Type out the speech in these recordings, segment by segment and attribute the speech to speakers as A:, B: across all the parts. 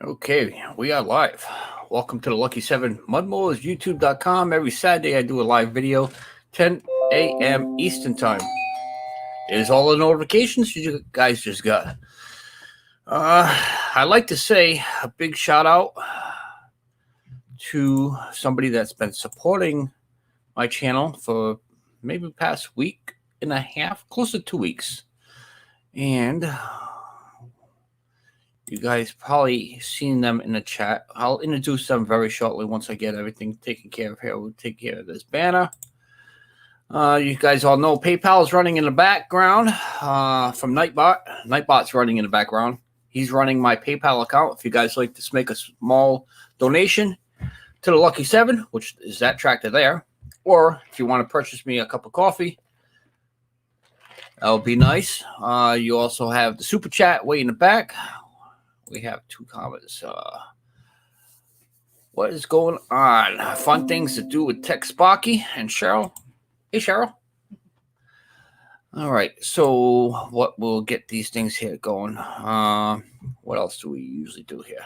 A: Okay, we are live. Welcome to the Lucky7 Mud Mowers, YouTube.com. Every Saturday I do a live video, 10 a.m. Eastern Time. There's all the notifications you guys just got. I'd like to say a big shout out to somebody that's been supporting my channel for maybe the past week and a half, close to 2 weeks. And you guys probably seen them in the chat. I'll introduce them very shortly once I get everything taken care of here. We'll take care of this banner. You guys all know PayPal is running in the background from Nightbot. Nightbot's running in the background. He's running my PayPal account. If you guys like to make a small donation to the Lucky7, which is that tractor there, or if you want to purchase me a cup of coffee, that would be nice. You also have the super chat way in the back. We have two comments. What is going on? Fun things to do with Tech Sparky and Cheryl. Hey, Cheryl. All right. So what we'll get these things here going. What else do we usually do here?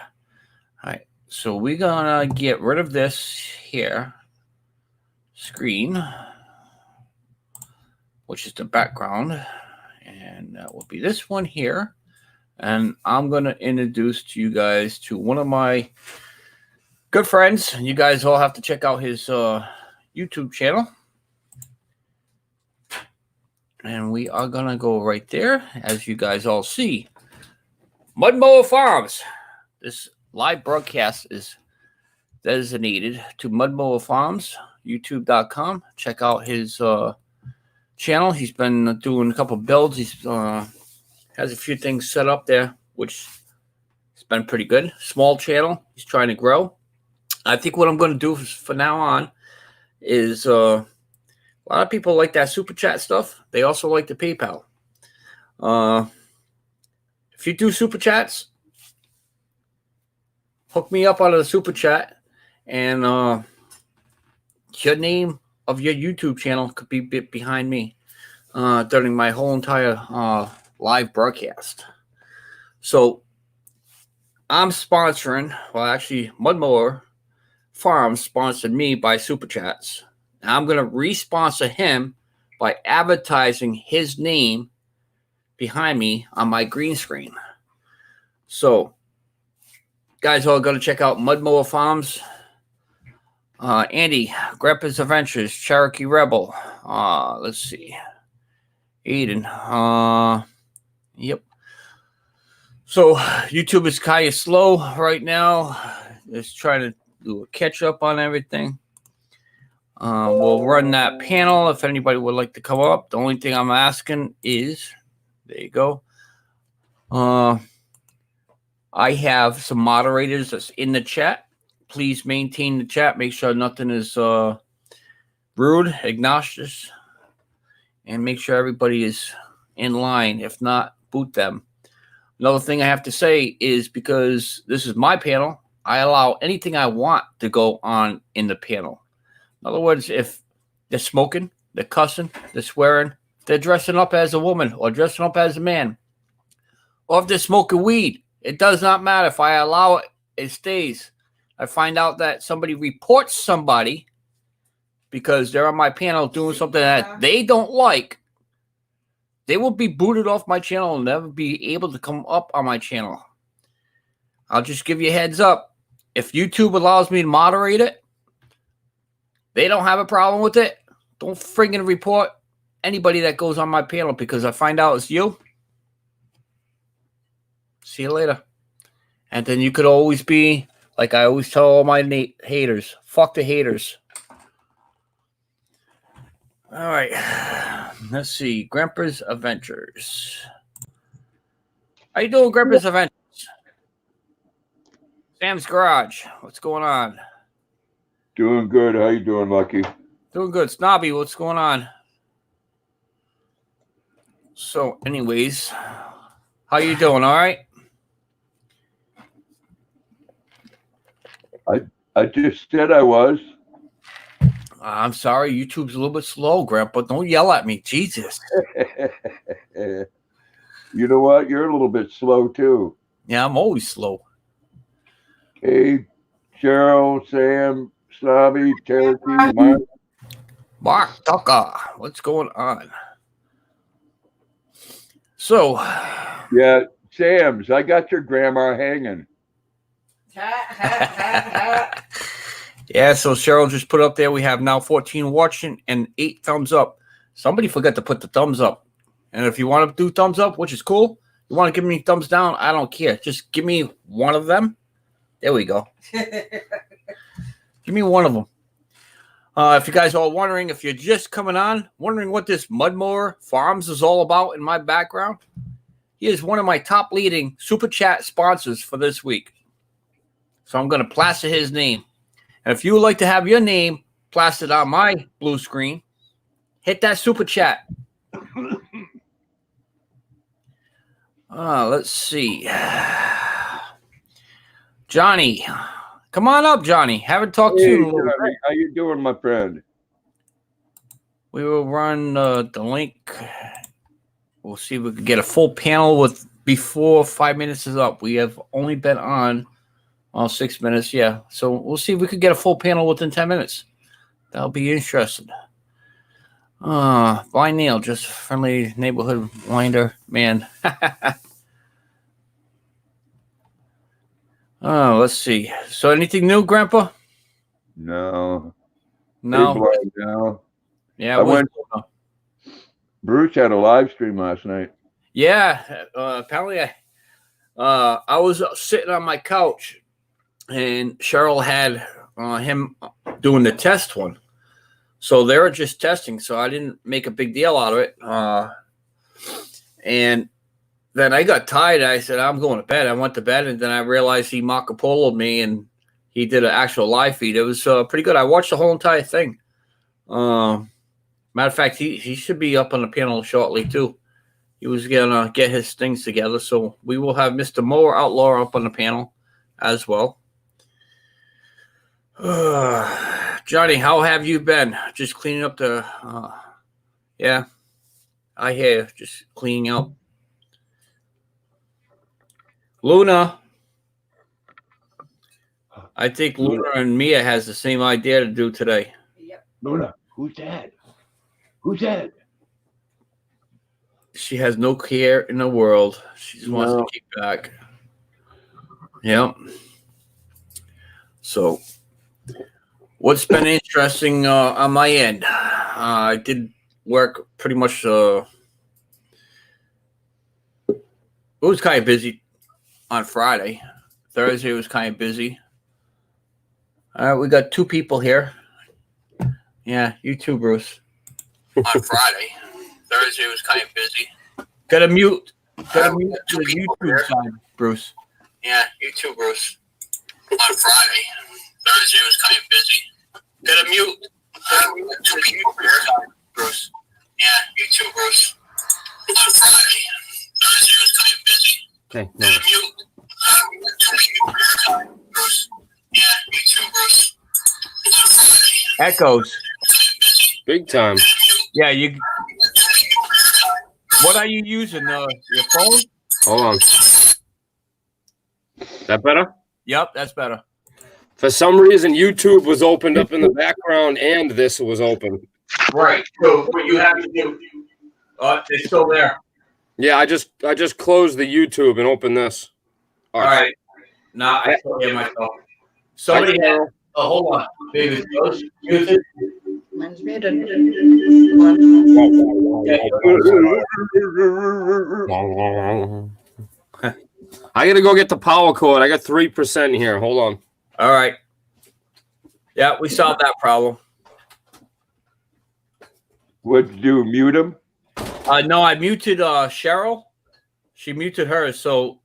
A: All right. So we're going to get rid of this here screen, which is the background. And that will be this one here. And I'm going to introduce to you guys to one of my good friends. You guys all have to check out his YouTube channel. And we are going to go right there, as you guys all see. Mud Mower Farms. This live broadcast is designated to Mud Mower Farms, YouTube.com. Check out his channel. He's been doing a couple builds. He's has a few things set up there, which has been pretty good. Small channel. He's trying to grow. I think what I'm going to do from now on is a lot of people like that super chat stuff. They also like the PayPal. If you do super chats, hook me up on the super chat, and your name of your YouTube channel could be behind me during my whole entire live broadcast. So I'm sponsoring, well, actually Mud Mower Farms sponsored me by super chats. I'm going to re-sponsor him by advertising his name behind me on my green screen. So guys all got to check out Mud Mower Farms. Andy, Grandpa's Adventures, Cherokee Rebel. Let's see. Aiden. Yep. So YouTube is kind of slow right now. Just trying to do a catch up on everything. We'll run that panel if anybody would like to come up. The only thing I'm asking is, there you go. I have some moderators that's in the chat. Please maintain the chat. Make sure nothing is rude, obnoxious, and make sure everybody is in line. If not, boot them. Another thing I have to say is, because this is my panel, I allow anything I want to go on in the panel. In other words, if they're smoking, they're cussing, they're swearing, they're dressing up as a woman or dressing up as a man, or if they're smoking weed, it does not matter. If I allow it, it stays. I find out that somebody reports somebody because they're on my panel doing something that they don't like, they will be booted off my channel and never be able to come up on my channel. I'll just give you a heads up. If YouTube allows me to moderate it, they don't have a problem with it. Don't friggin' report anybody that goes on my panel, because I find out it's you. See you later. And then you could always be, like I always tell all my haters, fuck the haters. All right. Let's see. Grandpa's Adventures. How you doing, Grandpa's Adventures? Sam's Garage. What's going on?
B: Doing good. How you doing, Lucky?
A: Doing good. Snobby, what's going on? So, anyways, how you doing? All right?
B: I just said I was.
A: I'm sorry. YouTube's a little bit slow, Grandpa. Don't yell at me. Jesus.
B: You know what? You're a little bit slow, too.
A: Yeah, I'm always slow.
B: Hey, Cheryl, Sam, Slavi, Cherokee, Mark.
A: Mark Tucker, what's going on? So,
B: Yeah, Sam's. I got your grandma hanging.
A: yeah, so Cheryl just put up there. We have now 14 watching and 8 thumbs up. Somebody forgot to put the thumbs up. And if you want to do thumbs up, which is cool, you want to give me thumbs down, I don't care. Just give me one of them. There we go. Give me one of them. If you guys are all wondering, if you're just coming on, wondering what this Mud Mower Farms is all about in my background, he is one of my top leading Super Chat sponsors for this week. So I'm going to plaster his name. And if you would like to have your name plastered on my blue screen, hit that Super Chat. Let's see. Johnny. Come on up, Johnny. Haven't talked to you in a little bit.
B: How you doing, my friend?
A: We will run the link. We'll see if we can get a full panel with before 5 minutes is up. We have only been on 6 minutes, yeah. So we'll see if we could get a full panel within 10 minutes. That'll be interesting. Blind Neil, just friendly neighborhood winder, man. Let's see. So anything new, Grandpa?
B: No.
A: No.
B: Pretty blind now.
A: Yeah.
B: Bruce had a live stream last night.
A: Yeah. Apparently, I was sitting on my couch, and Cheryl had him doing the test one. So they were just testing. So I didn't make a big deal out of it. And then I got tired. I said, I'm going to bed. I went to bed, and then I realized he Marco Polo'd me, and he did an actual live feed. It was pretty good. I watched the whole entire thing. Matter of fact, he should be up on the panel shortly, too. He was going to get his things together. So we will have Mr. Mower Outlaw up on the panel as well. Johnny, how have you been? Just cleaning up the... yeah, I hear you. Just cleaning up. Luna. I think Luna and Mia has the same idea to do today.
C: Yep.
B: Luna, who's that? Who's that?
A: She has no care in the world. She just wants to keep back. Yep. So, what's been interesting on my end? I did work pretty much. It was kind of busy on Friday. Thursday was kind of busy. All right, we got 2 people here. Yeah, you too, Bruce. On Friday. Thursday was kind of busy. Gotta mute the YouTube side, Bruce. Yeah, you too, Bruce. On Friday. Thursday was kind of busy. Gotta mute the YouTube side, Bruce. Yeah, you too, Bruce. On Friday. Thursday was kind of busy.
D: Okay.
A: No. Gotta mute the YouTube side, Bruce. Yeah, you too, Bruce. On Friday. Echoes.
D: Big time.
A: Yeah, you. What are you using? Your phone?
D: Hold on. That better?
A: Yep, that's better.
D: For some reason, YouTube was opened up in the background, and this was open.
A: Right. So what you have to do? It's still there.
D: Yeah, I just closed the YouTube and opened this.
A: All right. Now I still hear myself. Somebody had. Oh, hold on. Baby, music.
C: Mine's muted.
D: I gotta go get the power cord. I got 3% here. Hold on.
A: All right. Yeah, we solved that problem.
B: What'd you do? Mute him?
A: No, I muted Cheryl. She muted hers, so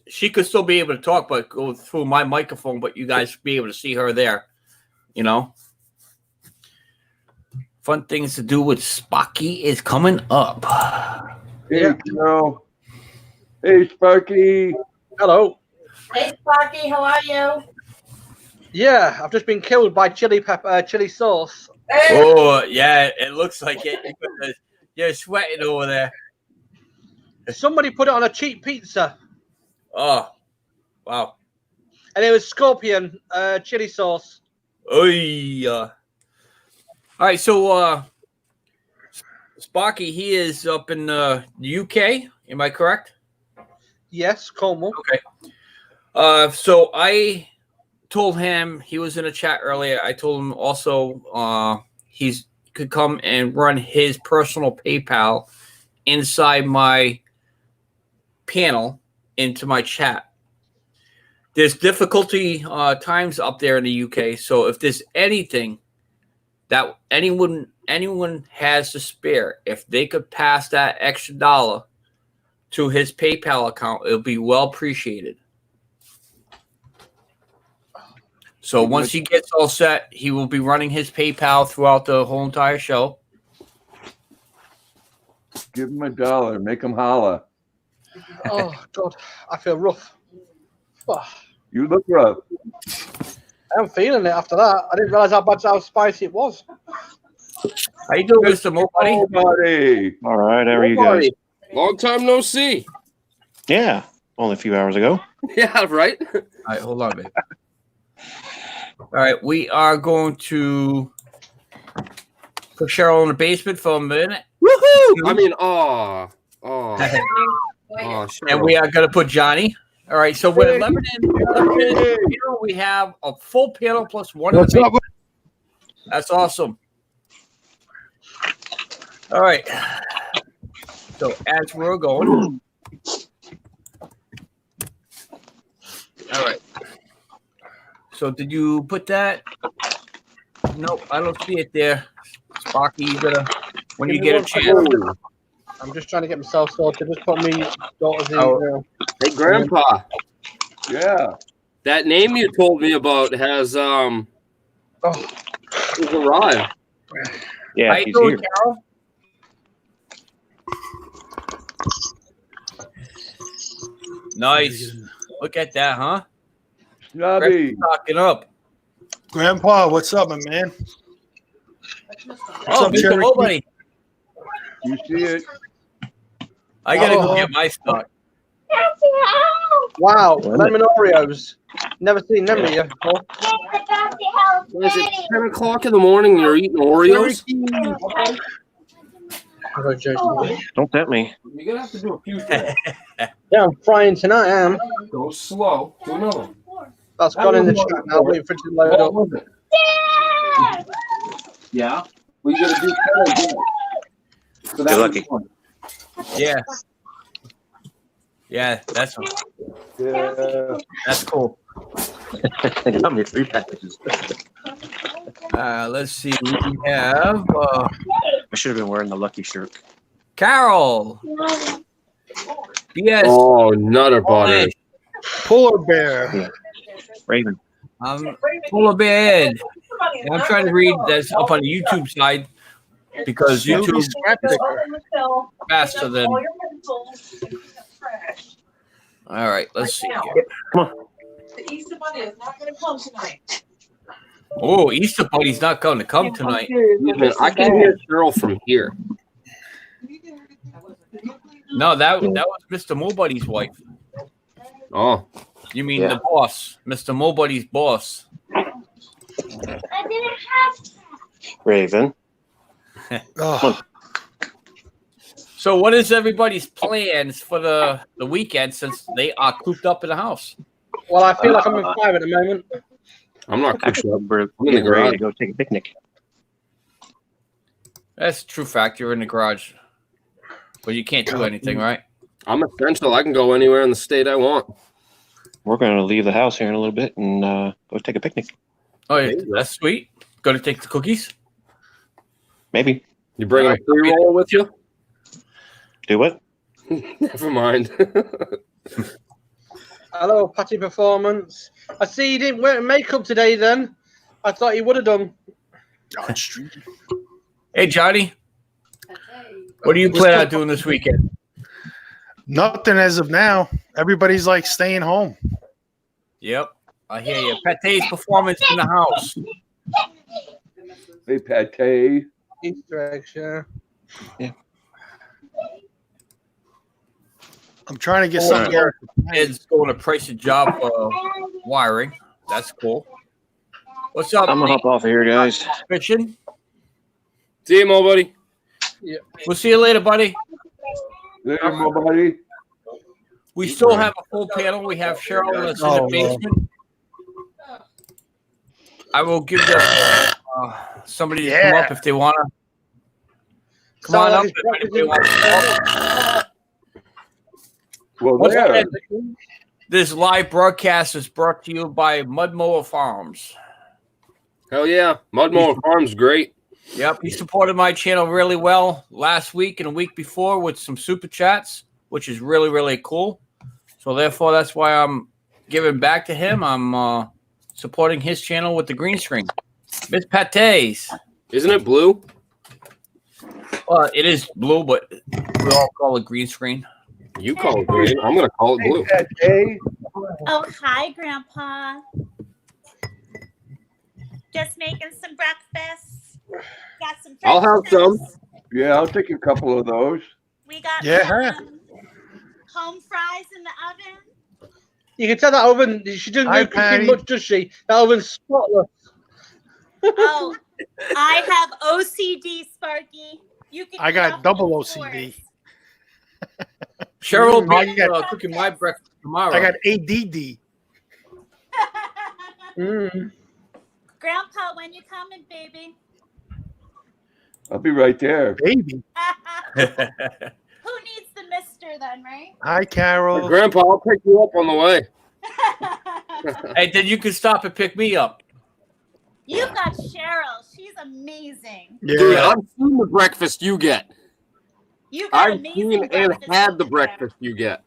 A: she could still be able to talk, but go through my microphone. But you guys be able to see her there. You know. Fun things to do with Sparky is coming up.
B: Hey, Joe. Hey, Sparky.
E: Hello.
C: Hey, Sparky, how are you?
E: Yeah, I've just been killed by chili sauce.
A: Oh, yeah, it looks like it. You're sweating over there.
E: Somebody put it on a cheap pizza.
A: Oh, wow.
E: And it was scorpion chili sauce.
A: Oy. All right, so Sparky, he is up in the UK. Am I correct?
E: Yes, Cornwall.
A: Okay. So I told him, he was in a chat earlier. I told him also he's could come and run his personal PayPal inside my panel into my chat. There's difficulty times up there in the UK. So if there's anything that anyone has to spare, if they could pass that extra dollar to his PayPal account, it'll be well appreciated. So once he gets all set, he will be running his PayPal throughout the whole entire show.
B: Give him $1. Make him holla.
E: Oh, God. I feel rough. Oh,
B: You look rough.
E: I'm feeling it after that. I didn't realize how spicy it was.
A: How you doing, Mr. Mo, buddy?
B: Oh, buddy.
F: All right, how are you guys?
D: Long time no see.
F: Yeah, only a few hours ago.
D: Yeah, right.
A: All right, hold on, babe. All right, we are going to put Cheryl in the basement for a minute.
D: Woohoo! I mean,
A: And we are going to put Johnny. All right, so we're eliminating we have a full panel plus one of the basement. That's awesome. All right. So as we're going. All right. So did you put that? Nope, I don't see it there. Sparky, you gotta when you get a chance.
E: I'm just trying to get myself sorted. Just put me daughters in.
D: Hey, Grandpa.
B: Yeah.
D: That name you told me about has arrived.
F: Yeah,
A: How you
F: he's
A: doing,
F: here.
A: Carol? Nice. Look at that, huh?
B: Snubby.
A: Talking up.
G: Grandpa, what's up, my man?
A: Oh,
G: up,
A: Mr.
G: Cherokee?
A: Nobody.
B: You see it?
A: I gotta go
G: Oh.
A: get my stuff.
E: Wow, lemon Oreos. Never seen them here before.
D: What is it 10 o'clock in the morning and you're eating Oreos?
F: Don't tempt me.
D: You're going to have to do a few things.
E: Yeah, I'm frying tonight, I am.
D: Go slow. Do another one.
E: That's gone in the chat now. Waiting for it to load up.
D: Yeah? We got to do 10 again. So
F: You're lucky.
A: Yeah. Yeah, that's cool.
F: They got me 3 packages.
A: Let's see. We have
F: I should have been wearing the Lucky shirt.
A: Carol. Yes.
D: Oh, Nutter Butter.
G: Polar bear.
F: Raven.
A: I'm full of bed. And I'm trying to read this up on the YouTube side because YouTube is faster than. All right, let's see here.
F: Come on.
H: The Easter Bunny is not going to come tonight.
A: Oh, Easter Bunny's not going to come tonight.
D: Man, I can hear Cheryl from here.
A: No, that was Mr. Mobody's wife.
D: Oh.
A: You mean
F: Yeah.
A: the boss, Mr. Mobody's boss.
F: Raven.
G: Oh,
A: So what is everybody's plans for the weekend since they are cooped up in the house?
E: Well, I feel like I'm in 5 at the moment.
D: I'm not cooked
F: Actually,
D: up.
F: we're
D: I'm in the
F: getting ready
D: garage.
F: to go take a picnic.
A: That's a true fact. You're in the garage. But you can't do anything, right?
D: I'm essential. I can go anywhere in the state I want.
F: We're going to leave the house here in a little bit and go take a picnic.
A: Oh, yeah, that's sweet. Going to take the cookies?
F: Maybe.
D: You bring a
A: Alright.
D: pre-roll with you?
F: Do what?
D: Never mind.
E: Hello, Patty Performance. I see you didn't wear makeup today then. I thought you would have done.
A: Hey, Johnny. What do you plan on doing this weekend?
G: nothing as of now. Everybody's like staying home.
A: Yep. I hear you. Pate's performance in the house.
B: Hey, Pate.
E: Easter eggs, yeah.
G: I'm trying to get something.
A: It's going to price a job for wiring. That's cool. What's up?
F: I'm gonna
A: Nate?
F: hop off of here, guys.
A: Fishing.
D: See you, Mo, buddy.
A: We'll see you later, buddy.
B: There, my buddy.
A: We still have a full panel. We have Cheryl that's in the basement. I will give them somebody to come up if they want to. Come on up if anybody wants to come up.
B: Well,
A: What's
B: there.
A: that? This live broadcast is brought to you by Mud Mower Farms.
D: Hell yeah. Mud Mower Farm's great.
A: Yep, he supported my channel really well last week and a week before with some super chats, which is really, really cool. So therefore, that's why I'm giving back to him. I'm supporting his channel with the green screen. Miss Pates.
D: Isn't it blue?
A: It is blue, but we all call it green screen.
D: You call it green. I'm going to call it blue.
B: Hey,
I: Oh, hi, Grandpa. Just making some breakfast. Got some.
D: I'll have some.
B: yeah, I'll take a couple of those.
I: We got home fries in the oven.
E: You can tell that oven, she doesn't
G: Hi,
E: do cooking
G: Patty.
E: much, does she? That oven's spotless.
I: Oh, I have OCD, Sparky. You can.
G: I
I: eat
G: got
I: off
G: double
I: the
G: OCD.
I: floors.
A: Cheryl will
G: I
A: be
G: got-
A: cooking my breakfast tomorrow.
G: I got ADD.
I: Grandpa, when you coming, baby?
B: I'll be right there.
G: Baby.
I: Who needs the mister then, right?
G: Hi, Carol.
D: Grandpa, I'll pick you up on the way.
A: Hey, then you can stop and pick me up.
I: You've got Cheryl. She's amazing.
D: Dude,
G: Yeah.
D: I've seen the breakfast you get.
I: You've got
D: I've
I: amazing
D: seen and
I: breakfast
D: had the
I: over
D: breakfast you get.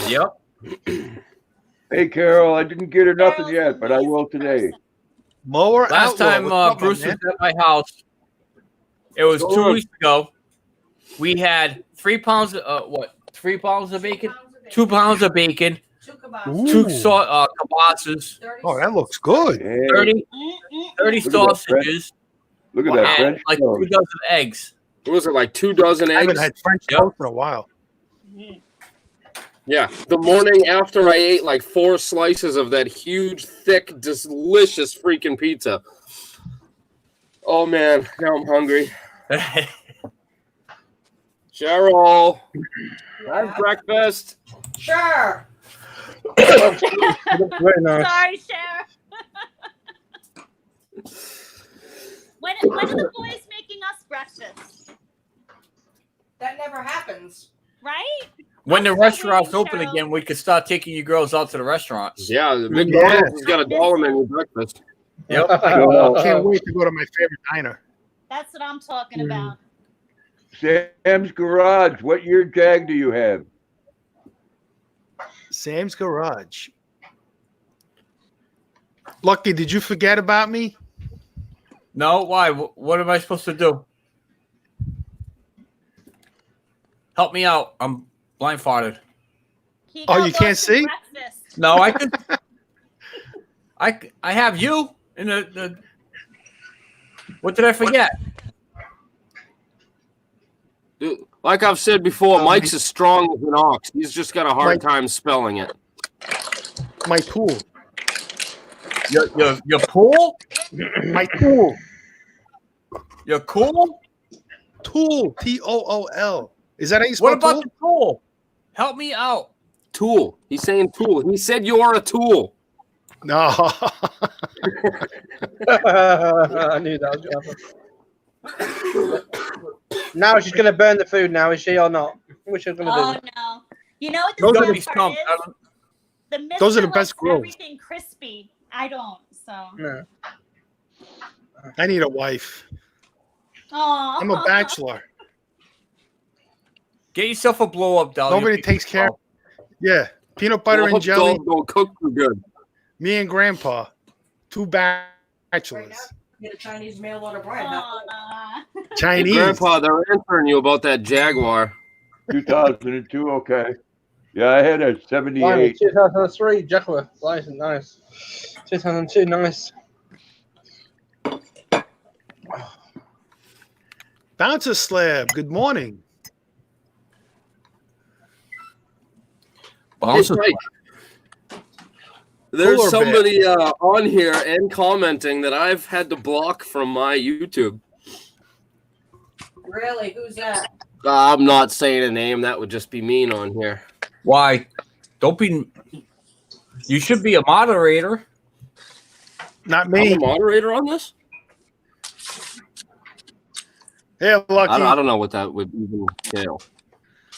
A: Yep.
B: Hey, Carol, I didn't get her
I: there.
B: nothing
I: Cheryl's
B: yet,
I: an
B: but I
I: amazing
B: will today.
I: person.
G: Mower
A: Last
G: Outlaw.
A: time
G: What's up, my
A: Bruce was
G: man?
A: at my house, it was
D: Go
A: 2
D: on.
A: weeks ago. We had 3 pounds. 3 pounds of bacon, 2 pounds of bacon,
C: Two kebabs.
G: Ooh.
A: 2 kibasses,
C: 30
G: Oh, that looks good.
B: Hey,
A: 30
B: Look at that,
A: sausages,
B: look at that
A: and
B: French
A: like
B: toast.
A: 2 dozen eggs.
D: What was it, like 2 dozen
G: I haven't
D: eggs?
G: had French
A: Yep.
G: toast in a while.
D: Yeah. The morning after I ate like 4 slices of that huge, thick, delicious freaking pizza. Oh, man. Now I'm hungry. Cheryl. Have breakfast.
C: Sure.
E: Very nice.
I: Sorry, Cher. when are the boys making us breakfast?
C: That never happens.
I: Right?
A: When the
I: I'm so
A: restaurant's
I: waiting,
A: open
I: Cheryl.
A: again, we could start taking you girls out to the restaurants.
D: Yeah, the McDonald's has got a dollar menu breakfast.
G: Can't wait to go to my favorite diner.
I: That's what I'm talking about.
B: Sam's Garage. What year Jag do you have?
G: Sam's Garage. Lucky, did you forget about me?
A: No, why? What am I supposed to do? Help me out. I'm blindfolded.
I: He
G: Oh,
I: got
G: you can't
I: lost in
G: see?
I: breakfast.
A: No, I could. I have you in the. What did I forget?
D: Dude, like I've said before, Mike's as strong as an ox. He's just got a hard
G: Mike-
D: time spelling it.
G: My tool.
A: Your pool?
G: My tool.
A: Your cool?
G: Tool. Tool. Is that how you spell
A: What about
G: tool?
A: the pool? Help me out.
D: Tool. He's saying tool. He said you are a tool.
G: No.
E: I knew that was going to happen. Now she's going to burn the food now, is she, or not? What's she going to
I: Oh
E: do?
I: no! You know what the
A: Those are
I: sad
A: these
I: part
A: stumped.
I: is? The Mr.
G: Those are the best
I: likes
G: grills.
I: everything crispy. I don't. So.
E: No.
G: I need a wife.
I: Oh.
G: I'm a bachelor.
A: Get yourself a blow up doll.
G: Nobody takes care. Yeah. Peanut butter and
D: Well,
G: jelly.
D: Don't cook too good.
G: Me and Grandpa. 2 bachelors.
C: Get a Chinese mail order bread. huh?
I: Aw.
D: Hey,
G: Chinese.
D: Grandpa, they're answering you about that Jaguar.
B: 2002. Okay. Yeah, I had a
E: Blimey,
B: 78.
E: 2003, Jaguar. Nice. 2002, nice.
G: Bouncer Slab. Good morning.
D: Hey, Mike, There's
G: Polar bear.
D: somebody on here and commenting that I've had to block from my YouTube.
C: Really? Who's that?
D: I'm not saying a name. That would just be mean on here.
A: Why? Don't be. You should be a moderator.
G: Not
D: I'm
G: me.
D: a moderator on this?
G: Hey, Lucky.
D: I don't know what that would even entail.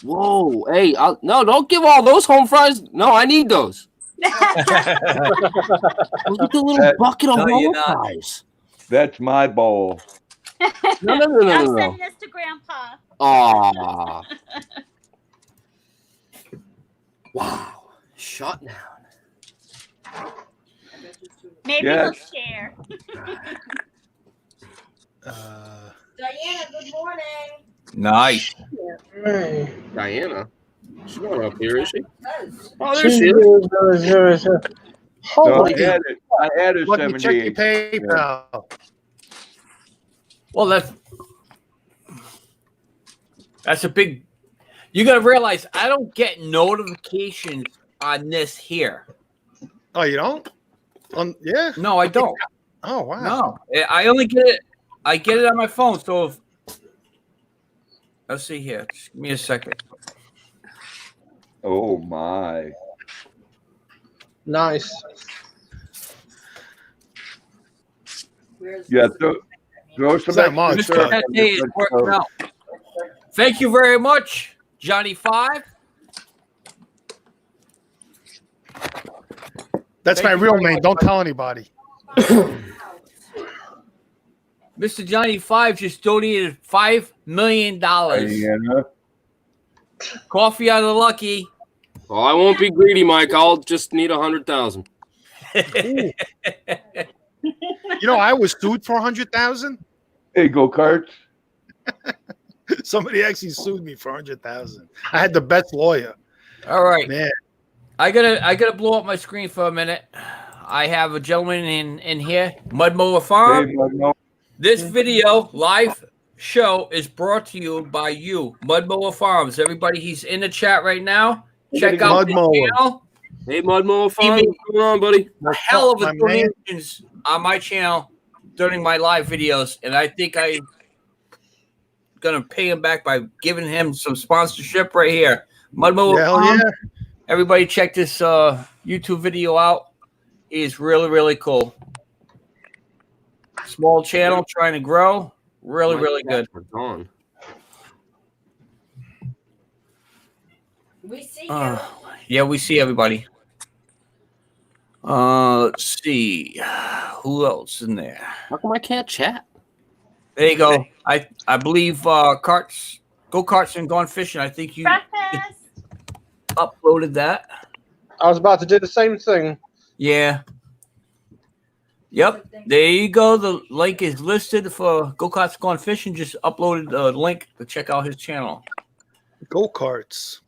D: Whoa. Hey, no, don't give all those home fries. No, I need those. Look at the little bucket of
A: No, you're
D: home
A: not.
D: fries.
B: That's my bowl.
D: No.
I: I'm sending this to Grandpa.
D: Aw. Wow. Shut down.
I: Maybe
B: Yes.
I: he'll share.
C: Diana, good morning.
A: Nice.
D: Diana. She's not up here, is she?
C: Yes.
D: Oh, there she is.
B: So
E: Holy
B: I added
G: Lucky, check your
B: 78.
G: PayPal.
A: Well, that's a big. You got to realize I don't get notifications on this here.
G: Oh, you don't? Yeah.
A: No, I don't.
G: Oh, wow.
A: No, I only get it. I get it on my phone. So if, let's see here. Just give me a second.
B: Oh my.
E: nice.
C: Where's
B: Yeah,
C: this?
B: throw some
G: That much.
B: extra
A: Mr.
B: stuff.
A: Hey, is working out. Thank you very much, Johnny 5.
G: That's my real name. Don't tell anybody.
A: Mr. Johnny 5 just donated $5 million.
B: Diana.
A: Coffee on the Lucky.
D: Well, I won't be greedy, Mike. I'll just need 100,000.
G: You know, I was sued for 100,000.
B: Hey, go-karts.
G: Somebody actually sued me for 100,000. I had the best lawyer.
A: All right.
G: Man,
A: I gotta blow up my screen for a minute. I have a gentleman in here, Mud Mower Farm.
B: Hey, Mud Mower.
A: This video live show is brought to you by you, Mud Mower Farms. Everybody, he's in the chat right now. Check out
G: Mud
A: the
G: Mower.
A: channel.
D: Hey, Mud Mower Farm.
A: He
D: What's going on, buddy?
A: A hell of
G: My
A: a
G: man.
A: donations on my channel during my live videos, and I think I'm gonna pay him back by giving him some sponsorship right here. Mud Mower
G: hell
A: Farm.
G: yeah.
A: Everybody, check this YouTube video out. It's really, really cool. Small channel trying to grow. Really, really good.
D: We're gone.
C: We see you.
A: Yeah, we see everybody. Let's see. Who else in there?
D: How come I can't chat?
A: There you go. I believe Carts, Go Karts and Gone Fishing. I think you
I: Breakfast.
A: uploaded that.
E: I was about to do the same thing.
A: Yeah. Yep. There you go. The link is listed for Go Karts Gone Fishing. Just uploaded the link to check out his channel.
G: Go karts.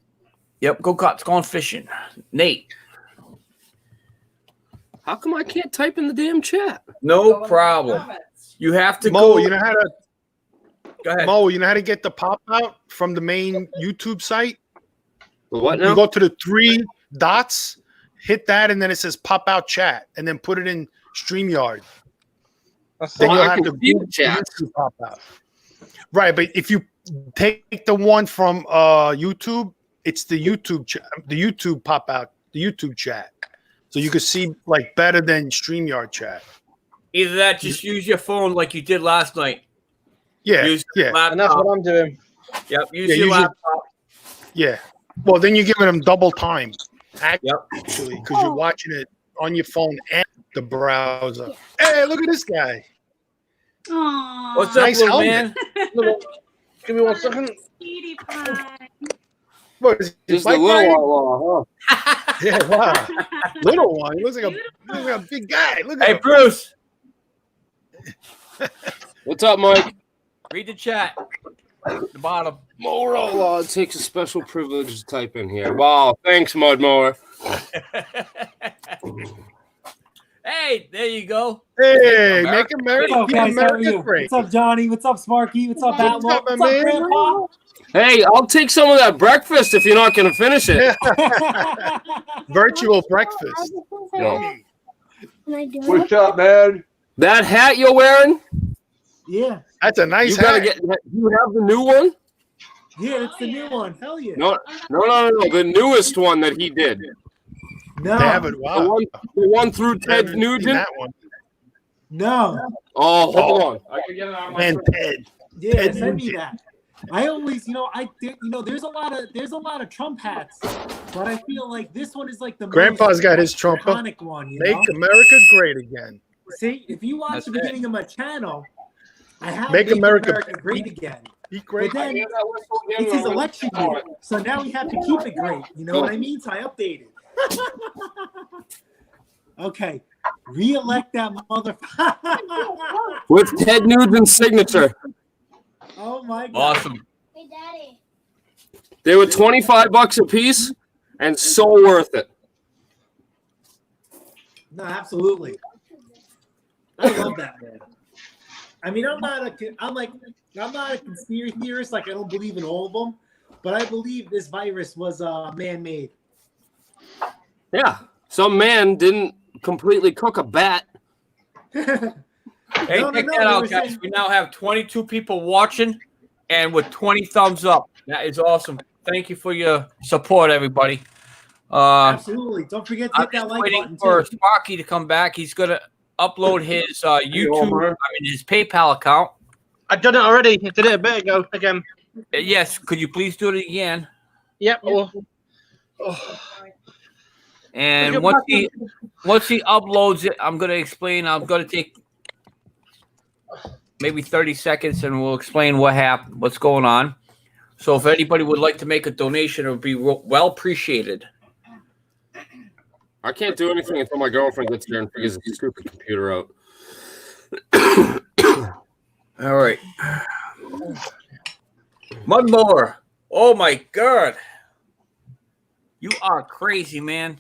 A: Yep. Go Karts Gone Fishing. Nate.
D: How come I can't type in the damn chat?
A: No problem. You have to
G: Mo,
A: go.
G: you know how to
A: Go ahead.
G: Mo, you know how to get the pop out from the main YouTube site?
D: The what
G: You
D: now?
G: go to the 3 dots, hit that, and then it says pop out chat, and then put it in StreamYard.
E: That's
G: Then
D: Oh,
G: you'll
D: I
G: have
D: can
G: the
D: see the chat.
G: YouTube pop out. Right, but if you take the one from YouTube, it's the YouTube pop out, the YouTube chat. So you can see like better than StreamYard chat.
A: Either that, just use your phone like you did last night.
G: Yeah,
A: Use your
G: yeah,
E: and that's
A: laptop.
E: what I'm doing.
A: Yep. Use
G: Yeah,
A: your
G: use your-
A: laptop.
G: yeah. Well, then you're giving them double time, actually, because you're watching it on your phone and the browser. Hey, look at this guy.
I: Aww.
A: What's up,
G: Nice
A: little
G: helmet.
A: man?
E: Give me 1 second.
I: Cutie pie.
G: What is he,
D: Just a
G: bike
D: little
G: riding?
D: outlaw, huh?
G: Yeah, wow. Little one. He looks like a big guy. Look at
A: Hey,
G: him.
A: Bruce.
D: What's up, Mike?
A: Read the chat. The bottom.
D: Mower outlaw. It takes a special privilege to type in here. Wow. Thanks, Mud Mower.
A: Hey, there you go.
G: Hey,
A: America.
G: make America,
J: What's up, guys? How are
G: America
J: you?
G: great.
J: What's up, Johnny? What's up, Sparky? What's up,
G: What's
J: Outlaw?
G: up, my
J: What's up,
G: man?
J: Grandpa?
D: Hey, I'll take some of that breakfast if you're not going to finish it.
G: Virtual breakfast.
B: No.
K: Can I do
B: What's up, man?
D: That hat you're wearing?
J: Yeah.
G: That's a nice
D: You gotta
G: hat.
D: get. You have the new one?
J: Yeah, it's the new one. Hell yeah.
D: No. The newest one that he did.
J: No.
G: They have it. Wow.
D: The one through
G: I haven't
D: Ted
G: seen
D: Nugent.
G: that one.
J: No.
D: Oh, hold on. I can get it on my
G: And
D: phone.
G: Ted.
J: Yeah,
G: Ted
J: send me
G: Nugent.
J: that. I always, there's a lot of Trump hats, but I feel like this one is like the
G: Grandpa's
J: most
G: got his Trump up.
J: iconic one. You
G: Make
J: know?
G: America great again.
J: See, if you watch
A: That's
J: the beginning of my channel, I have
G: Make America
J: great again.
G: Be
J: But
G: great.
J: then it's his election year, so now we have to keep it great. You know what I mean? So I updated. Okay, re-elect that motherfucker.
D: With Ted Nugent's signature.
J: Oh my god!
A: Awesome.
K: Hey, Daddy.
D: They were $25 a piece, and so worth it.
J: No, absolutely. I love that man. I mean, I'm not a conspiracy theorist. Like, I don't believe in all of them, but I believe this virus was man-made.
D: Yeah, some man didn't completely cook a bat.
A: Hey,
J: No,
A: check
J: no,
A: that
J: they
A: out,
J: were
A: guys.
J: saying-
A: We now have 22 people watching and with 20 thumbs up. That is awesome. Thank you for your support, everybody.
J: Absolutely. Don't forget to
A: I'm
J: hit that
A: just
J: like
A: waiting
J: button
A: for
J: too.
A: Sparky to come back. He's going to upload his YouTube, his PayPal account.
E: I've done it already. I did it a bit ago again.
A: Yes, could you please do it again?
E: Yep. Well,
A: And once he uploads it, I'm going to explain. I'm going to take maybe 30 seconds, and we'll explain what happened, what's going on. So if anybody would like to make a donation, it would be well appreciated.
D: I can't do anything until my girlfriend gets here and figures the stupid computer out.
A: All right. Mud Mower. Oh, my God. You are crazy, man.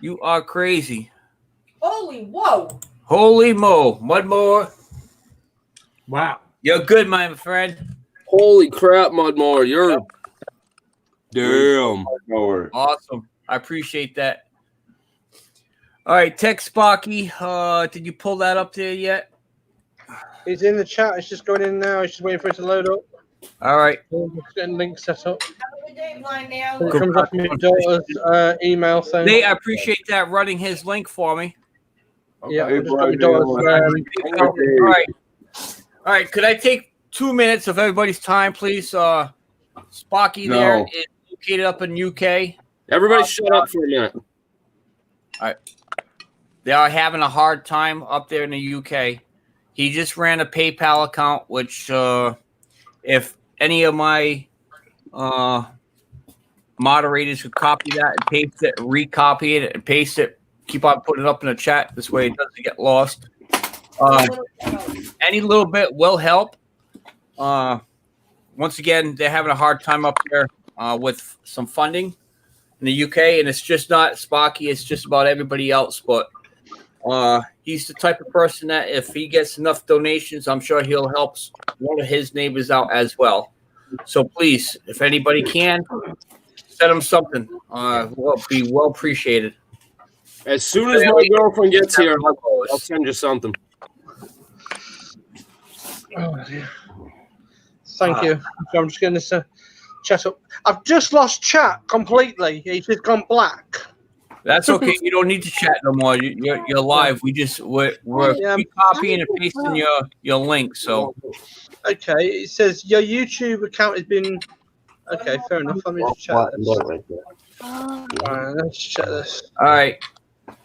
A: You are crazy.
C: Holy whoa!
A: Holy mo. Mud Mower.
J: Wow.
A: You're good, my friend.
D: Holy crap, Mud Mower. You're damn.
B: Mower.
A: Awesome. I appreciate that. All right, text Sparky. Did you pull that up there yet?
E: he's in the chat. It's just going in now. He's just waiting for it to load up.
A: All right.
E: Just getting links set up.
C: Have a good day, Blind now.
E: It comes off my daughter's email thing.
A: Nate, I appreciate that running his link for me.
E: Yeah,
B: Hey,
E: I just got my
B: Blind
E: daughter's,
B: Man.
A: All right. All right. Could I take 2 minutes of everybody's time, please? Sparky
B: No.
A: there is located up in UK.
D: Everybody shut up for a minute.
A: They are having a hard time up there in the UK. He just ran a PayPal account, which if any of my moderators could copy that and paste it, recopy it and paste it, keep on putting it up in the chat. This way it doesn't get lost. Any little bit will help. Once again, they're having a hard time up there with some funding in the UK, and it's just not Sparky. It's just about everybody else. But he's the type of person that if he gets enough donations, I'm sure he'll help one of his neighbors out as well. So please, if anybody can, send him something. Will be well appreciated.
D: As soon as my girlfriend gets here, I'll send you something.
E: Oh, dear. Thank you. So I'm just getting this chat up. I've just lost chat completely. It's just gone black.
A: That's okay. You don't need to chat no more. You're live. We're
E: Yeah.
A: copying and pasting your link. So
E: Okay, it says your YouTube account has been. Okay, fair enough. Let me just check this. Alright, let's check this.
A: all right,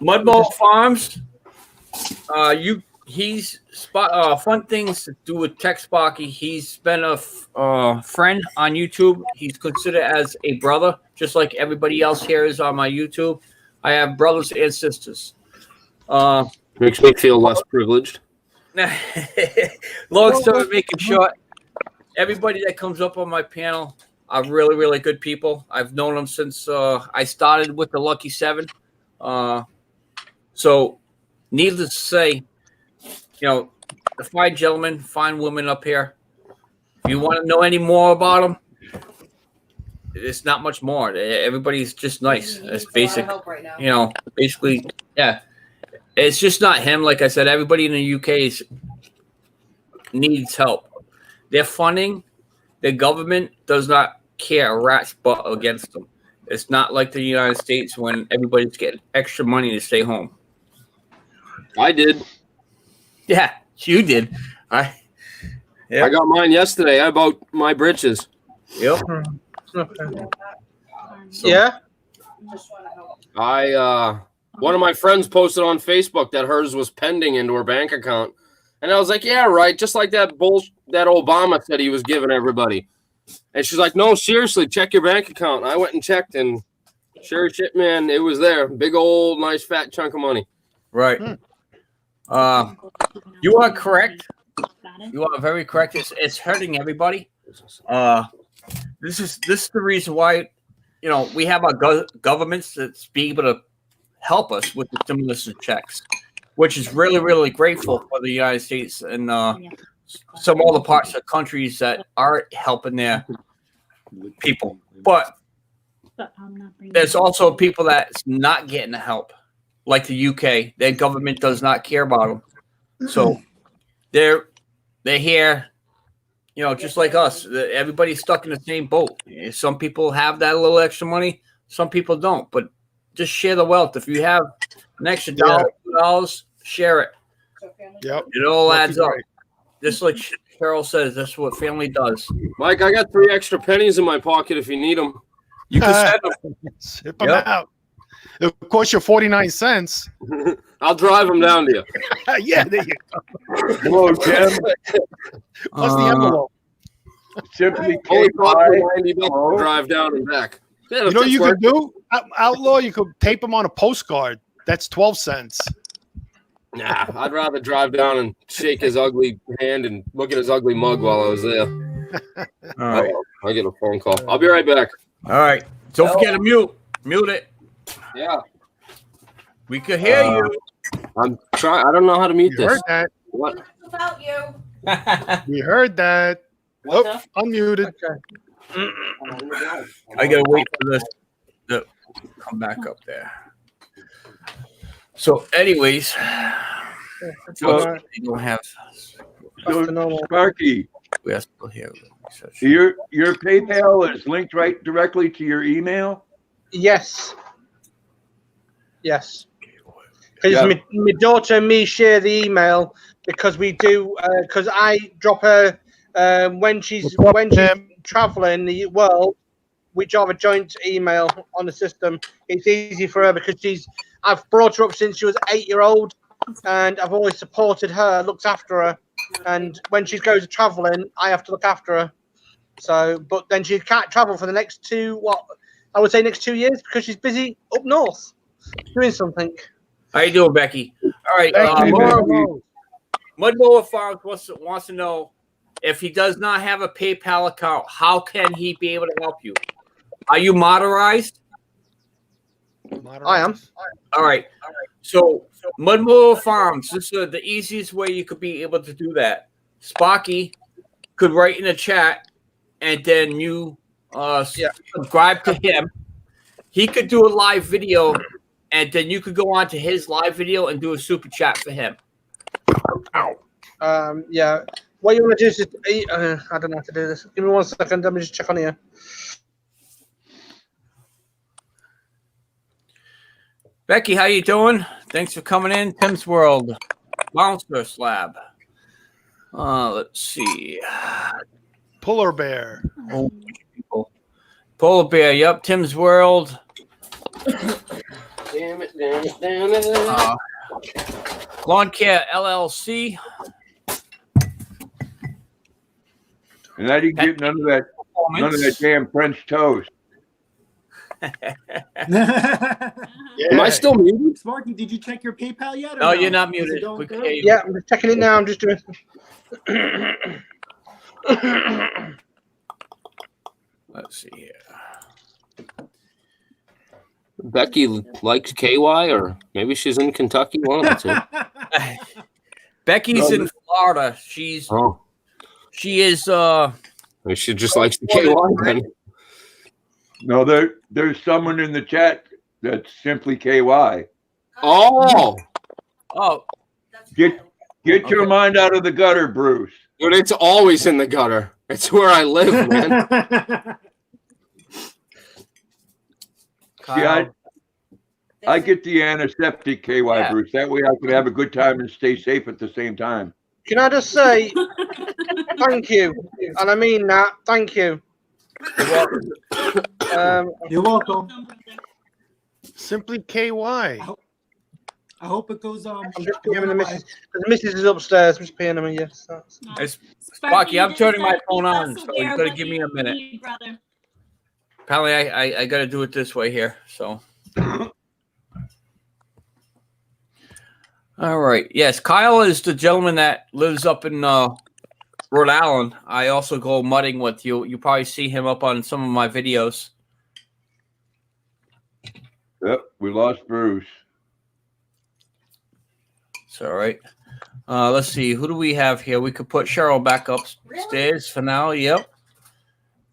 A: Mudball Farms. He's fun things to do with Tech Sparky. He's been a friend on YouTube. He's considered as a brother, just like everybody else here is on my YouTube. I have brothers and sisters.
D: Makes me feel less privileged.
A: Long story making short, everybody that comes up on my panel are really, really good people. I've known them since I started with the Lucky7. So, needless to say, the fine gentlemen, fine women up here. If you want to know any more about them, it's not much more. Everybody's just nice.
C: He
A: It's
C: needs a lot of
A: basic.
C: help right now.
A: You know, basically, yeah. It's just not him. Like I said, everybody in the UK needs help. Their funding, the government does not care a rat's butt against them. It's not like the United States when everybody's getting extra money to stay home.
D: I did.
A: Yeah, you did.
D: I got mine yesterday. I bought my britches.
A: Yep.
E: Okay.
A: So,
E: Yeah.
D: One of my friends posted on Facebook that hers was pending into her bank account. And I was like, yeah, right. Just like that that Obama said he was giving everybody. And she's like, no, seriously, check your bank account. And I went and checked, and sure shit, man, it was there. Big old, nice, fat chunk of money.
A: Right. You are correct. You are very correct. It's hurting everybody. This is the reason why, you know, we have our governments that's be able to help us with the stimulus checks, which is really, really grateful for the United States and some other parts of countries that are helping their people. But there's also people that's not getting the help, like the UK. Their government does not care about them. So they're here, you know, just like us. Everybody's stuck in the same boat. Some people have that little extra money, some people don't. But just share the wealth. If you have an extra $2, share it.
G: Yep.
A: It all adds up. Just like Cheryl says, that's what family does.
D: Mike, I got 3 extra pennies in my pocket if you need them.
A: You can send them.
G: Ship them out. It'll cost you 49 cents.
D: I'll drive them down to you.
G: Yeah, there you go.
B: Hello, Tim.
G: What's the envelope?
B: Simply
D: Only cost me
B: KY.
D: $90 to drive down and back. Yeah,
G: You know what you
D: worth
G: could do? Outlaw, you could tape them on a postcard. That's 12 cents.
D: Nah, I'd rather drive down and shake his ugly hand and look at his ugly mug while I was there.
A: All right.
D: I get a phone call. I'll be right back.
A: All right. Don't forget to mute. Mute it.
D: Yeah.
A: We could hear you.
D: I'm trying. I don't know how to mute
G: You
D: this.
G: heard that.
D: What?
C: Without you.
G: We heard that. Oh, unmuted.
A: I gotta wait for this to come back up there. So, anyways,
B: So,
A: you don't have.
B: so Sparky,
A: We are still here.
B: your PayPal is linked right directly to your email?
E: Yes. Yes. Because
B: Yeah.
E: my daughter and me share the email because we do. Because I drop her when she's traveling the world. We have a joint email on the system. It's easy for her because I've brought her up since she was 8-year-old, and I've always supported her, looked after her. And when she goes traveling, I have to look after her. So, but then she can't travel for the next next 2 years because she's busy up north doing something.
A: How you doing, Becky? All right.
B: Thank you,
A: Laura,
B: Becky.
A: Mud Mower Farms wants to know if he does not have a PayPal account, how can he be able to help you? Are you modernized?
E: I am.
A: All right. So, Mud Mower Farms, this is the easiest way you could be able to do that. Sparky could write in the chat, and then you subscribe to him. He could do a live video, and then you could go on to his live video and do a super chat for him.
E: Yeah. What you want to do is just, I don't know how to do this. Give me 1 second. Let me just check on here.
A: Becky, how you doing? Thanks for coming in. Tim's World, Monster Slab. Let's see.
G: Polar bear.
A: Oh, people. Polar Bear. Yep. Tim's World.
D: Damn it.
A: Lawn Care LLC.
B: And I didn't get none of that damn French toast.
D: Am I still muted?
J: Sparky, did you check your PayPal yet? Or
A: No, you're not
J: Is it
A: muted.
J: going
A: We can
J: through?
A: hear you.
E: Yeah, I'm just checking it now. I'm just doing.
A: Let's see here.
D: Becky likes KY, or maybe she's in Kentucky. One of the two.
A: Becky's in Florida. She is
D: Maybe she just likes the KY then.
B: No, there's someone in the chat that's simply KY.
D: Oh,
A: Oh,
B: Get your mind out of the gutter, Bruce.
D: dude, it's always in the gutter. It's where I live, man.
B: See, I get the antiseptic KY,
A: Yeah.
B: Bruce. That way I can have a good time and stay safe at the same time.
E: Can I just say thank you? And I mean that. Thank you.
J: You're welcome.
G: Simply KY.
J: I hope it goes
E: I'm just giving the missus. The missus is upstairs. Just paying them. Yes.
A: It's Sparky, I'm turning my phone on, so you gotta give me a minute. Apparently, I gotta do it this way here. So, all right. Yes, Kyle is the gentleman that lives up in Rhode Island. I also go mudding with you. You probably see him up on some of my videos.
B: Yep, we lost Bruce.
A: It's all right. Let's see. Who do we have here? We could put Cheryl back upstairs for now. Yep.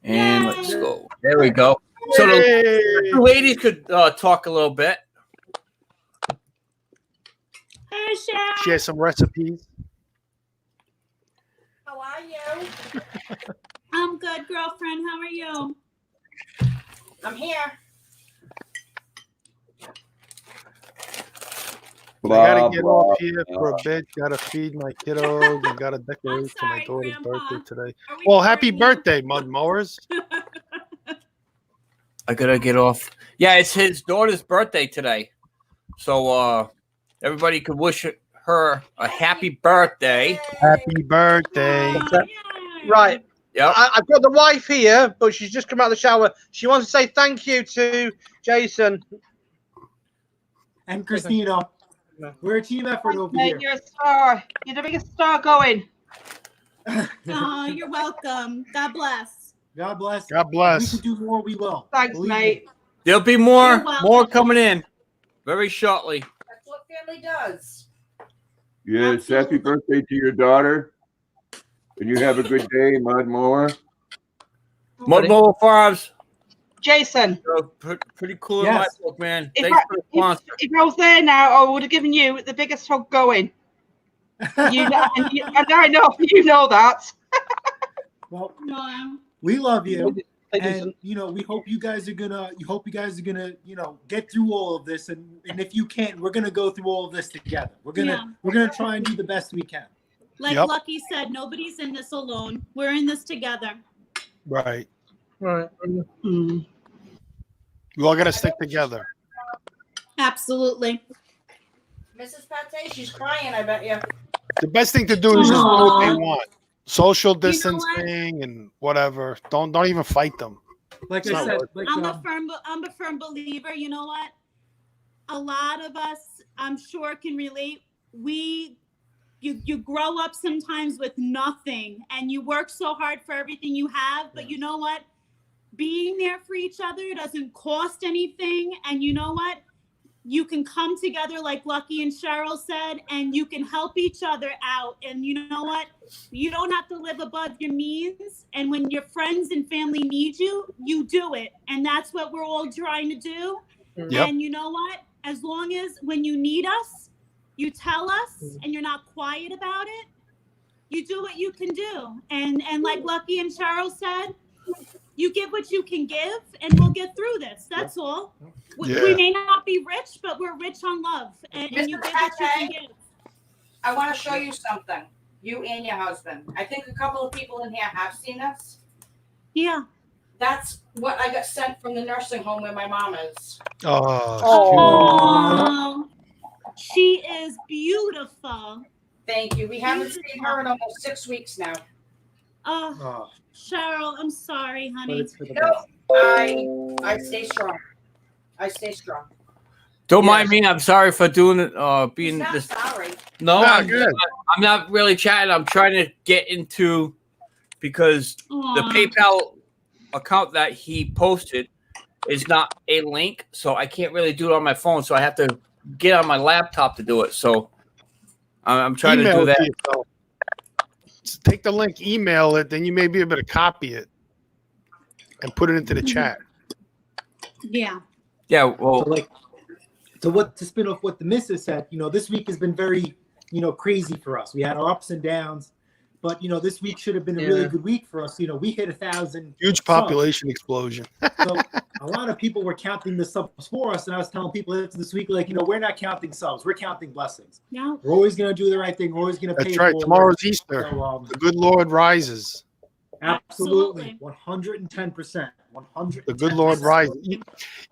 A: And let's go. There we go. So the two ladies could talk a little bit.
I: Hey, Cheryl.
G: Share some recipes.
C: How are you?
I: I'm good, girlfriend. How are you?
C: I'm here.
G: I gotta get off here for a bit. Gotta feed my kiddos and gotta decorate for my daughter's birthday today. Well, happy birthday, Mud Mowers.
A: I gotta get off. Yeah, it's his daughter's birthday today. So everybody could wish her a happy birthday.
G: Happy birthday.
E: Right.
A: Yep.
E: I've got the wife here, but she's just come out of the shower. She wants to say thank you to Jason
J: and Christina. We're a team effort over here.
H: You're a star. You're the biggest star going.
I: Oh, you're welcome. God bless.
J: God bless.
G: God bless.
J: If we can do more, we will.
H: Thanks,
J: Believe
H: mate.
J: me.
A: There'll be more coming in very shortly.
C: That's what family does.
B: Yes, happy birthday to your daughter. And you have a good day, Mud Mower.
A: Mud Mower Farms.
H: Jason.
A: Pretty cool
J: Yes.
A: in my book, man.
H: If
A: Thanks
H: I,
A: for the sponsor.
H: if I was there now, I would have given you the biggest hug going. You know, and I know you know that.
J: Well,
I: No.
J: we love you, and you know we hope you guys are gonna. Get through all of this, and if you can't, we're gonna go through all of this together. We're gonna try and do the best we can.
I: Like Lucky said, nobody's in this alone. We're in this together.
G: Right.
E: Right.
G: We all gotta stick together.
I: Absolutely.
C: Mrs. Pate, she's crying, I bet you.
G: The best thing to do is just do what they
I: Aw.
G: want. Social
I: You know what?
G: distancing and whatever. Don't even fight them.
J: Like
G: It's
J: I
G: not
J: said,
G: worth it.
J: like,
I: I'm a firm believer. You know what? A lot of us, I'm sure, can relate. You grow up sometimes with nothing, and you work so hard for everything you have. But you know what? Being there for each other doesn't cost anything, and you know what? You can come together, like Lucky and Cheryl said, and you can help each other out. And you know what? You don't have to live above your means. And when your friends and family need you, you do it. And that's what we're all trying to do.
G: Yep.
I: And you know what? As long as when you need us, you tell us and you're not quiet about it, you do what you can do. And like Lucky and Cheryl said, you give what you can give, and we'll get through this. That's all.
G: Yeah.
I: We may not be rich, but we're rich on love, and you give what you can give.
C: I want to show you something. You and your husband. I think a couple of people in here have seen this.
I: Yeah.
C: That's what I got sent from the nursing home where my mom is.
I: Oh, she is beautiful.
C: Thank you. We haven't seen her in almost 6 weeks now.
I: Oh, Cheryl, I'm sorry, honey.
C: No, I stay strong. I stay strong.
A: Don't mind me. I'm sorry for doing it. Being
C: He's not
A: this.
C: sorry.
A: No,
G: Nah,
A: I'm not really chatting. I'm trying to get into because the
I: Aw.
A: PayPal account that he posted is not a link, so I can't really do it on my phone. So I have to get on my laptop to do it. So I'm trying to do
G: Email it
A: that.
G: to yourself. Just take the link, email it, then you may be able to copy it and put it into the chat.
I: Yeah.
A: Yeah. Well,
J: To spin off what the missus said, this week has been very, crazy for us. We had our ups and downs, but this week should have been a really good week for us. We hit 1,000.
G: Huge population explosion.
J: So a lot of people were counting the subs for us, and I was telling people this week, we're not counting subs, we're counting blessings.
I: Yeah.
J: We're always going to do the right thing. We're always going to pay.
G: That's right. Tomorrow's Easter.
J: So,
G: the good Lord rises.
J: absolutely, 110%. 100.
G: The good Lord rises.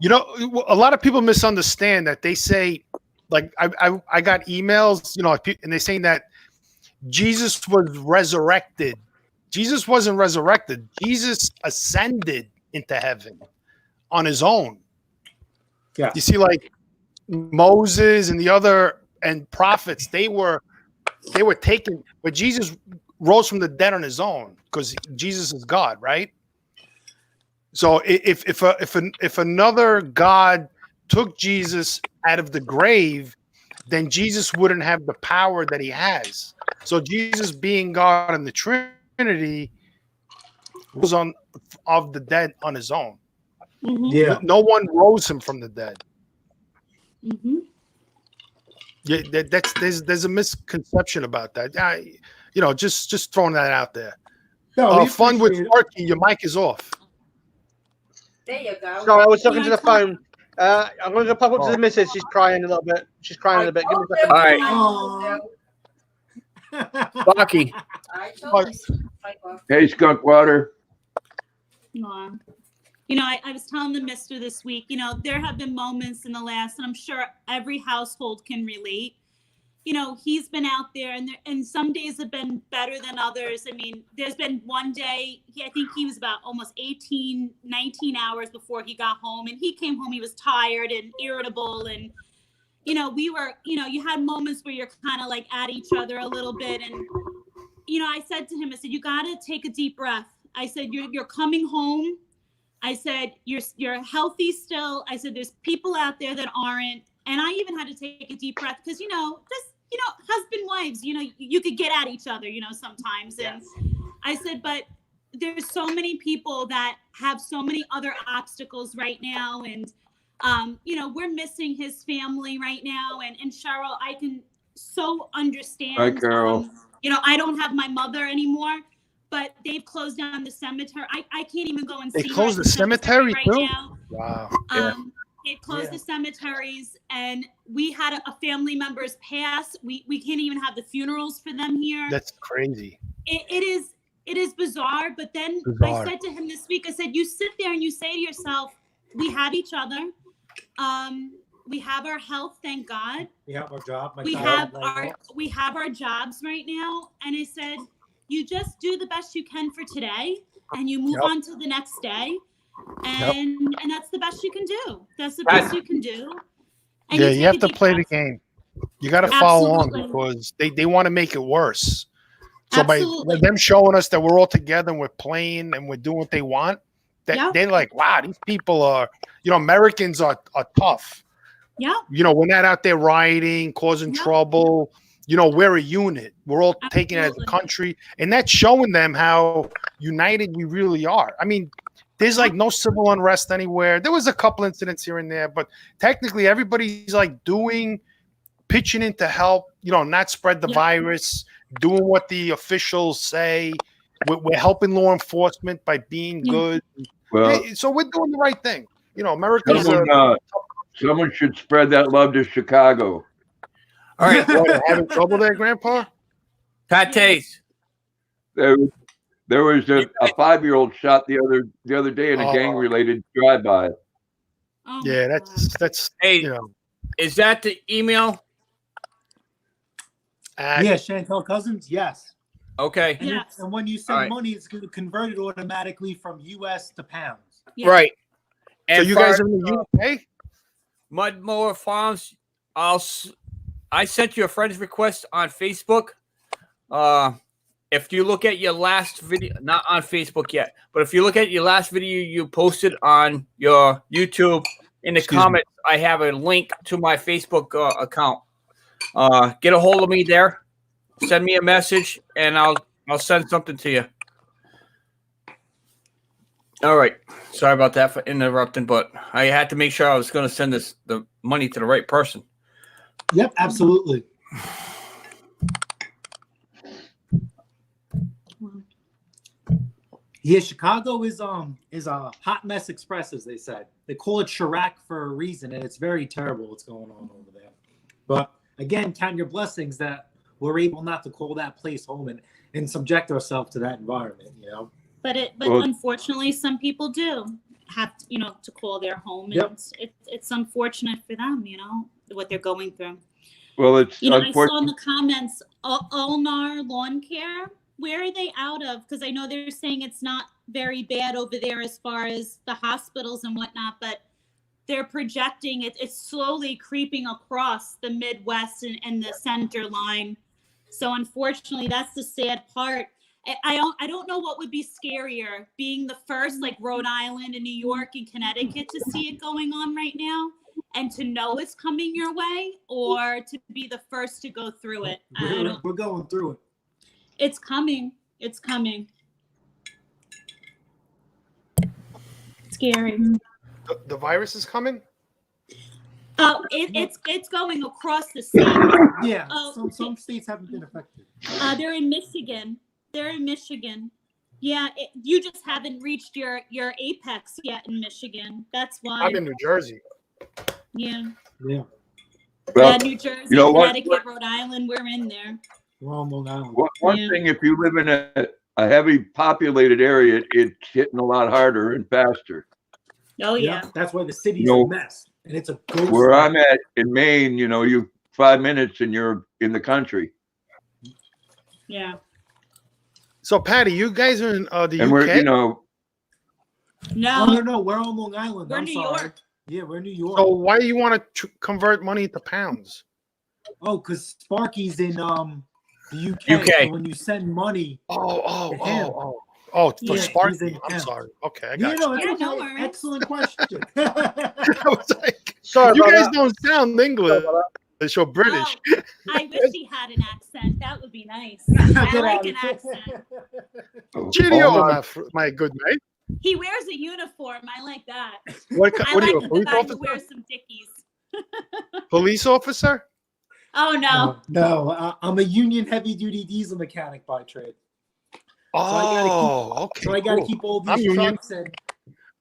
G: A lot of people misunderstand that. They say, like, I got emails, and they're saying that Jesus was resurrected. Jesus wasn't resurrected. Jesus ascended into heaven on his own.
J: Yeah.
G: You see, like Moses and the other and prophets, they were taken, but Jesus rose from the dead on his own because Jesus is God, right? So if another God took Jesus out of the grave, then Jesus wouldn't have the power that he has. So Jesus, being God in the Trinity, was of the dead on his own.
I: Mm-hmm.
J: Yeah.
G: No one rose him from the dead.
I: Mm-hmm.
G: Yeah, there's a misconception about that. Just throwing that out there.
J: No,
G: Fun with Sparky. Your mic is off.
C: There you go.
E: Sorry, I was talking to the phone. I'm going to pop up to the missus. She's crying a little bit. She's crying a little bit. Give me a second.
A: All right. Bucky.
B: Hey, Skunk Water.
I: Aw. I was telling the mister this week, there have been moments in the last, and I'm sure every household can relate. He's been out there, and some days have been better than others. I mean, there's been one day, I think he was about almost 18, 19 hours before he got home, and he came home, he was tired and irritable, and, we were, you had moments where you're kind of like at each other a little bit, and, I said to him, I said, you got to take a deep breath. I said, you're coming home. I said, you're healthy still. I said, there's people out there that aren't. And I even had to take a deep breath because, husband, wives, you could get at each other, sometimes. And I said, but there's so many people that have so many other obstacles right now. And, we're missing his family right now. And Cheryl, I can so understand.
B: Hi, Carol.
I: I don't have my mother anymore. But they've closed down the cemetery. I can't even go and see.
G: They closed the cemetery
I: right
G: too?
I: now.
G: Wow.
I: They closed the cemeteries, and we had a family member's pass. We can't even have the funerals for them here.
G: That's crazy.
I: It is bizarre. But then
G: Bizarre.
I: I said to him this week, I said, you sit there and you say to yourself, we have each other. We have our health, thank God.
J: We have our job.
I: We have our jobs right now. And I said, you just do the best you can for today, and you move on to the next day, and that's the best you can do. That's the best you can do. And
G: You have to play the game. You got to follow on because they want to make it worse. So by them showing us that we're all together and we're playing and we're doing what they want, they're like, wow, these people are, Americans are tough.
I: Yeah.
G: We're not out there rioting, causing trouble. We're a unit. We're all taking it as a country. And that's showing them how united we really are. I mean, there's like no civil unrest anywhere. There was a couple incidents here and there, but technically everybody's like pitching in to help, not spread the virus, doing what the officials say. We're helping law enforcement by being good.
B: Well,
G: so we're doing the right thing. America's
B: someone should spread that love to Chicago.
A: All right.
G: Having trouble there, Grandpa?
A: Pates.
B: There was a 5-year-old shot the other day in a gang-related drive-by.
I: Oh
G: yeah, that's
A: hey. Is that the email?
J: Yeah, Chantel Cousins. Yes.
A: Okay.
J: And when you send money, it's going to convert it automatically from U.S. to pounds.
A: Yeah. Right.
G: And so you guys are in the UK?
A: Mud Mower Farms. I sent you a friend's request on Facebook. If you look at your last video, not on Facebook yet, but if you look at your last video you posted on your YouTube, in the comments, I have a link to my Facebook account. Get a hold of me there. Send me a message, and I'll send something to you. All right. Sorry about that for interrupting, but I had to make sure I was going to send the money to the right person.
J: Yep, absolutely. Yeah, Chicago is a hot mess express, as they said. They call it Chirac for a reason, and it's very terrible what's going on over there. But again, count your blessings that we're able not to call that place home and subject ourselves to that environment, you know.
I: But unfortunately, some people do have to, to call their home, and it's unfortunate for them, what they're going through.
B: Well, it's
I: I saw in the comments, Ulnar Lawn Care. Where are they out of? Because I know they're saying it's not very bad over there as far as the hospitals and whatnot, but they're projecting it's slowly creeping across the Midwest and the center line. So unfortunately, that's the sad part. I don't know what would be scarier, being the first, like Rhode Island and New York and Connecticut, to see it going on right now and to know it's coming your way, or to be the first to go through it.
J: We're going through it.
I: It's coming. It's coming. Scary.
G: The virus is coming?
I: Oh, it's going across the state.
J: Yeah, some states haven't been affected.
I: They're in Michigan. Yeah, you just haven't reached your apex yet in Michigan. That's why.
G: I'm in New Jersey.
I: Yeah.
J: Yeah.
B: Well,
I: New Jersey,
B: you know what?
I: Connecticut, Rhode Island, we're in there.
J: We're on Long Island.
B: One thing, if you live in a heavy populated area, it's hitting a lot harder and faster.
I: Oh yeah.
J: That's why the city's a mess, and it's a ghost.
B: Where I'm at in Maine, you 5 minutes and you're in the country.
I: Yeah.
G: So, Patty, you guys are in the
B: And
G: UK?
B: we're,
J: No, we're on Long Island.
I: We're New York.
J: Yeah, we're New York.
G: So why do you want to convert money into pounds?
J: Oh, because Sparky's in the UK. So when you send money.
G: For Sparky. I'm sorry. Okay, I got you.
J: It's okay.
I: worries.
J: Excellent question.
G: I was like,
E: Sorry
G: you
E: about
G: guys
E: that.
G: don't sound English or British.
I: Oh, I wish he had an accent. That would be nice. I like an accent.
G: Cheerio, my good mate.
I: He wears a uniform. I like that.
G: What
I: I
G: are you,
I: like
G: a
I: the
G: police
I: guy who
G: officer?
I: wears some Dickies.
G: Police officer?
I: Oh no.
J: No, I'm a union heavy duty diesel mechanic by trade.
G: Okay.
J: So I got to
G: cool.
J: keep all
G: I'm
J: these
G: union.
J: trucks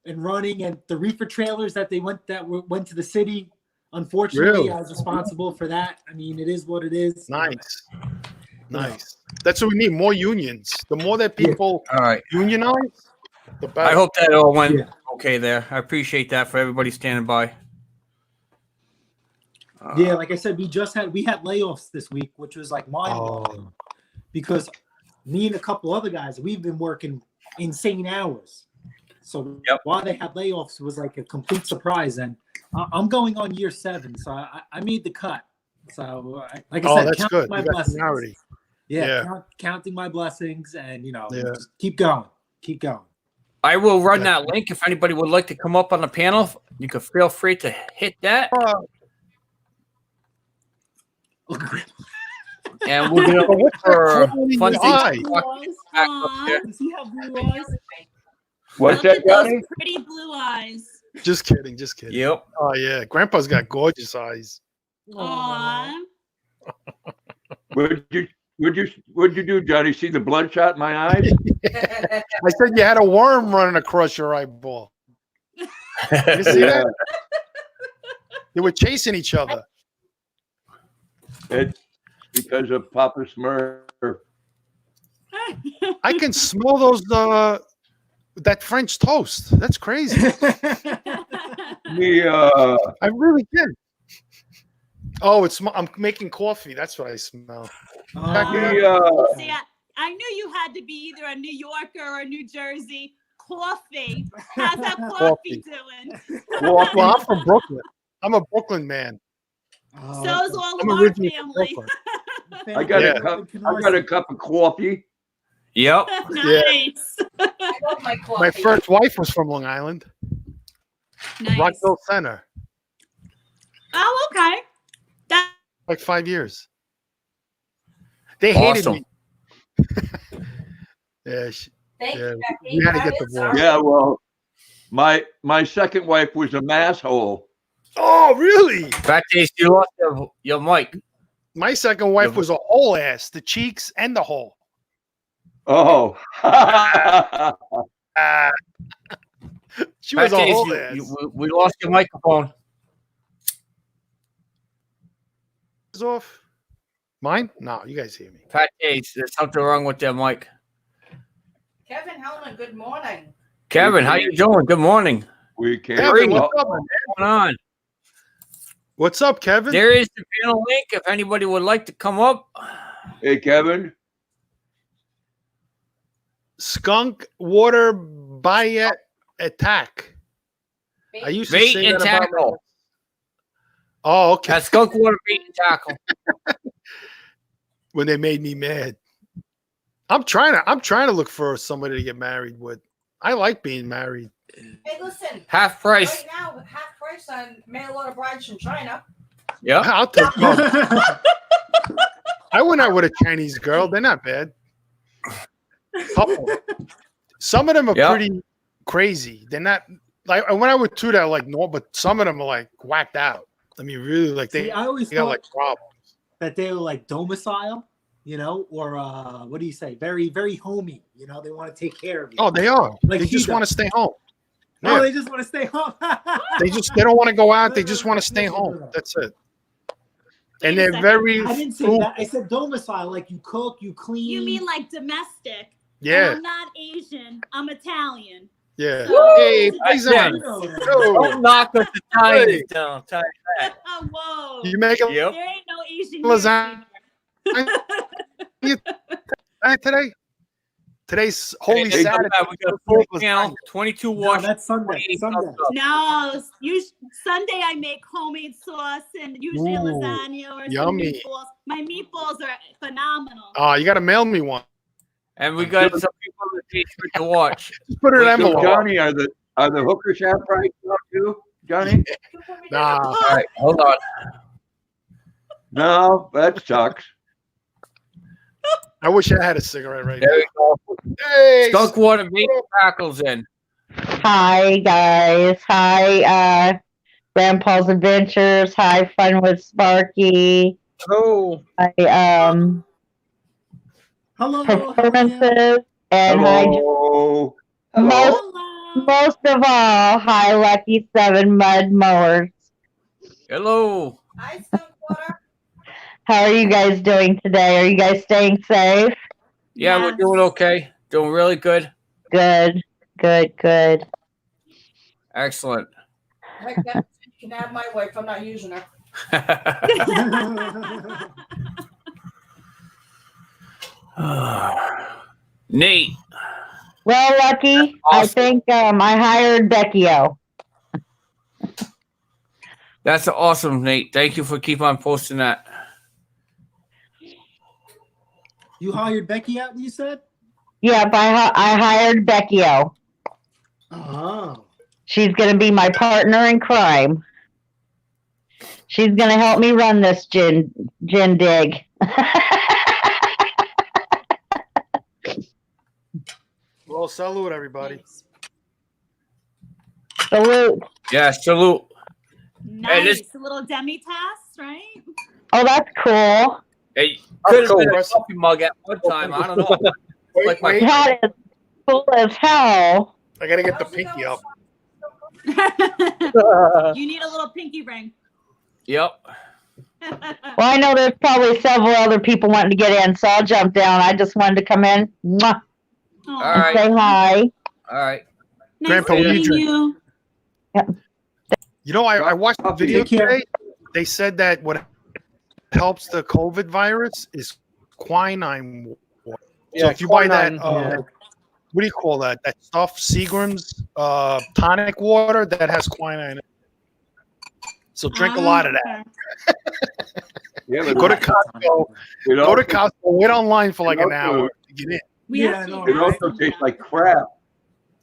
J: and running, and the reefer trailers that went to the city. Unfortunately,
G: Really?
J: I was responsible for that. I mean, it is what it is.
G: Nice. That's what we need, more unions. The more that people
A: All right.
G: unionize, the better.
A: I hope that all went okay there. I appreciate that for everybody standing by.
J: Yeah, like I said, we had layoffs this week, which was like mind-blowing because me and a couple other guys, we've been working insane hours. So while they had layoffs, it was like a complete surprise. And I'm going on year 7, so I made the cut. So like I said,
G: that's
J: counting
G: good.
J: my
G: You got
J: blessings.
G: seniority.
J: Counting my blessings, and just keep going.
A: I will run that link. If anybody would like to come up on the panel, you can feel free to hit that. And we'll get over for fun things.
J: Does he have blue eyes?
B: What's
I: Look
B: that,
I: at those
B: Johnny?
I: pretty blue eyes.
G: Just kidding.
A: Yep.
G: Oh yeah, Grandpa's got gorgeous eyes.
I: Aww.
B: What'd you do, Johnny? See the bloodshot in my eyes?
G: I said you had a worm running across your eyeball. You see that? They were chasing each other.
B: It's because of Papa Smurf.
G: I can smell those that French toast. That's crazy. I really can. Oh, I'm making coffee. That's what I smell.
I: See, I knew you had to be either a New Yorker or a New Jersey. Coffee. How's that coffee doing?
G: Well, I'm from Brooklyn. I'm a Brooklyn man.
I: So's all of
G: I'm
I: our
G: originally from
I: family.
G: Brooklyn.
B: I got a cup of coffee.
A: Yep.
I: Nice.
C: I love my coffee.
G: My first wife was from Long Island,
I: Nice.
G: Rockville Center,
I: Oh, okay. That
G: like 5 years. They hated
A: Awesome.
G: me. Yeah,
C: Thank
G: yeah,
C: you, Becky.
G: we had to get
C: That is
G: divorced.
B: Yeah, well, My second wife was a masshole.
G: Oh, really?
A: Fat Taste, you lost your mic.
G: My second wife was a whole ass, the cheeks and the hole.
B: Oh.
G: She was
A: Fat
G: a
A: Taste,
G: whole ass.
A: we lost your microphone.
G: Is off. Mine? No, you guys hear me.
A: Fat Taste, there's something wrong with their mic.
C: Kevin Hellman, good morning.
A: Kevin, how you doing? Good morning.
B: We can't.
G: Kevin, what's up, man?
A: What's going on?
G: What's up, Kevin?
A: There is the panel link if anybody would like to come up.
B: Hey, Kevin.
G: Skunk water bite attack. I used to
A: Bait
G: say
A: and
G: that about
A: tackle.
G: Oh, okay.
A: That's skunk water bait and tackle.
G: When they made me mad. I'm trying to look for somebody to get married with. I like being married.
C: Hey, listen.
A: Half price.
C: Right now, half price on mail order brides from China.
A: Yeah.
G: I'll take I went out with a Chinese girl. They're not bad. Couple. Some of them are pretty crazy. They're not like I went out with two that are like no, but some of them are like whacked out. I mean, really, like they
J: I always
G: got like problems.
J: that they were like domicile, you know, or what do you say? Very, very homey. You know, they want to take care of you.
G: Oh, they are.
J: Like
G: They just want to stay home.
J: Oh,
G: Yeah.
J: they just want to stay home.
G: They don't want to go out. They just want to stay home. That's it. And they're very.
J: I didn't say
G: frugal.
J: that. I said domicile, like you cook, you clean.
I: You mean like domestic?
G: Yeah.
I: And I'm not Asian. I'm Italian.
G: Yeah.
I: Woo!
G: Hey,
A: Again,
G: Paisan.
A: don't knock us Italians down. Tell you that.
I: Oh, whoa.
G: You make a
A: Yep.
I: There ain't no Asian
G: lasagna
I: here.
G: today? Today's Holy
A: Hey,
G: Saturday.
A: we got a full panel, 22
J: No,
A: wash.
J: that's Sunday.
A: 28
J: Sunday.
A: cups up.
I: No, Sunday I make homemade sauce and usually a
G: Ooh,
I: lasagna or some
G: yummy.
I: meatballs. My meatballs are phenomenal.
G: Oh, you got to mail me one.
A: And we got some people that need to watch.
G: Just put it in an
B: So,
G: envelope.
B: Johnny, are the hooker shaft prices up too, Johnny?
G: Nah.
A: All right, hold on.
B: No, that sucks.
G: I wish I had a cigarette right
A: There we go.
G: now. Hey,
A: Skunk water bait and tackles in.
L: Hi guys. Hi Grandpa's Adventures. Hi Fun with Sparky.
G: Oh.
L: Hi
J: Hello.
L: Performances. And
B: Hello.
L: most of all, hi Lucky7 Mud Mowers.
A: Hello.
C: Hi, skunk water.
L: How are you guys doing today? Are you guys staying safe?
A: Yeah, we're doing okay. Doing really good.
L: Good.
A: Excellent.
C: Heck, you can have my wife. I'm not using her.
A: Nate.
L: Well, Lucky, I think I hired Beckio.
A: That's awesome, Nate. Thank you for keep on posting that.
J: You hired Becky out, you said?
L: Yep, I hired Beckio.
J: Oh.
L: She's going to be my partner in crime. She's going to help me run this gin dig.
G: Well, salute, everybody.
L: Salute.
A: Yeah, salute.
I: Nice. A little demi-tasse, right?
L: Oh, that's cool.
A: Hey, could have been a coffee mug at one time. I don't know. Like my
L: That is cool as hell.
G: I got to get the pinky up.
I: You need a little pinky ring.
A: Yep.
L: Well, I know there's probably several other people wanting to get in, so I'll jump down. I just wanted to come in. Mwah,
A: All
L: and
A: right.
L: say hi.
A: All right.
I: Nice
G: Grandpa, what do you
I: meeting
G: drink?
I: you.
G: You know, I watched the video
J: Take care.
G: today. They said that what helps the COVID virus is quinine water. So if you buy that, what do you call that? That stuff, Seagram's tonic water that has quinine in it. So drink a lot of that.
B: Yeah, but
G: Go to Costco.
B: it
G: Go
B: also,
G: to Costco. Wait online for like an
B: also-
G: hour to get in.
I: We
J: Yeah,
I: actually
J: I know,
B: it
I: have
B: also
I: some
B: tastes
I: now.
B: like crap.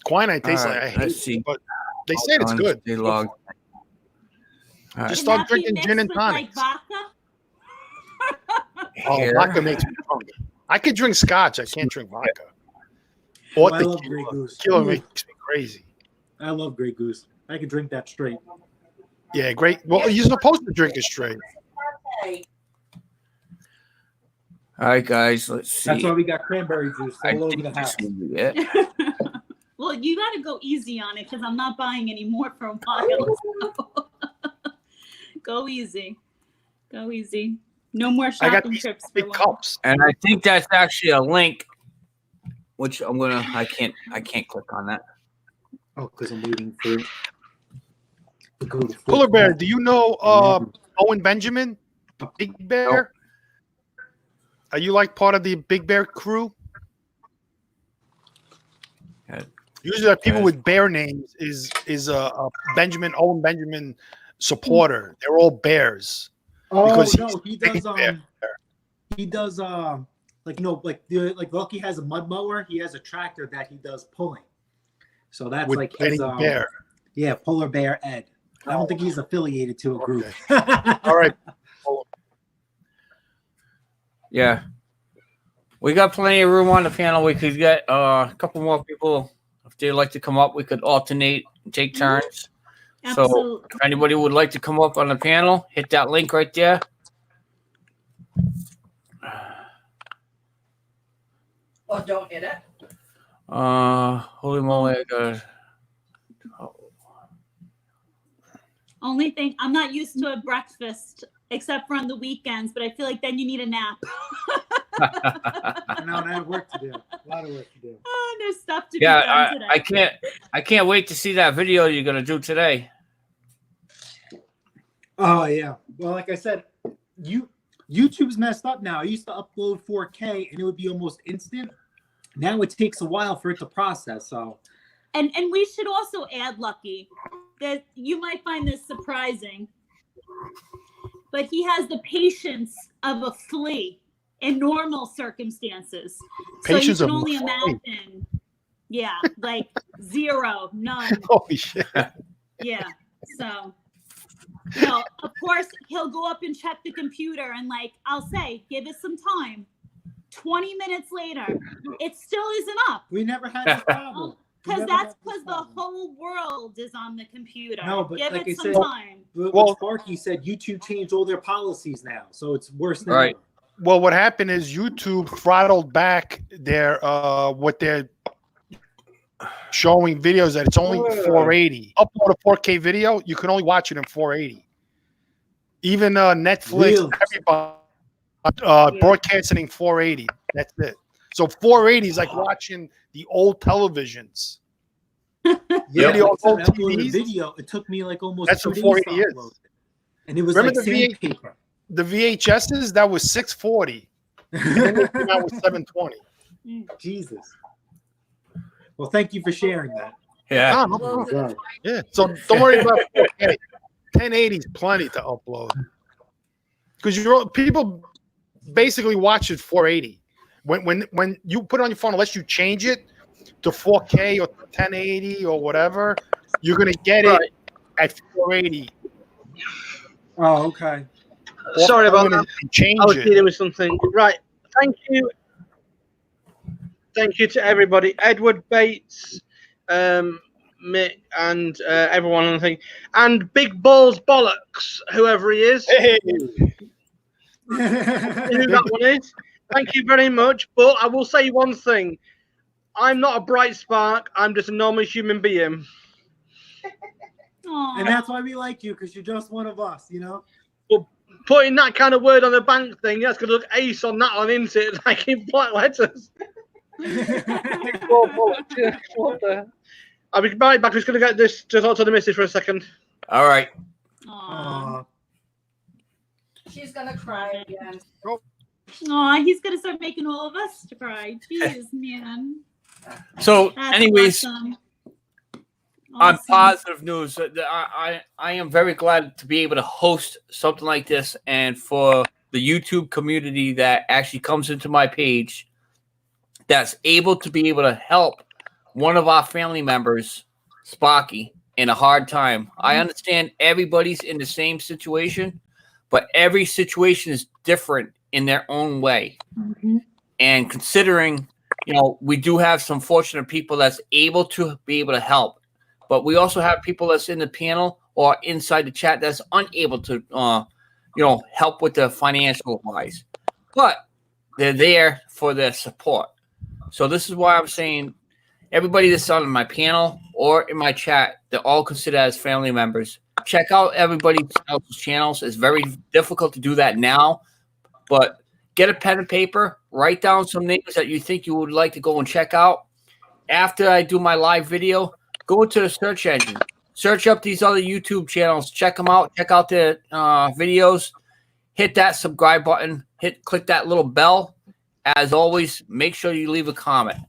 G: Quinine tastes
A: All
G: like I
A: right,
G: hate
A: let's
G: it,
A: see.
G: but they said it's good.
A: Stay logged. All right.
G: Just
I: Can
G: start
I: that be
G: drinking
I: mixed
G: gin and
I: with,
G: tonic.
I: like vodka?
G: Oh,
A: Here.
G: vodka makes me drunk. I could drink scotch. I can't drink vodka. Or
J: I love
G: tequila.
J: Grey Goose.
G: Tequila
J: Ooh.
G: makes me crazy.
J: I love Grey Goose. I could drink that straight.
G: Yeah, great. Well, you're supposed to drink it straight.
A: All right, guys. Let's see.
J: That's why we got cranberry juice all over the house.
I: Well, you got to go easy on it because I'm not buying any more for a while. So. Go easy. Go easy. No more
G: I got
I: shopping
G: these
I: trips for
G: big
I: one.
G: cups.
A: And I think that's actually a link, which I can't click on that.
J: Oh, because I'm waiting for it to go to
G: Polar Bear, do you know Owen Benjamin? Big Bear? Are you like part of the Big Bear crew? Usually, people with bear names is a Owen Benjamin supporter. They're all bears.
J: Oh
G: because
J: no, he does. He does. Like Lucky has a mud mower. He has a tractor that he does pulling. So that's
G: with
J: like his
G: bear.
J: Yeah, Polar Bear Ed. I don't think he's affiliated to a group.
G: All right.
A: Yeah. We got plenty of room on the panel. We could get a couple more people. If they'd like to come up, we could alternate and take turns.
I: Absolutely.
A: So if anybody would like to come up on the panel, hit that link right there.
C: Or don't hit it.
A: Holy moly, I got
I: Only thing, I'm not used to a breakfast except for on the weekends, but I feel like then you need a nap.
J: No, I have work to do. A lot of work to do.
I: Oh, there's stuff to be done today.
A: I can't wait to see that video you're gonna do today.
J: Oh yeah. Well, like I said, YouTube's messed up now. I used to upload 4K and it would be almost instant. Now it takes a while for it to process. So,
I: and we should also add, Lucky, that you might find this surprising, but he has the patience of a flea in normal circumstances.
G: Patience
I: so you can
G: of
I: only
G: a flea.
I: imagine. Yeah, like zero, none.
G: Holy shit.
I: Yeah. So, of course, he'll go up and check the computer and, like, I'll say, give it some time. 20 minutes later, it still isn't up.
J: we never had this problem.
I: Because that's because the whole world is on the computer.
J: No, but
I: give
J: like
I: it
J: I
I: some
J: said,
I: time.
J: Well, Sparky said YouTube changed all their policies now, so it's worse than
A: Right.
J: ever.
G: Well, what happened is YouTube throttled back their what they're showing videos that it's only 480. Upload a 4K video, you can only watch it in 480. Even Netflix,
J: Really?
G: everybody broadcasting in 480. That's it. So 480 is like watching the old televisions.
J: Yeah,
G: Video,
J: like I
G: old
J: said, I uploaded
G: TVs.
J: a video. It took me like almost
G: That's
J: 2
G: what
J: days
G: 480
J: to
G: is.
J: upload it. And it was
G: Remember
J: like
G: the
J: sandpaper.
G: The VHSs, that was 640. And then they came out with 720.
J: Jesus. Well, thank you for sharing that.
A: Yeah.
G: No problem. Yeah. So don't worry about 4K. 1080 is plenty to upload. Because people basically watch it 480. When you put it on your phone, unless you change it to 4K or 1080 or whatever, you're gonna get it at 480.
J: Oh, okay.
E: Sorry about that.
G: Change
E: I was
G: it.
E: dealing with something. Right. Thank you. Thank you to everybody. Edward Bates, Mick, and everyone on the thing. And Big Balls Bollocks, whoever he is.
G: Hey.
E: Who that one is. Thank you very much. But I will say one thing. I'm not a bright spark. I'm just a normal human being.
J: And that's why we like you, because you're just one of us, you know?
E: But putting that kind of word on the bank thing, that's going to look ace on that one, isn't it? Like in black letters. I'll be right back. I'm just going to get this to talk to the missus for a second.
A: All right.
C: She's gonna cry again.
I: Aw, he's gonna start making all of us cry. Jeez, man.
A: So,
I: That's
A: anyways,
I: awesome.
A: on positive news, I am very glad to be able to host something like this, and for the YouTube community that actually comes into my page, that's able to help one of our family members, Sparky, in a hard time. I understand everybody's in the same situation, but every situation is different in their own way. And considering, we do have some fortunate people that's able to help. but we also have people that's in the panel or inside the chat that's unable to, help with the financial wise, but they're there for their support. So this is why I'm saying everybody that's on my panel or in my chat, they're all considered as family members. Check out everybody else's channels. It's very difficult to do that now, but get a pen and paper, write down some names that you think you would like to go and check out. After I do my live video, go into the search engine, search up these other YouTube channels, check them out, check out their videos, hit that subscribe button, click that little bell. As always, make sure you leave a comment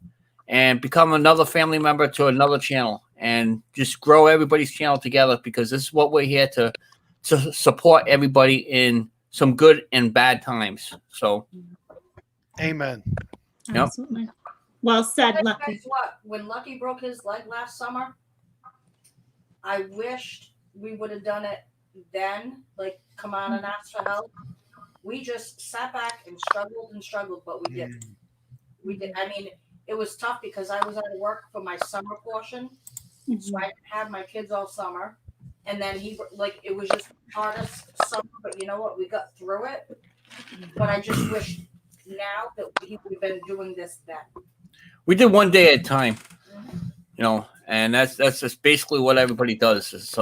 A: and become another family member to another channel and just grow everybody's channel together, because this is what we're here to support everybody in some good and bad times. So,
G: amen.
A: Yep.
I: Absolutely. Well said,
C: Guys,
I: Lucky.
C: what? When Lucky broke his leg last summer, I wished we would have done it then, like come on and ask for help. We just sat back and struggled, but we did. We did. I mean, it was tough because I was out of work for my summer portion, so I didn't have my kids all summer. And then it was just the hardest summer, but you know what? We got through it. But I just wish now that he would have been doing this then.
A: we did one day at a time, and that's just basically what everybody does. Is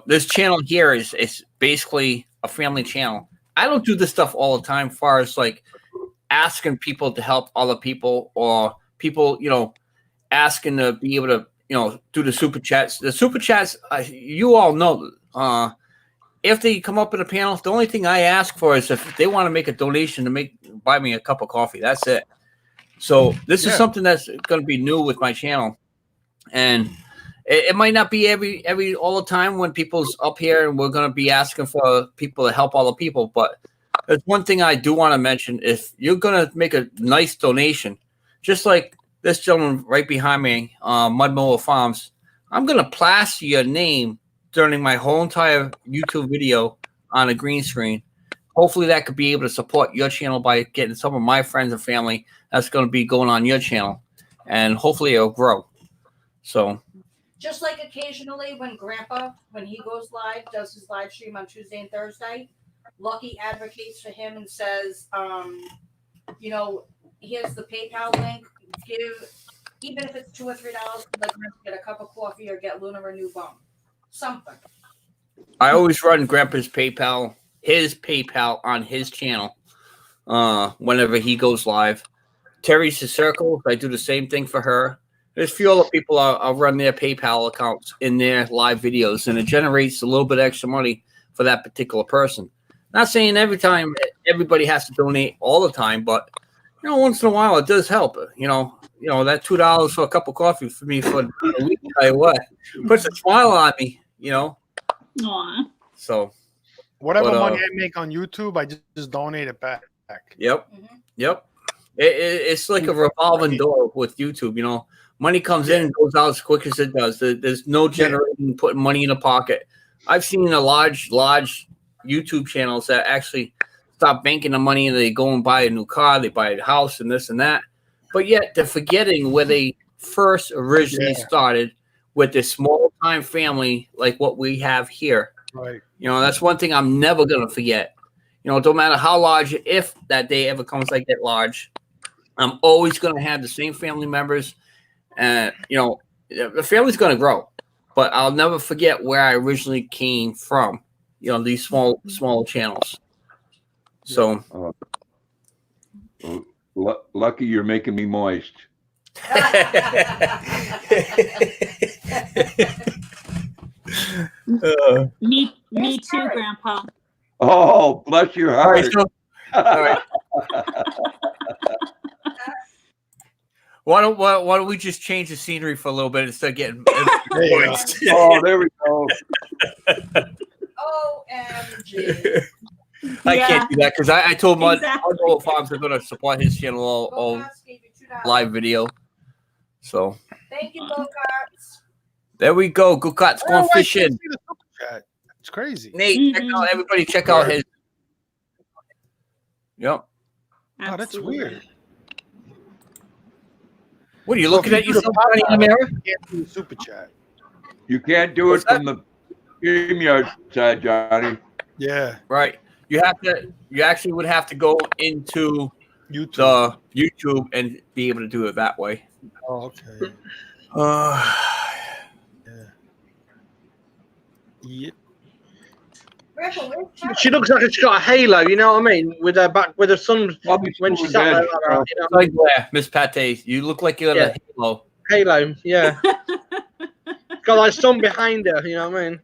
A: this channel here is basically a family channel. I don't do this stuff all the time, as far as like asking people to help other people, or people, asking to be able to, do the super chats. The super chats, you all know, if they come up in a panel, the only thing I ask for is if they want to make a donation to buy me a cup of coffee. That's it. So this is something that's going to be new with my channel, and it might not be every all the time when people's up here and we're going to be asking for people to help other people. But there's one thing I do want to mention. If you're going to make a nice donation, just like this gentleman right behind me, Mud Mower Farms, I'm going to plaster your name during my whole entire YouTube video on a green screen. Hopefully that could be able to support your channel by getting some of my friends and family that's going to be going on your channel, and hopefully it'll grow. So
C: just like occasionally when Grandpa, when he goes live, does his live stream on Tuesday and Thursday, Lucky advocates for him and says, here's the PayPal link. Even if it's $2 or $3, like get a cup of coffee or get Luna a new bum. Something.
A: I always run Grandpa's his PayPal on his channel whenever he goes live. Terry's the Circle, I do the same thing for her. There's a few other people I'll run their PayPal accounts in their live videos, and it generates a little bit extra money for that particular person. Not saying every time everybody has to donate all the time, but once in a while it does help. That $2 for a cup of coffee for me for a week, I tell you what, puts a smile on me.
I: Aww.
A: So
G: whatever money I make on YouTube, I just donate it back.
A: Yep. Yep. It's like a revolving door with YouTube. Money comes in and goes out as quick as it does. There's no generating, putting money in a pocket. I've seen a large YouTube channels that actually stop banking the money and they go and buy a new car, they buy a house and this and that. But yet they're forgetting where they first originally started with this small time family like what we have here.
G: Right.
A: That's one thing I'm never going to forget. No matter how large, if that day ever comes like that large, I'm always going to have the same family members. And, the family's going to grow. But I'll never forget where I originally came from, these small channels. So.
B: Lucky you're making me moist.
I: Me too, Grandpa.
B: Oh, bless your heart.
A: All right. Why don't we just change the scenery for a little bit instead of getting moist?
B: Oh, there we go.
C: OMG.
A: I can't do that because I told Mud Mower Farms are going to support his channel all live video. So
C: thank you, Go-Karts.
A: There we go. Go-Karts going fishing.
G: It's crazy.
A: Nate, everybody check out his. Yep.
G: Oh, that's weird.
A: What are you looking at yourself in the mirror?
G: Can't do the super chat.
B: You can't do it from the StreamYard side, Johnny.
G: Yeah.
A: Right. You actually would have to go into
G: YouTube.
A: the YouTube and be able to do it that way.
G: Oh, okay. Yeah.
C: Grandpa, where's Tara?
E: She looks like she's got a halo, you know what I mean? With her back, with her sun when she sat there like that, you know?
A: Like, yeah, Miss Pate, you look like you got a halo.
E: Halo, yeah. Got like sun behind her, you know what I mean?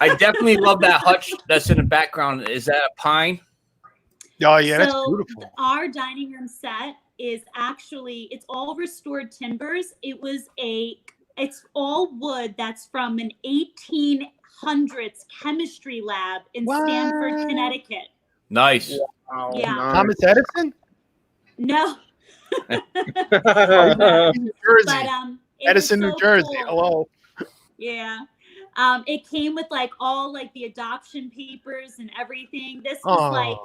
A: I definitely love that hutch that's in the background. Is that a pine?
G: Oh, yeah, that's
I: So,
G: beautiful.
I: Our dining room set is actually, it's all restored timbers. It's all wood that's from an 1800s chemistry lab in Stamford, Connecticut.
A: Nice.
E: Wow,
I: Yeah.
E: nice.
G: Thomas Edison?
I: No.
G: New Jersey.
I: But it
G: Edison,
I: was
G: New
I: so
G: Jersey.
I: cool.
G: Hello.
I: Yeah. It came with like all like the adoption papers and everything. This was like,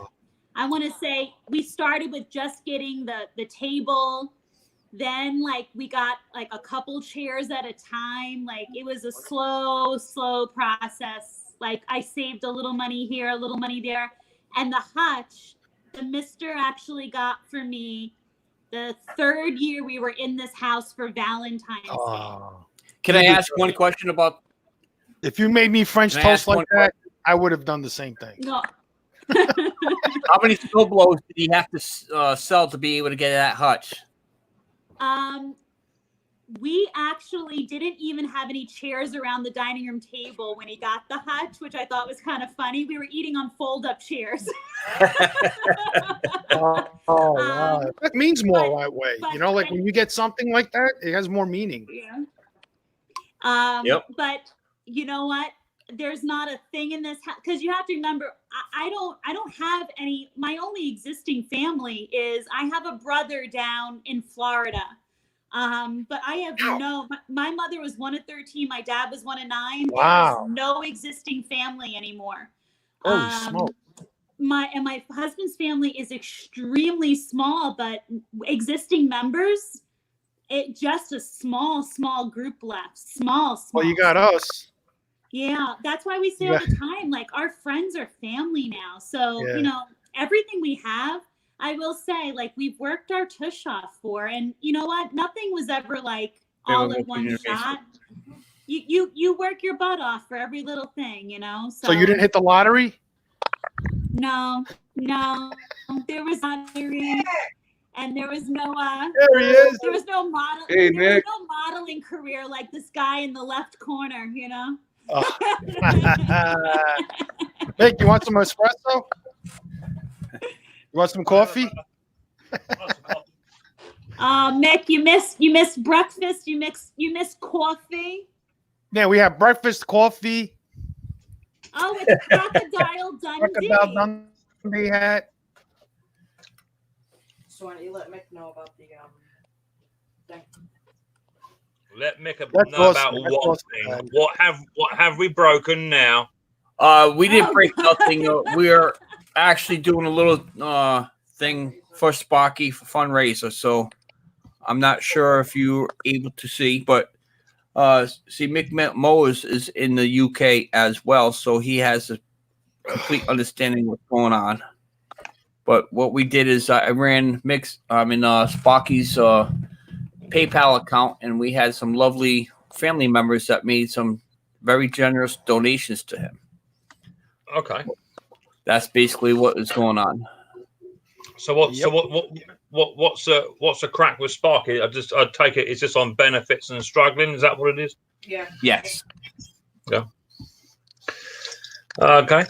I: I want to say we started with just getting the table. Then like we got like a couple chairs at a time. Like it was a slow process. Like I saved a little money here, a little money there. And the hutch, the mister actually got for me the 3rd year we were in this house for Valentine's Day.
A: Can I ask one question about?
G: If you made me French
A: Can I
G: toast
A: ask one
G: like that, I would have done the same thing.
I: No.
A: How many snow blows did he have to sell to be able to get that hutch?
I: We actually didn't even have any chairs around the dining room table when he got the hutch, which I thought was kind of funny. We were eating on fold-up chairs.
G: Wow. That means more that way. You know, like when you get something like that, it has more meaning.
I: Yeah.
A: Yep.
I: But you know what? There's not a thing in this house because you have to remember. I don't have any. My only existing family is I have a brother down in Florida. But I have my mother was 1 of 13. My dad was 1 of 9.
G: Wow.
I: There's no existing family anymore.
G: Holy smoke.
I: My husband's family is extremely small, but existing members, just a small group left. Small.
G: Well, you got us.
I: Yeah, that's why we say all the time, like our friends are family now. So,
G: Yeah.
I: you know, everything we have, I will say, like we've worked our tush off for, and you know what? Nothing was ever like all in one shot. You work your butt off for every little thing, you know.
G: So you didn't hit the lottery?
I: No. There was lottery, and there was no
G: There he is.
I: There was no model.
B: Hey,
I: there
B: Mick.
I: was no modeling career like this guy in the left corner, you know.
G: Oh. Mick, you want some espresso? You want some coffee?
I: Mick, you missed breakfast. You missed coffee.
G: Yeah, we have breakfast, coffee.
I: Oh, it's Crocodile Dundee.
G: Crocodile Dundee hat.
C: So why don't you let Mick know about the thing?
M: Let Mick
G: That's
M: know
G: awesome.
M: about
G: That's
M: what
G: awesome.
M: thing. What have we broken now?
A: We didn't break nothing. We're actually doing a little thing for Sparky for fundraiser. So I'm not sure if you're able to see, but see, Mick Mowers is in the UK as well, so he has a complete understanding of what's going on. But what we did is I ran Sparky's PayPal account, and we had some lovely family members that made some very generous donations to him.
M: Okay.
A: That's basically what is going on.
M: So what's the crack with Sparky? I take it it's just on benefits and struggling. Is that what it is?
C: Yeah.
A: Yes.
M: Yeah. Okay.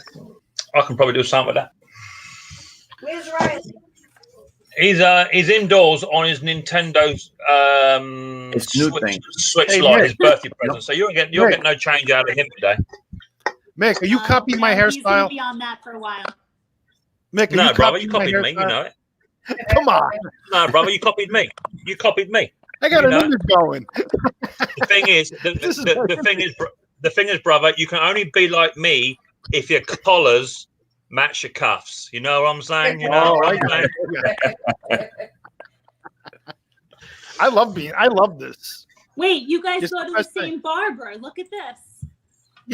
M: I can probably do something with that.
C: Where's Ryan?
M: He's indoors on his Nintendo Switch
G: Hey,
M: Lite,
G: Mick.
M: his birthday present. So you'll get no change out of him today.
G: Mick, are you copying my
I: He's gonna
G: hairstyle?
I: be on that for a while.
G: Mick, are
M: No,
G: you
M: brother, you
G: copying
M: copied
G: my
M: me. You
G: hairstyle?
M: know it.
G: Come on.
M: No, brother, you copied me. You copied me.
G: I got
M: You
G: an
M: know?
G: image going.
M: The thing is, the thing is, brother, you can only be like me if your collars match your cuffs. You know what I'm saying? You know what I'm saying?
G: I love this.
I: Wait, you guys
G: Just
I: go to the
G: best
I: same barber. Look at this.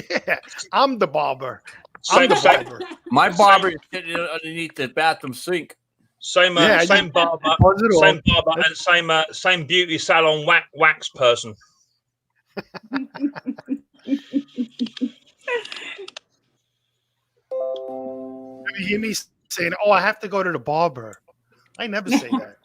G: Yeah, I'm the barber.
M: Same, same,
A: My barber is sitting underneath the bathroom sink.
M: same barber,
G: Pause it
M: same
G: off.
M: barber, and same beauty salon wax person.
G: You hear me saying, "Oh, I have to go to the barber." I never say that.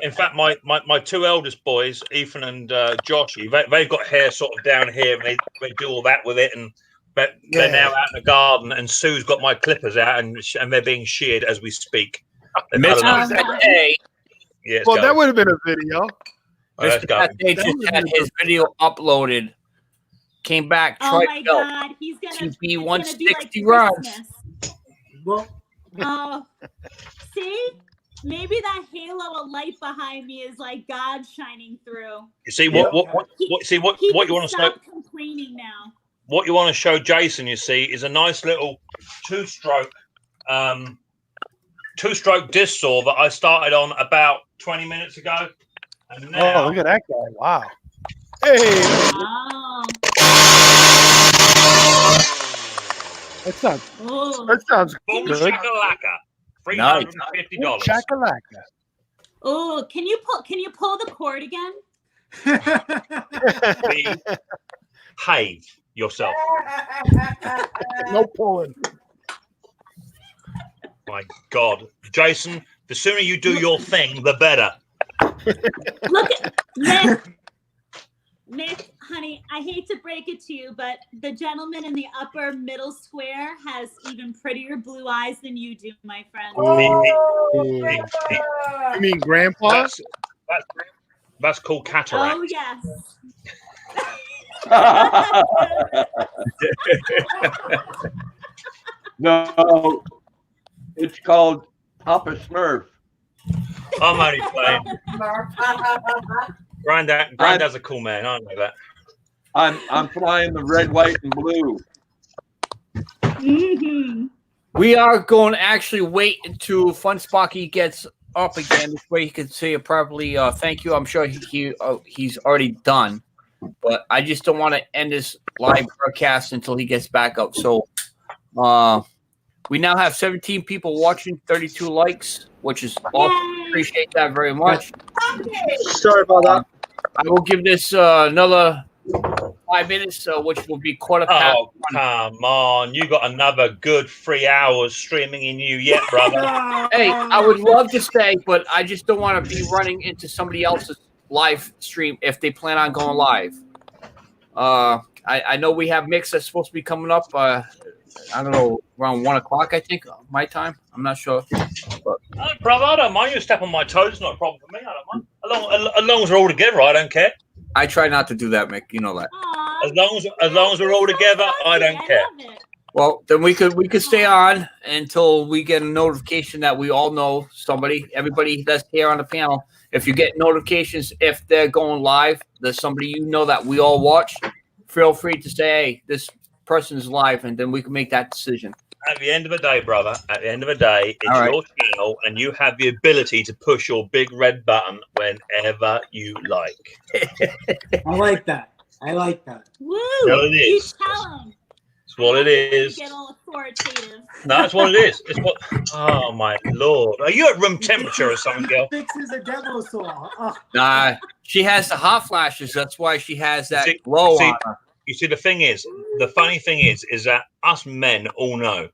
M: In fact, my two eldest boys, Ethan and Joshy, they've got hair sort of down here, and they do all that with it, and they're now out in the garden. And Sue's got my clippers out, and they're being sheared as we speak.
A: Mr.
M: Yes,
G: Well, that would have been a video.
A: Mr. Pate just had his video uploaded. Came back.
I: Oh
A: tried
I: my
A: out.
I: God, he's gonna
A: TB
I: be
A: 160
I: like
A: rounds.
I: Christmas.
J: Well,
I: Oh, see, maybe that halo of light behind me is like God shining through.
M: You see what you want to show?
I: Stop complaining now.
M: What you want to show Jason, you see, is a nice little two-stroke disc saw that I started on about 20 minutes ago. And now,
G: Oh, look at that guy! Wow. Hey,
I: Wow.
G: that sounds
M: boom
G: good.
M: shakalaka, $350.
G: Shakalaka.
I: Oh, can you pull the cord again?
M: Behave yourself.
G: No pulling.
M: My God, Jason, the sooner you do your thing, the better.
I: Look at Nick, honey, I hate to break it to you, but the gentleman in the upper middle square has even prettier blue eyes than you do, my friend.
G: You mean Grandpa?
M: That's called cataract.
I: Oh, yes.
B: No, it's called Papa Smurf.
M: I'm only playing. Granddad's a cool man. I know that.
B: I'm flying the red, white, and blue.
I: Mm-hmm.
A: We are going to actually wait until Fun Sparky gets up again. This way he can say it properly. Thank you. I'm sure he's already done. But I just don't want to end this live broadcast until he gets back up. So we now have 17 people watching, 32 likes, which is awesome. Appreciate that very much.
E: Sorry about that.
A: I will give this another 5 minutes, which will be quarter past.
M: Oh, come on. You got another good 3 hours streaming in you yet, brother.
A: Hey, I would love to stay, but I just don't want to be running into somebody else's live stream if they plan on going live. I know we have mix that's supposed to be coming up. I don't know, around 1 o'clock, I think, my time. I'm not sure. But
M: brother, I don't mind you step on my toes. It's not a problem for me. I don't mind. As long as we're all together, I don't care.
A: I try not to do that, Mick. You know that.
M: As long as we're all together, I don't care.
A: Well, then we could stay on until we get a notification that we all know everybody that's here on the panel. If you get notifications, if they're going live, there's somebody you know that we all watch, feel free to say, hey, this person is live, and then we can make that decision.
M: At the end of the day, brother, it's your channel, and you have the ability to push your big red button whenever you like.
J: I like that.
I: Woo!
M: No, it is.
I: You tell him.
M: It's what it is.
I: Get all authoritative.
M: No, that's what it is. It's what. Oh my Lord! Are you at room temperature or something, girl?
J: Fixes a demo saw. Oh.
A: Nah, she has the hot flashes. That's why she has that glow on her.
M: You see, the funny thing is that us men all know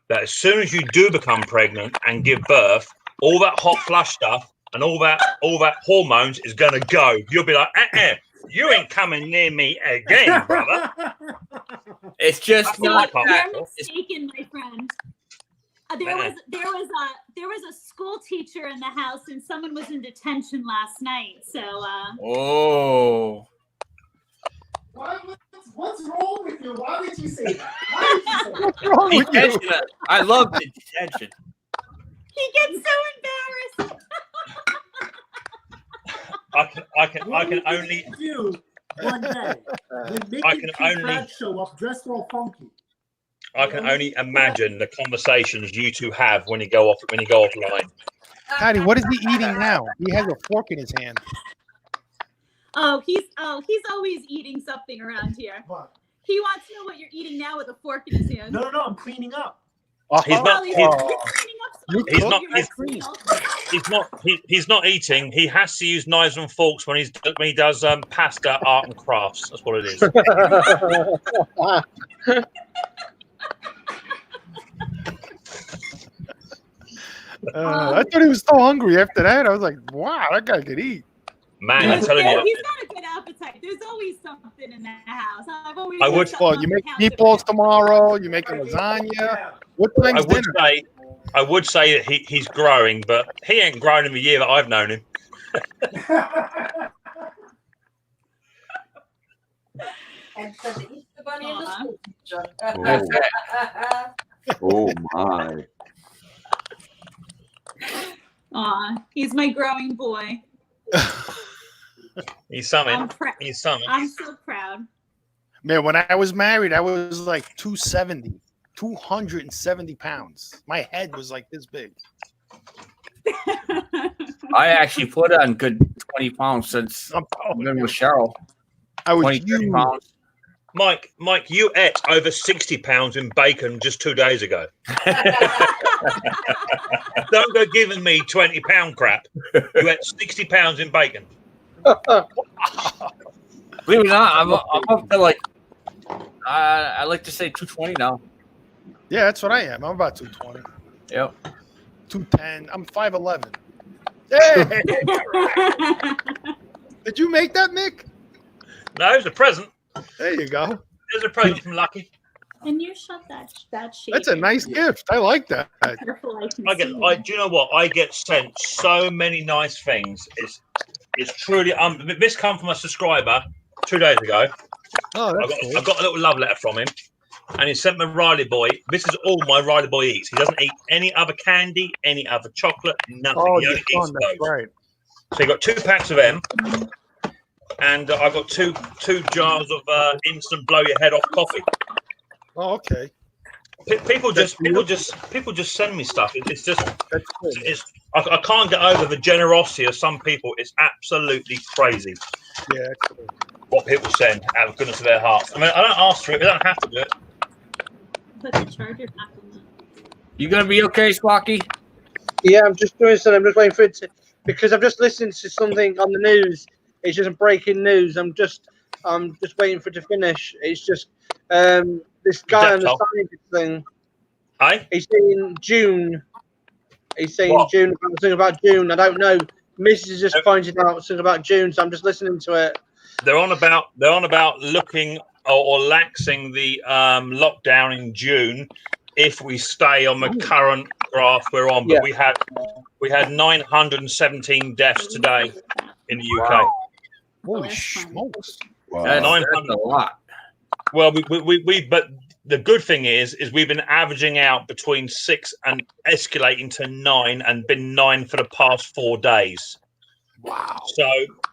M: that as soon as you do become pregnant and give birth, all that hot flush stuff and all that hormones is gonna go. You'll be like, you ain't coming near me again, brother.
A: It's just not that.
I: You're mistaken, my friend. There was a school teacher in the house, and someone was in detention last night. So.
A: Oh.
J: What's wrong with you? Why did you say that?
G: What's wrong with you?
A: I love the detention.
I: He gets so embarrassed.
M: I can only
J: you one day.
M: I can only
J: show up dressed all funky.
M: I can only imagine the conversations you two have when you go offline.
G: Patty, what is he eating now? He has a fork in his hand.
I: Oh, he's always eating something around here.
J: What?
I: He wants to know what you're eating now with a fork in his hand.
J: No, I'm cleaning up.
M: He's not.
I: You're cleaning up something.
M: He's not.
I: You're
M: He's not eating. He has to use knives and forks when he does pasta, art, and crafts. That's what it is.
G: I thought he was so hungry after that. I was like, wow, that guy could eat.
M: Man, I'm telling you.
I: He's got a good appetite. There's always something in the house.
M: I would.
G: Well, you make meatballs tomorrow. You make a lasagna. What time's dinner?
M: I would say that he's growing, but he ain't grown in the year that I've known him.
C: And for the Easter Bunny and the school teacher.
B: Oh my.
I: Aw, he's my growing boy.
M: He's something.
I: I'm so proud.
G: Man, when I was married, I was like 270 pounds. My head was like this big.
A: I actually put on good 20 pounds since I've been with Cheryl.
G: I was
A: 20 pounds.
M: Mike, you ate over 60 pounds in bacon just 2 days ago. Don't go giving me 20-pound crap. You ate 60 pounds in bacon.
A: Believe it or not, I'm up to like, I like to say 220 now.
G: Yeah, that's what I am. I'm about 220.
A: Yep.
G: 210. I'm 5'11". Hey! Did you make that, Mick?
M: No, it was a present.
G: There you go.
M: There's a present from Lucky.
I: Can you shut that shape?
G: That's a nice gift. I like that.
I: Careful,
M: do you know what? I get sent so many nice things. It's truly. This come from a subscriber 2 days ago.
G: Oh, that's cool.
M: I got a little love letter from him, and he sent me Riley Boy. This is all my Riley Boy eats. He doesn't eat any other candy, any other chocolate, nothing.
G: Oh,
M: he only eats
G: that's
M: those.
G: right.
M: So you got 2 packs of them, and I got two jars of instant blow your head off coffee.
G: Oh, okay.
M: People just send me stuff. It's just I can't get over the generosity of some people. It's absolutely crazy.
G: Yeah.
M: What people send out of the goodness of their hearts. I mean, I don't ask for it. They don't have to do it.
I: Put the charger back in.
A: You gonna be okay, Sparky?
E: Yeah, I'm just doing something. I'm just waiting for it to, because I've just listened to something on the news. It's just breaking news. I'm just waiting for it to finish. It's just this guy on the scientist thing.
M: Aye?
E: He's saying June. He's saying
M: What?
E: June, something about June. I don't know. Mrs. just pointed out something about June, so I'm just listening to it.
M: They're on about looking or laxing the lockdown in June if we stay on the current graph we're on. But we had 917 deaths today in the UK.
G: Wow. Holy smokes!
B: Wow.
A: That's a lot.
M: Well, we but the good thing is we've been averaging out between 6 and escalating to 9, and been 9 for the past 4 days.
G: Wow.
M: So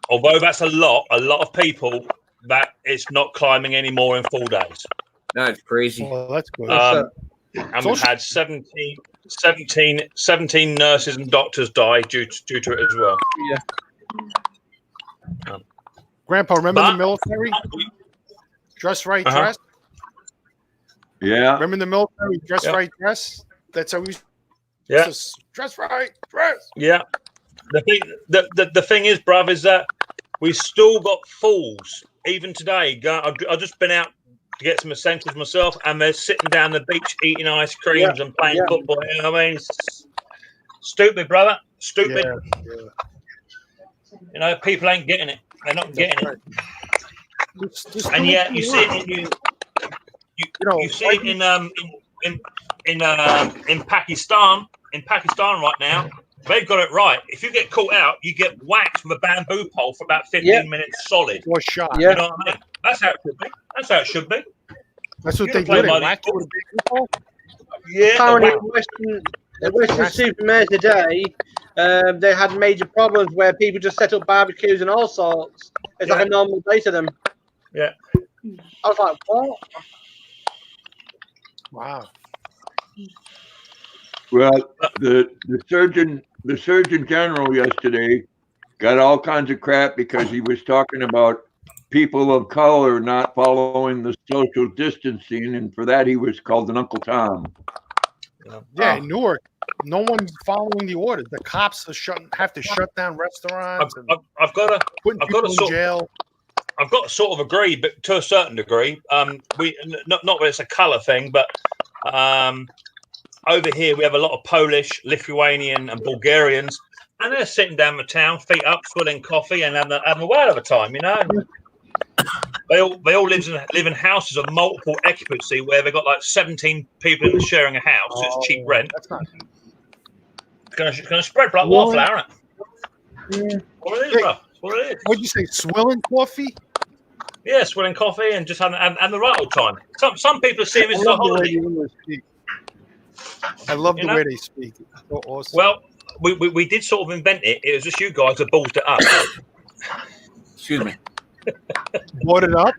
M: although that's a lot of people, that it's not climbing anymore in 4 days.
A: That's crazy.
G: Well, that's good.
M: And we've had 17 nurses and doctors die due to it as well.
E: Yeah.
G: Grandpa, remember the military? Dress right, dress.
B: Yeah.
G: Remember the military? Dress right, dress. That's how we.
M: Yeah.
G: Dress right, dress.
M: Yeah. The thing is, bruv, is that we still got fools even today. I've just been out to get some essentials myself, and they're sitting down the beach eating ice creams and playing football. You know what I mean? It's stupid, brother. Stupid.
G: Yeah.
M: You know, people ain't getting it. They're not getting it. And yet you see it you see it in Pakistan. In Pakistan right now, they've got it right. If you get caught out, you get whacked with a bamboo pole for about 15 minutes solid.
G: Or shot.
M: You know what I mean? That's how it should be. That's how it should be.
G: That's what they do. They whack with a bamboo pole.
M: Yeah.
E: Apparently, the Western supermarket today, they had major problems where people just set up barbecues and all sorts. It's like a normal day to them.
M: Yeah.
E: I was like, what?
G: Wow.
B: Well, the Surgeon General yesterday got all kinds of crap because he was talking about people of color not following the social distancing, and for that he was called an Uncle Tom.
G: Yeah, in Newark, no one's following the orders. The cops are have to shut down restaurants.
M: I've got to
G: jail.
M: I've got to sort of agree, but to a certain degree. We not that it's a colour thing, but over here we have a lot of Polish, Lithuanian, and Bulgarians, and they're sitting down the town, feet up, swilling coffee, and having a whale of a time. You know, they all live in houses of multiple occupancy where they've got like 17 people sharing a house. So it's cheap rent.
G: That's not.
M: It's going to spread like wildfire, isn't it? What it is, bro. What it is.
G: What'd you say? Swilling coffee?
M: Yeah, swilling coffee and just having the right old time. Some people see this as a holiday.
G: I love the way they speak. It's so awesome.
M: Well, we did sort of invent it. It was just you guys that ballsed it up.
A: Excuse me.
G: Brought it up?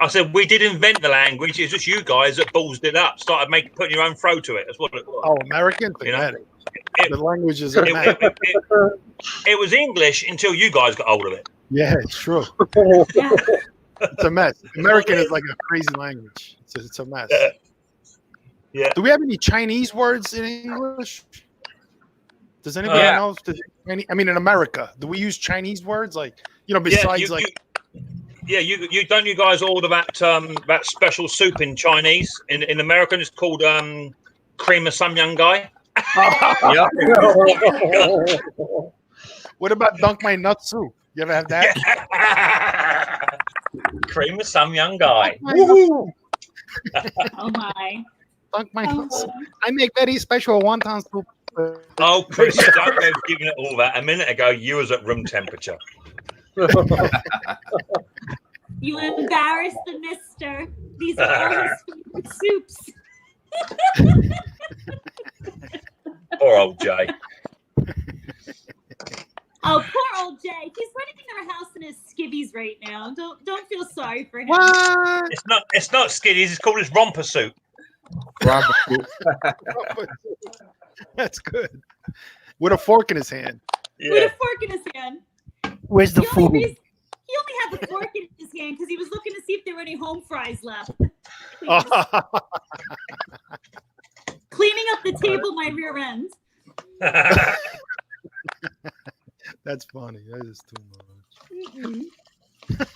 M: I said we did invent the language. It's just you guys that ballsed it up. Started putting your own throw to it. That's what it was.
G: Oh, American?
M: You know?
G: The language is American.
M: It was English until you guys got hold of it.
G: Yeah, it's true. It's a mess. American is like a crazy language. It's a mess.
M: Yeah.
G: Do we have any Chinese words in English? Does anybody know? I mean, in America, do we use Chinese words? Like, besides
M: you don't you guys order that special soup in Chinese? In American, it's called cream of some young guy.
G: What about dunk my nuts soup? You ever have that?
M: Cream of some young guy.
I: Oh my!
G: Dunk my nuts. I make very special wonton soup.
M: Oh, Chris, don't go giving it all that. A minute ago, you was at room temperature.
I: You embarrassed the mister. These are all his favorite soups.
M: Poor old Jay.
I: Oh, poor old Jay. He's running our house in his skivvies right now. Don't feel sorry for him.
G: What?
M: It's not skiddies. It's called his romper suit.
A: Romper suit.
G: That's good. With a fork in his hand.
M: Yeah.
I: With a fork in his hand.
G: Where's the food?
I: He only had the fork in his hand because he was looking to see if there were any home fries left. Cleaning up the table, my rear end.
G: That's funny. That is too much.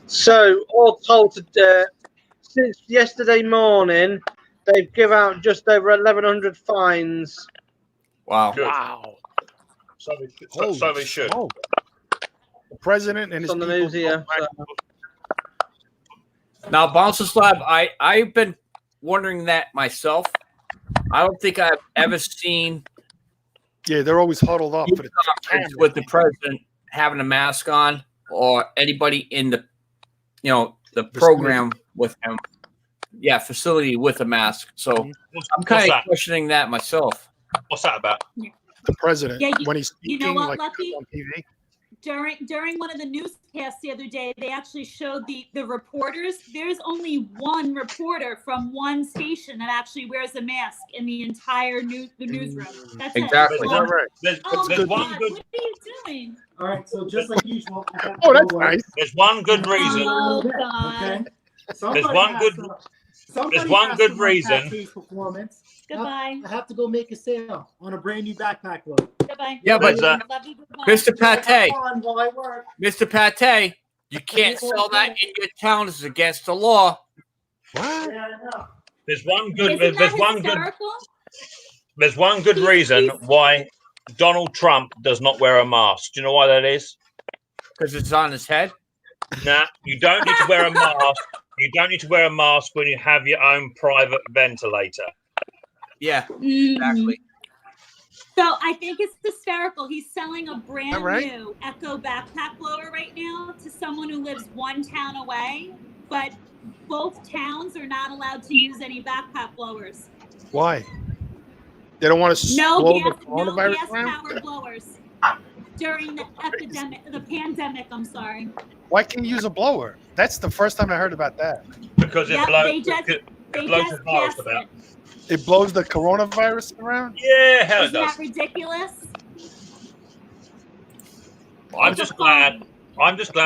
E: So, all told, since yesterday morning, they've given out just over 1,100 fines.
A: Wow.
M: Good.
G: Wow.
M: So they should.
G: Smoke. The president and his
E: On the
G: people
E: news here.
A: Now, Bouncer Slab, I've been wondering that myself. I don't think I've ever seen
G: Yeah, they're always huddled up for the
A: conference with the president having a mask on, or anybody in the the program with him. Yeah, facility with a mask. So I'm kind of questioning that myself.
M: What's that about?
G: The president when he's speaking,
I: you know what,
G: like
I: Lucky?
G: on TV.
I: During one of the newscasts the other day, they actually showed the reporters. There's only one reporter from one station that actually wears a mask in the entire newsroom. That's
A: exactly.
I: it.
G: All right.
M: There's one good.
I: What are you doing?
J: All right, so just like usual.
G: Oh, that's nice.
M: There's one good reason.
I: Oh God.
J: Okay.
M: There's one good reason.
J: Performance.
I: Goodbye.
J: I have to go make a sale on a brand new backpack load.
I: Goodbye.
A: Yeah, but
I: Love you, goodbye.
A: Mr. Pate,
J: While I work.
A: Mr. Pate, you can't sell that in your town. It's against the law.
G: What?
J: Yeah, I know.
M: There's one good.
I: Isn't that
M: There's one good reason why Donald Trump does not wear a mask. Do you know why that is?
A: Because it's on his head.
M: Nah, you don't need to wear a mask. You don't need to wear a mask when you have your own private ventilator.
A: Yeah, exactly.
I: So I think it's hysterical. He's selling a brand
G: right?
I: new Echo backpack blower right now to someone who lives one town away, but both towns are not allowed to use any backpack blowers.
G: Why? They don't want to blow the coronavirus
I: gas
G: around?
I: powered blowers during the pandemic. I'm sorry.
G: Why can't you use a blower? That's the first time I heard about that.
M: Because it blows.
I: They just
M: the virus
I: passed
M: about.
I: it.
G: It blows the coronavirus around?
M: Yeah, hell it
I: Isn't
M: does.
I: that ridiculous?
M: I'm just glad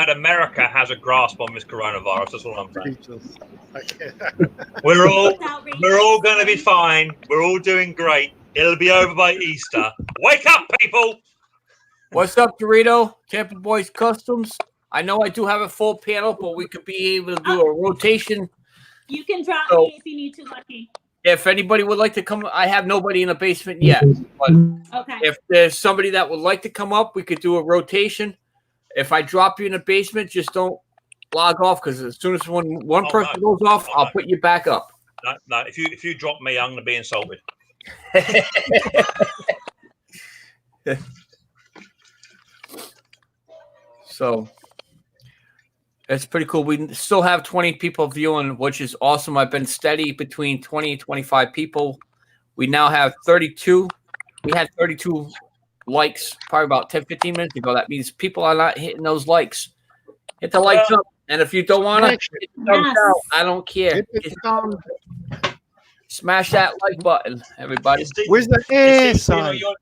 M: America has a grasp on this coronavirus. That's all I'm saying. We're all going to be fine. We're all doing great. It'll be over by Easter. Wake up, people!
A: What's up, Dorito? Tampa Boys Customs. I know I do have a full panel, but we could be able to do a rotation.
I: You can drop
A: So-
I: me if you need to, Lucky.
A: If anybody would like to come, I have nobody in the basement yet. But
I: Okay.
A: if there's somebody that would like to come up, we could do a rotation. If I drop you in the basement, just don't log off, because as soon as one person goes off, I'll put you back up.
M: No. If you drop me, I'm going to be insulted.
A: So it's pretty cool. We still have 20 people viewing, which is awesome. I've been steady between 20 and 25 people. We now have 32. We had 32 likes probably about 10, 15 minutes ago. That means people are not hitting those likes. Hit the likes up. And if you don't want to, hit the thumbs down. I don't care. Smash that like button, everybody.
G: Where's the sign?
M: Your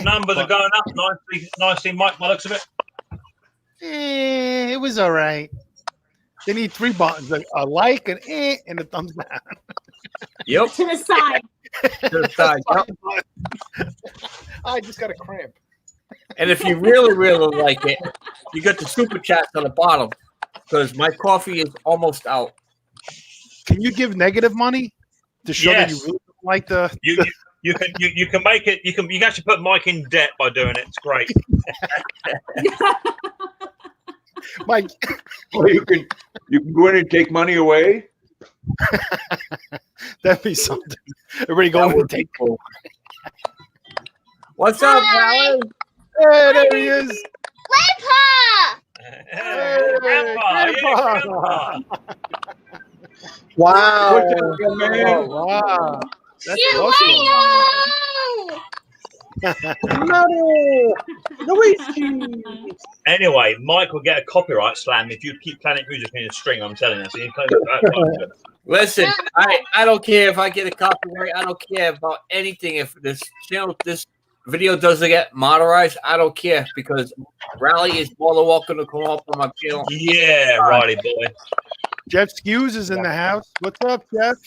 M: numbers are going up nicely, Mike, by the looks of it.
G: It was all right. They need 3 buttons: a like, an and a thumbs down.
A: Yep.
I: To the side.
A: To the side. Yep.
G: I just got a cramp.
A: And if you really, really like it, you got the super chats on the bottom, because my coffee is almost out.
G: Can you give negative money to show that you really don't like the?
M: You can make it. You can actually put Mike in debt by doing it. It's great.
G: Mike,
B: or you can go in and take money away.
G: That'd be something. Everybody go in and take.
A: What's up, Alan?
G: Hey, there he is.
K: Grandpa!
G: Hey,
M: Grandpa.
G: Grandpa.
E: Wow.
G: Oh, wow. That's
M: Anyway, Mike will get a copyright slam if you keep Planet Music in a string. I'm telling you. So you can
A: Listen, I don't care if I get a copyright. I don't care about anything. If this video doesn't get monetized, I don't care, because Rally is more than welcome to come up on my channel.
M: Yeah, righty boy.
G: Jeff Skews is in the house. What's up, Jeff?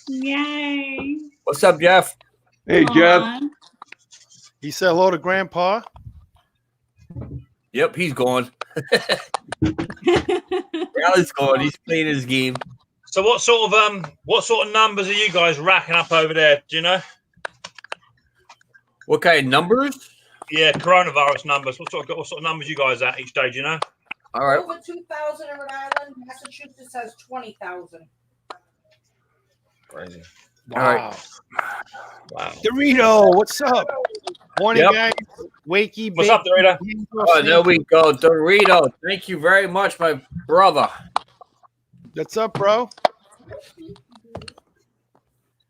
I: Yay.
A: What's up, Jeff?
B: Hey, Jeff.
G: He said hello to Grandpa.
A: Yep, he's gone. Rally's gone. He's playing his game.
M: So what sort of numbers are you guys racking up over there? Do you know?
A: What kind of numbers?
M: Yeah, coronavirus numbers. What sort of numbers you guys at each day? Do you know?
A: All right.
C: Over 2,000 in Rhode Island. Massachusetts has 20,000.
M: Crazy.
G: Wow.
M: Wow.
G: Dorito, what's up? Morning,
A: Yep.
G: guys. Wakey.
M: What's up, Dorito?
A: Oh, there we go. Dorito. Thank you very much, my brother.
G: What's up, bro?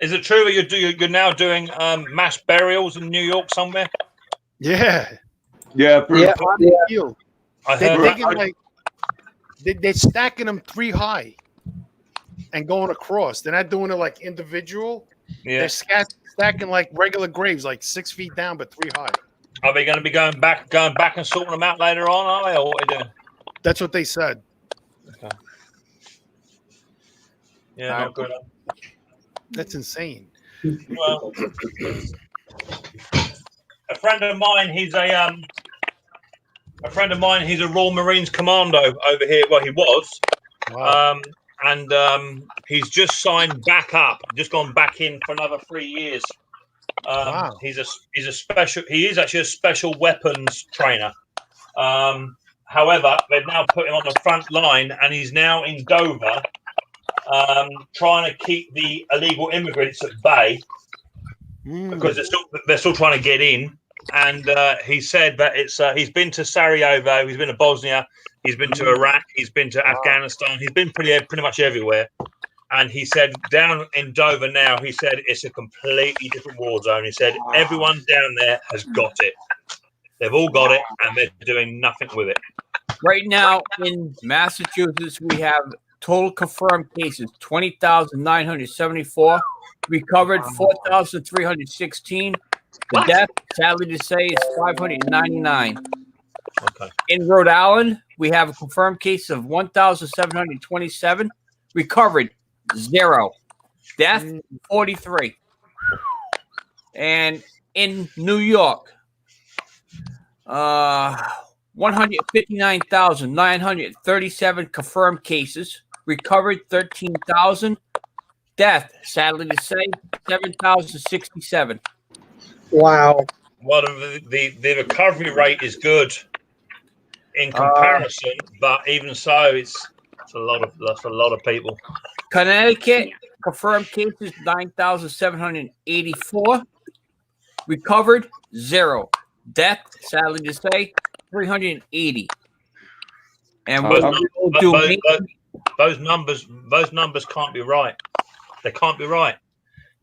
M: Is it true that you're now doing mass burials in New York somewhere?
G: Yeah.
B: Yeah.
M: I heard
G: they're stacking them 3 high and going across. They're not doing it like individual.
M: Yeah.
G: They're stacking like regular graves, like 6 feet down, but 3 high.
M: Are they going to be going back and sorting them out later on? Are they, or what are they doing?
G: That's what they said.
M: Okay. Yeah, not good.
G: That's insane.
M: Well, a friend of mine, he's a Royal Marines commando over here. Well, he was.
G: Wow.
M: And he's just signed back up, just gone back in for another 3 years.
G: Wow.
M: He is actually a special weapons trainer. However, they've now put him on the front line, and he's now in Dover, trying to keep the illegal immigrants at bay because they're still trying to get in. And he said that he's been to Sarajevo, he's been to Bosnia, he's been to Iraq, he's been to Afghanistan, he's been pretty much everywhere. And he said down in Dover now, he said it's a completely different war zone. He said everyone down there has got it. They've all got it, and they're doing nothing with it.
A: Right now in Massachusetts, we have total confirmed cases 20,974, recovered 4,316. The death, sadly to say, is 599.
M: Okay.
A: In Rhode Island, we have a confirmed case of 1,727. Recovered, 0. Death, 43. And in New York, 159,937 confirmed cases. Recovered, 13,000. Death, sadly to say, 7,067.
E: Wow.
M: Well, the recovery rate is good in comparison, but even so, that's a lot of people.
A: Connecticut, confirmed cases 9,784. Recovered, 0. Death, sadly to say, 380. And
M: those numbers can't be right. They can't be right.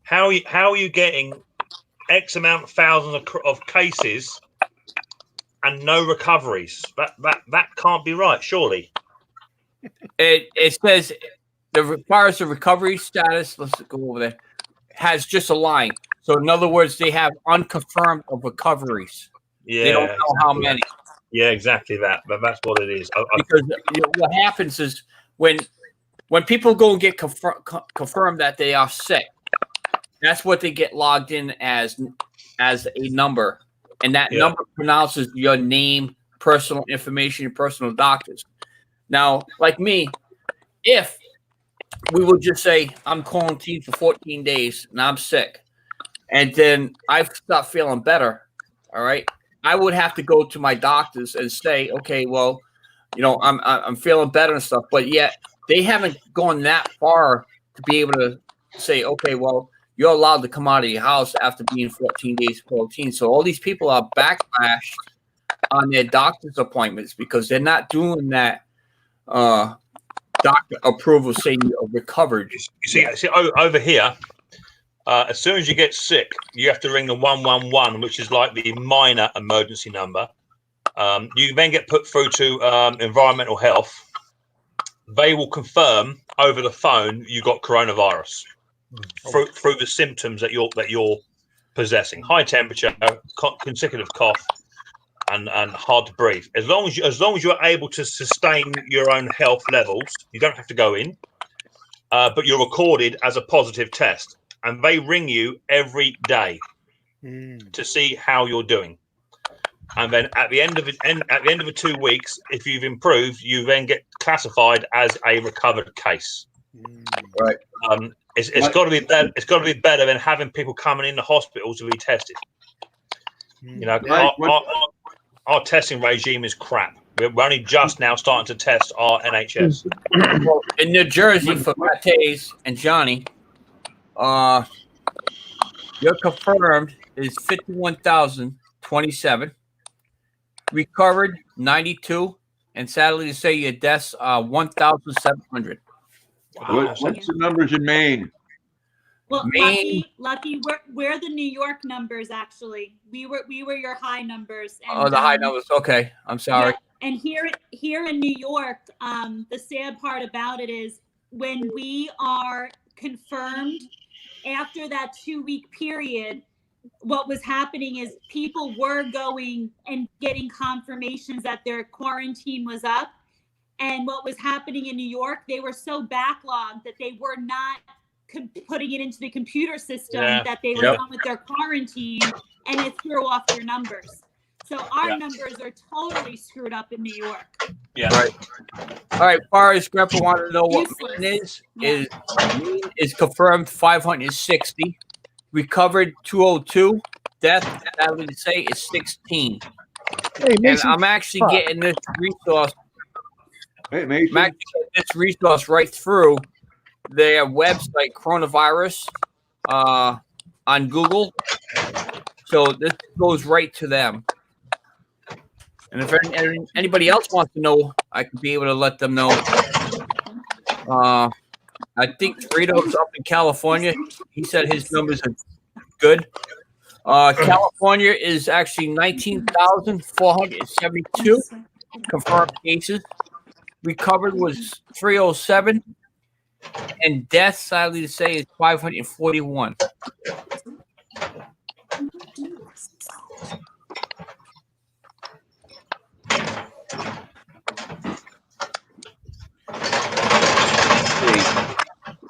M: How are you getting X amount of thousands of cases and no recoveries? That can't be right, surely.
A: It says the requires a recovery status. Let's go over there. Has just a line. So in other words, they have unconfirmed of recoveries.
M: Yeah,
A: they don't know how many.
M: Yeah, exactly that. But that's what it is.
A: Because what happens is when people go and get confirmed that they are sick, that's what they get logged in as a number, and that number pronounces your name, personal information, your personal doctors. Now, like me, if we would just say I'm quarantined for 14 days and I'm sick, and then I start feeling better, all right, I would have to go to my doctors and say, okay, well, I'm feeling better and stuff, but yet they haven't gone that far to be able to say, okay, well, you're allowed to come out of your house after being 14 days quarantined. So all these people are backlashed on their doctor's appointments because they're not doing that doctor approval saying you're recovered.
M: You see over here, as soon as you get sick, you have to ring the 111, which is like the minor emergency number. You then get put through to environmental health. They will confirm over the phone you got coronavirus through the symptoms that you're possessing: high temperature, consecutive cough, and hard to breathe. As long as you're able to sustain your own health levels, you don't have to go in, but you're recorded as a positive test, and they ring you every day to see how you're doing. And then at the end of the 2 weeks, if you've improved, you then get classified as a recovered case.
A: Right.
M: It's got to be better. It's got to be better than having people coming in the hospital to be tested. Our testing regime is crap. We're only just now starting to test our NHS.
A: Well, in New Jersey, for Mate's and Johnny, your confirmed is 51,027. Recovered, 92. And sadly to say, your deaths are 1,700.
B: Wow. What's the numbers in Maine?
I: Well,
A: Maine.
I: Lucky, we're the New York numbers. Actually, we were your high numbers. And,
A: The high numbers. Okay, I'm sorry.
I: Yeah, and here in New York, the sad part about it is when we are confirmed after that 2-week period, what was happening is people were going and getting confirmations that their quarantine was up. And what was happening in New York, they were so backlogged that they were not putting it into the computer system that they were done with their quarantine, and it threw off their numbers. So our numbers are totally screwed up in New York.
M: Yeah.
A: Right. All right. Far as Grandpa wanted to know what Maine is confirmed 560, recovered 202, death, sadly to say, is 16. And I'm actually getting this resource.
B: Hey, Mason.
A: I'm actually getting this resource right through their website, coronavirus, on Google. So this goes right to them. And if anybody else wants to know, I could be able to let them know. I think Rito's up in California. He said his numbers are good. California is actually 19,472 confirmed cases. Recovered was 307. And death, sadly to say, is 541.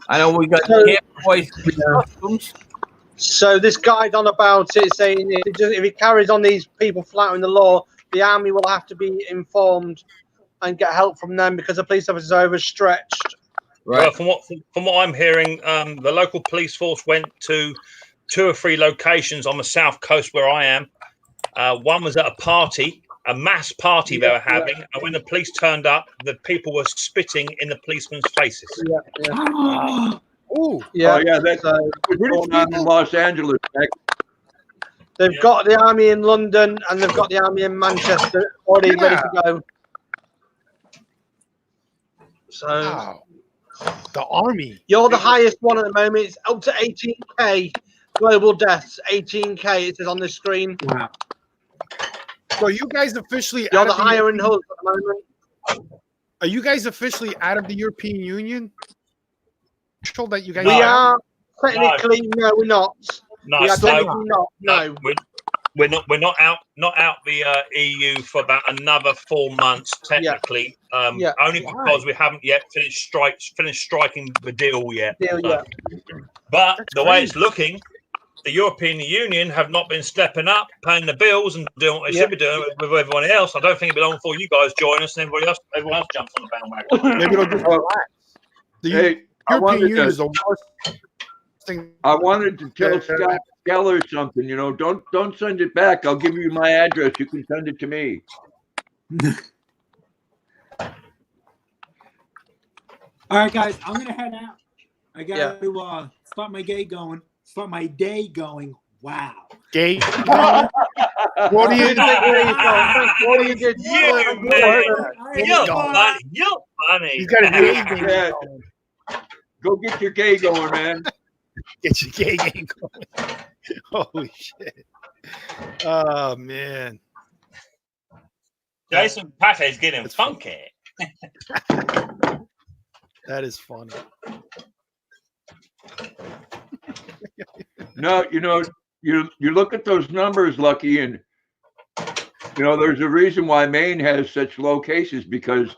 A: I know we got
E: So-
A: Camp Boys Customs.
E: So this guy's on about it, saying if he carries on these people flouting the law, the army will have to be informed and get help from them because the police officers are overstretched.
M: Well, from what I'm hearing, the local police force went to 2 or 3 locations on the south coast where I am. One was at a party, a mass party they were having, and when the police turned up, the people were spitting in the policemen's faces.
G: Ooh.
E: Yeah,
B: Oh, yeah, that's what's going on in Los Angeles.
E: They've got the army in London and they've got the army in Manchester already ready to go. So
G: Wow. The army.
E: you're the highest one at the moment. It's up to 18k global deaths. 18k it says on the screen.
J: Wow.
G: So you guys officially
E: You're
G: out
E: the
G: of the
E: higher in
G: European-
E: Hull at the moment.
G: Are you guys officially out of the European Union? Told that you guys
E: We are technically no, we're not.
M: No,
E: we are
M: so-
E: technically not. No.
M: We're not out the EU for about another 4 months technically. Only because we haven't yet finished striking the deal yet. But the way it's looking, the European Union have not been stepping up, paying the bills, and doing what they should be doing with everyone else. I don't think it'll be long before you guys join us and everyone else jumps on the bandwagon.
G: Maybe it'll just relax. The
B: Hey, I
G: European
B: wanted
G: Union
B: to-
G: is the worst thing.
B: I wanted to tell Scott Keller something. You know, don't send it back. I'll give you my address. You can send it to me.
J: All right, guys, I'm gonna head out. I got to start my day going. Start my day going. Wow.
G: Gay. What do you think?
E: What do you get?
M: You, man. You're funny. You're funny.
G: He's got a gay game.
B: Yeah. Go get your gay going, man.
G: Get your gay game going. Holy shit. Oh, man.
M: Jason Pate's getting funky.
G: That is funny.
B: No, you know, you look at those numbers, Lucky, and you know there's a reason why Maine has such low cases because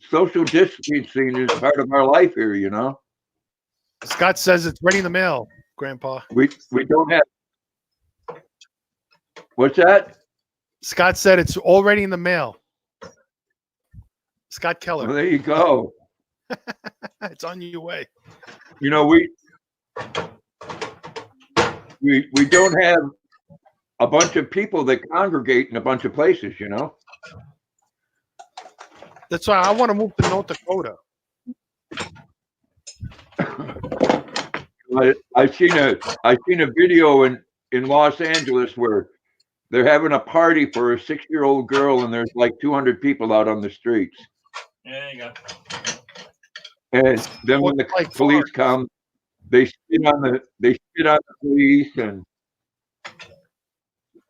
B: social distancing is part of our life here. You know.
G: Scott says it's ready in the mail, Grandpa.
B: We don't have. What's that?
G: Scott said it's already in the mail. Scott Keller.
B: Well, there you go.
G: It's on your way.
B: You know, we don't have a bunch of people that congregate in a bunch of places, you know.
G: That's why I want to move to North Dakota.
B: I've seen a video in Los Angeles where they're having a party for a 6-year-old girl and there's like 200 people out on the streets.
M: There you go.
B: And then when the police come, they spit on the police and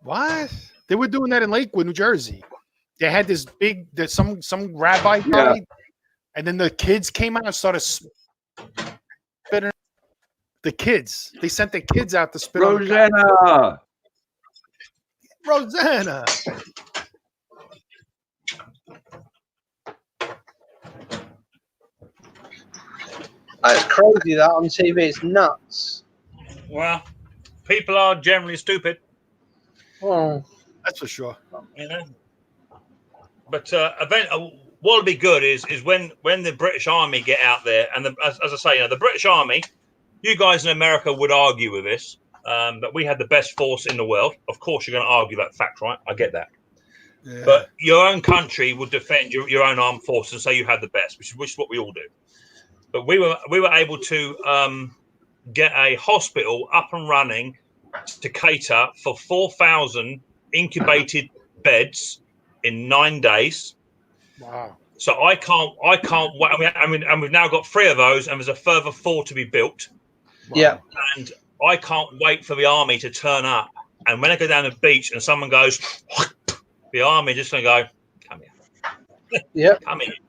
G: What? They were doing that in Lakewood, New Jersey. They had this big, there's some rabbi died, and then the kids came out and started spitting. The kids, they sent their kids out to spit on
B: Rosanna.
G: Rosanna.
E: It's crazy that on TV. It's nuts.
M: Well, people are generally stupid.
E: Oh,
G: that's for sure.
M: You know. But what'll be good is when the British Army get out there, and as I say, you know, the British Army, you guys in America would argue with this, but we had the best force in the world. Of course, you're going to argue that fact, right? I get that. Yeah. But your own country would defend your own armed forces and say you had the best, which is what we all do. But we were able to get a hospital up and running to cater for 4,000 incubated beds in 9 days.
G: Wow!
M: So I can't wait. I mean, and we've now got 3 of those, and there's a further 4 to be built.
E: Wow. Yeah,
M: and I can't wait for the army to turn up. And when I go down the beach and someone goes, the army just gonna go, come here.
E: Yeah,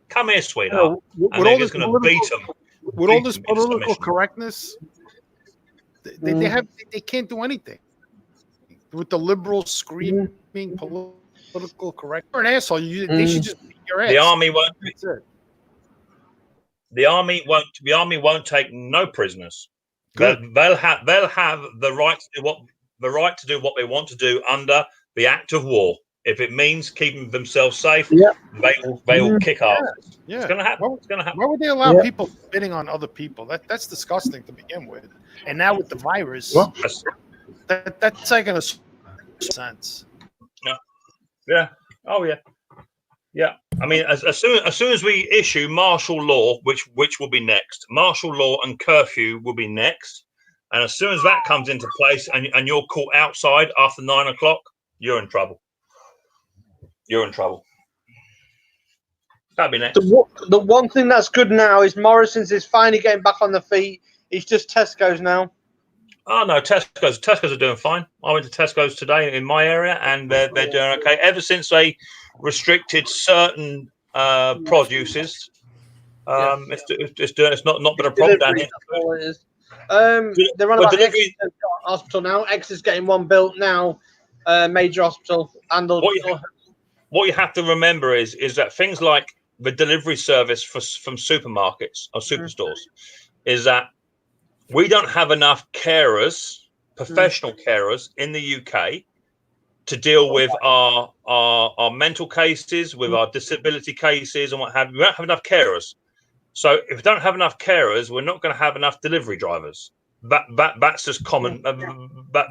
M: come here, sweetheart. And they're just gonna beat them.
G: With all this political correctness, they can't do anything. With the liberals screaming political correct, you're an asshole. They should just beat your ass.
M: The army won't. the army won't take no prisoners.
G: Good.
M: They'll have the right to do what they want to do under the act of war. If it means keeping themselves safe,
E: Yeah.
M: they will kick ass.
G: Yeah.
M: It's gonna happen. It's gonna happen.
G: Why would they allow
E: Yeah.
G: people spitting on other people? That's disgusting to begin with. And now with the virus,
M: That's-
G: that's like in a sense.
M: Yeah. Oh yeah. Yeah. I mean, as soon as we issue martial law, which will be next, martial law and curfew will be next, and as soon as that comes into place, and you're caught outside after 9 o'clock, you're in trouble. You're in trouble. That'd be next.
E: The one thing that's good now is Morrison's is finally getting back on the feet. It's just Tesco's now.
M: Oh no, Tesco's are doing fine. I went to Tesco's today in my area, and they're doing okay. Ever since they restricted certain produces, it's not been a problem down here.
E: That's all it is. They're on
M: Well,
E: about the
M: delivery-
E: Exeter hospital now. X is getting one built now, major hospital, and
M: What you have to remember is that things like the delivery service from supermarkets or superstores is that we don't have enough carers, professional carers in the UK to deal with our mental cases, with our disability cases and what have you. We don't have enough carers. So if we don't have enough carers, we're not going to have enough delivery drivers. That's just common.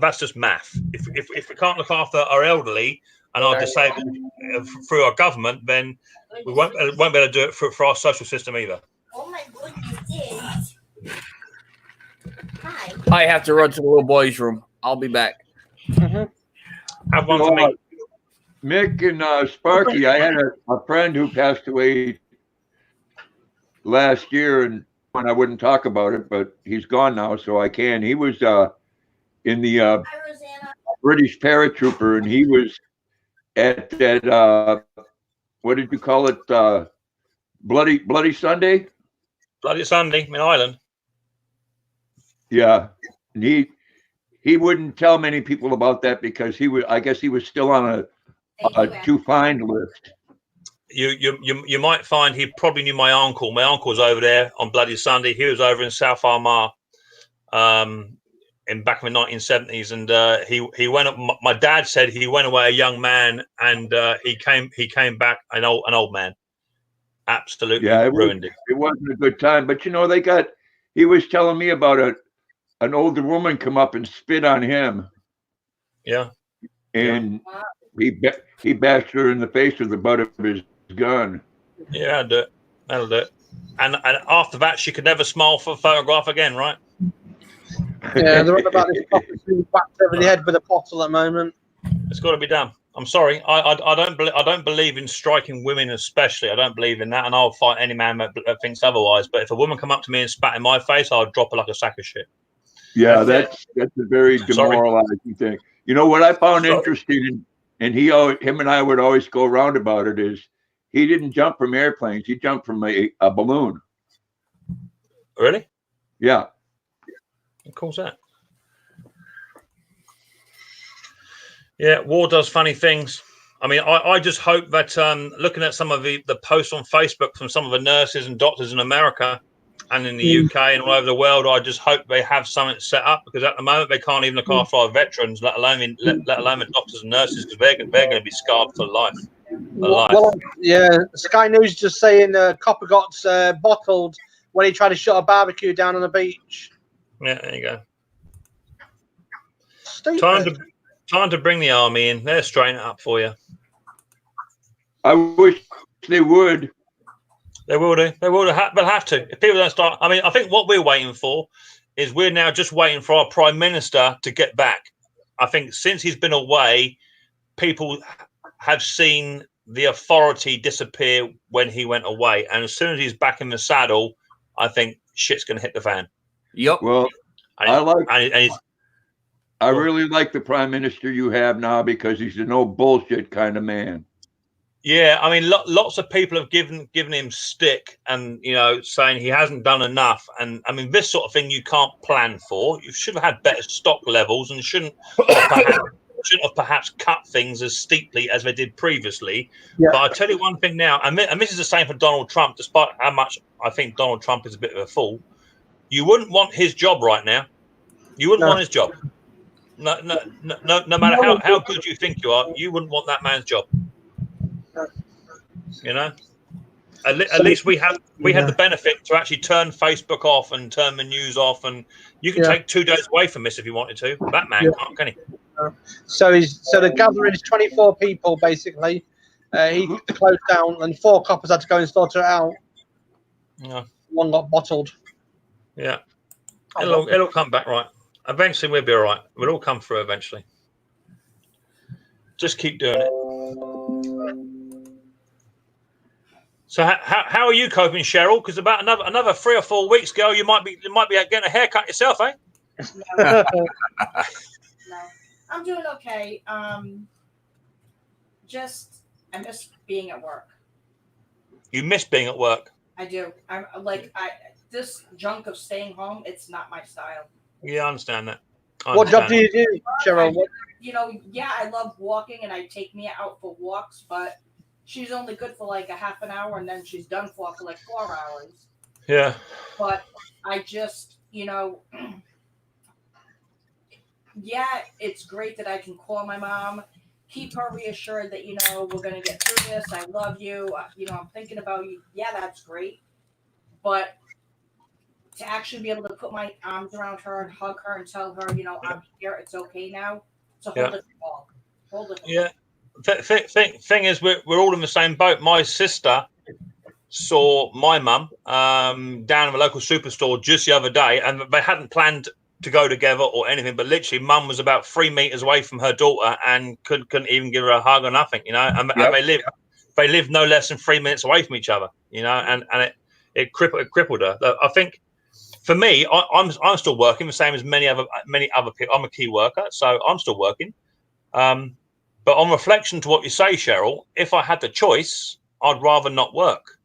M: That's just math. If we can't look after our elderly and our disabled through our government, then we won't be able to do it for our social system either.
K: Oh my goodness, Hi.
A: I have to run to the little boy's room. I'll be back.
M: Have one for me.
B: Mick and Sparky, I had a friend who passed away last year, and I wouldn't talk about it, but he's gone now, so I can. He was in the British paratrooper, and he was at that what did you call it? Bloody Sunday?
M: Bloody Sunday in Ireland.
B: Yeah. And he wouldn't tell many people about that because I guess he was still on a to find list.
M: You might find he probably knew my uncle. My uncle was over there on Bloody Sunday. He was over in South Armagh in back in the 1970s, and he went up. My dad said he went away a young man, and he came back an old man. Absolutely ruined it.
B: It wasn't a good time, but he was telling me about an older woman come up and spit on him.
M: Yeah.
B: And he bashed her in the face with the butt of his gun.
M: Yeah, that'll do it. And after that, she could never smile for a photograph again, right?
E: Yeah, they're on about this property being whacked over the head with a bottle at the moment.
M: It's got to be done. I'm sorry. I don't believe in striking women, especially. I don't believe in that, and I'll fight any man that thinks otherwise. But if a woman come up to me and spat in my face, I'll drop her like a sack of shit.
B: Yeah, that's a very demoralizing thing. You know what I found interesting, and him and I would always go around about it, is he didn't jump from airplanes. He jumped from a balloon.
M: Really?
B: Yeah.
M: Of course that. Yeah, war does funny things. I mean, I just hope that looking at some of the posts on Facebook from some of the nurses and doctors in America and in the UK and all over the world, I just hope they have something set up, because at the moment they can't even look after our veterans, let alone the doctors and nurses, because they're going to be scarred for life.
E: Well, yeah, Sky News just saying copper got bottled when he tried to shut a barbecue down on the beach.
M: Yeah, there you go.
E: Stupid.
M: Time to bring the army in. They're straightening it up for you.
B: I wish they would.
M: They will do. They'll have to. If people don't start, I mean, I think what we're waiting for is we're now just waiting for our Prime Minister to get back. I think since he's been away, people have seen the authority disappear when he went away. And as soon as he's back in the saddle, I think shit's going to hit the fan.
A: Yep.
B: Well,
M: I
B: really like the Prime Minister you have now, because he's a no bullshit kind of man.
M: Yeah, I mean, lots of people have given him stick, and saying he hasn't done enough. And I mean, this sort of thing you can't plan for. You should have had better stock levels, and shouldn't shouldn't have perhaps cut things as steeply as they did previously.
E: Yeah.
M: But I tell you one thing now, and this is the same for Donald Trump, despite how much I think Donald Trump is a bit of a fool. You wouldn't want his job right now. You wouldn't want his job. No matter how good you think you are, you wouldn't want that man's job. You know, at least we had the benefit to actually turn Facebook off and turn the news off, and you can take 2 days away from this if you wanted to. That man can't, can he?
E: So the gathering is 24 people basically. He closed down, and 4 coppers had to go and sort it out.
M: Yeah.
E: One got bottled.
M: Yeah, it'll come back right. Eventually, we'll be all right. We'll all come through eventually. Just keep doing it. So, how are you coping, Cheryl? Because about another 3 or 4 weeks ago, you might be getting a haircut yourself, eh?
C: No, I'm doing okay. Just I miss being at work.
M: You miss being at work.
C: I do. I'm like this junk of staying home. It's not my style.
M: Yeah, I understand that.
E: What job do you do, Cheryl?
C: You know, yeah, I love walking, and I take Mia out for walks, but she's only good for like a half an hour, and then she's done for like 4 hours.
M: Yeah.
C: But I just, you know, yeah, it's great that I can call my mom, keep her reassured that, you know, we're going to get through this. I love you. You know, I'm thinking about you. Yeah, that's great. But to actually be able to put my arms around her and hug her and tell her, you know, I'm here, it's okay now, it's a whole different ball.
M: Yeah. Thing is, we're all in the same boat. My sister saw my mum down in the local superstore just the other day, and they hadn't planned to go together or anything, but literally mum was about 3 meters away from her daughter and couldn't even give her a hug or nothing, you know. And they live no less than 3 minutes away from each other, you know, and it crippled her. I think for me, I'm still working the same as many other people. I'm a key worker, so I'm still working. But on reflection to what you say, Cheryl, if I had the choice, I'd rather not work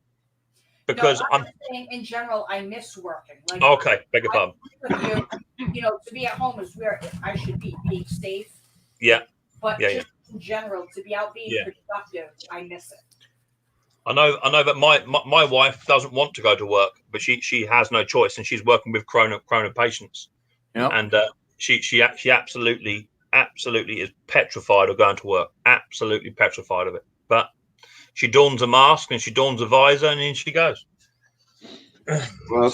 M: because I'm
C: saying in general, I miss working. Like,
M: okay, beg your pardon.
C: You know, to be at home is where I should be, being safe.
M: Yeah.
C: But just in general, to be out being productive, I miss it.
M: I know that my wife doesn't want to go to work, but she has no choice, and she's working with Corona patients. Yeah. And she absolutely is petrified of going to work. Absolutely petrified of it. But she dons a mask and she dons a visor, and in she goes.
B: Well,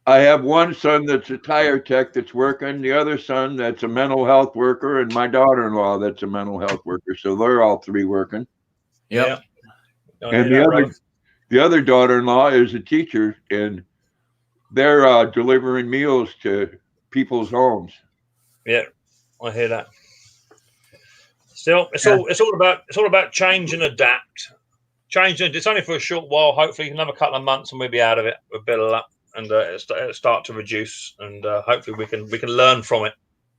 B: I have one son that's a tire tech that's working, the other son that's a mental health worker, and my daughter-in-law that's a mental health worker. So they're all 3 working.
M: Yeah.
B: And the other daughter-in-law is a teacher, and they're delivering meals to people's homes.
M: Yeah, I hear that. Still, it's all about change and adapt. Change, and it's only for a short while. Hopefully, another couple of months, and we'll be out of it with a bit of luck, and it'll start to reduce. And hopefully, we can learn from it.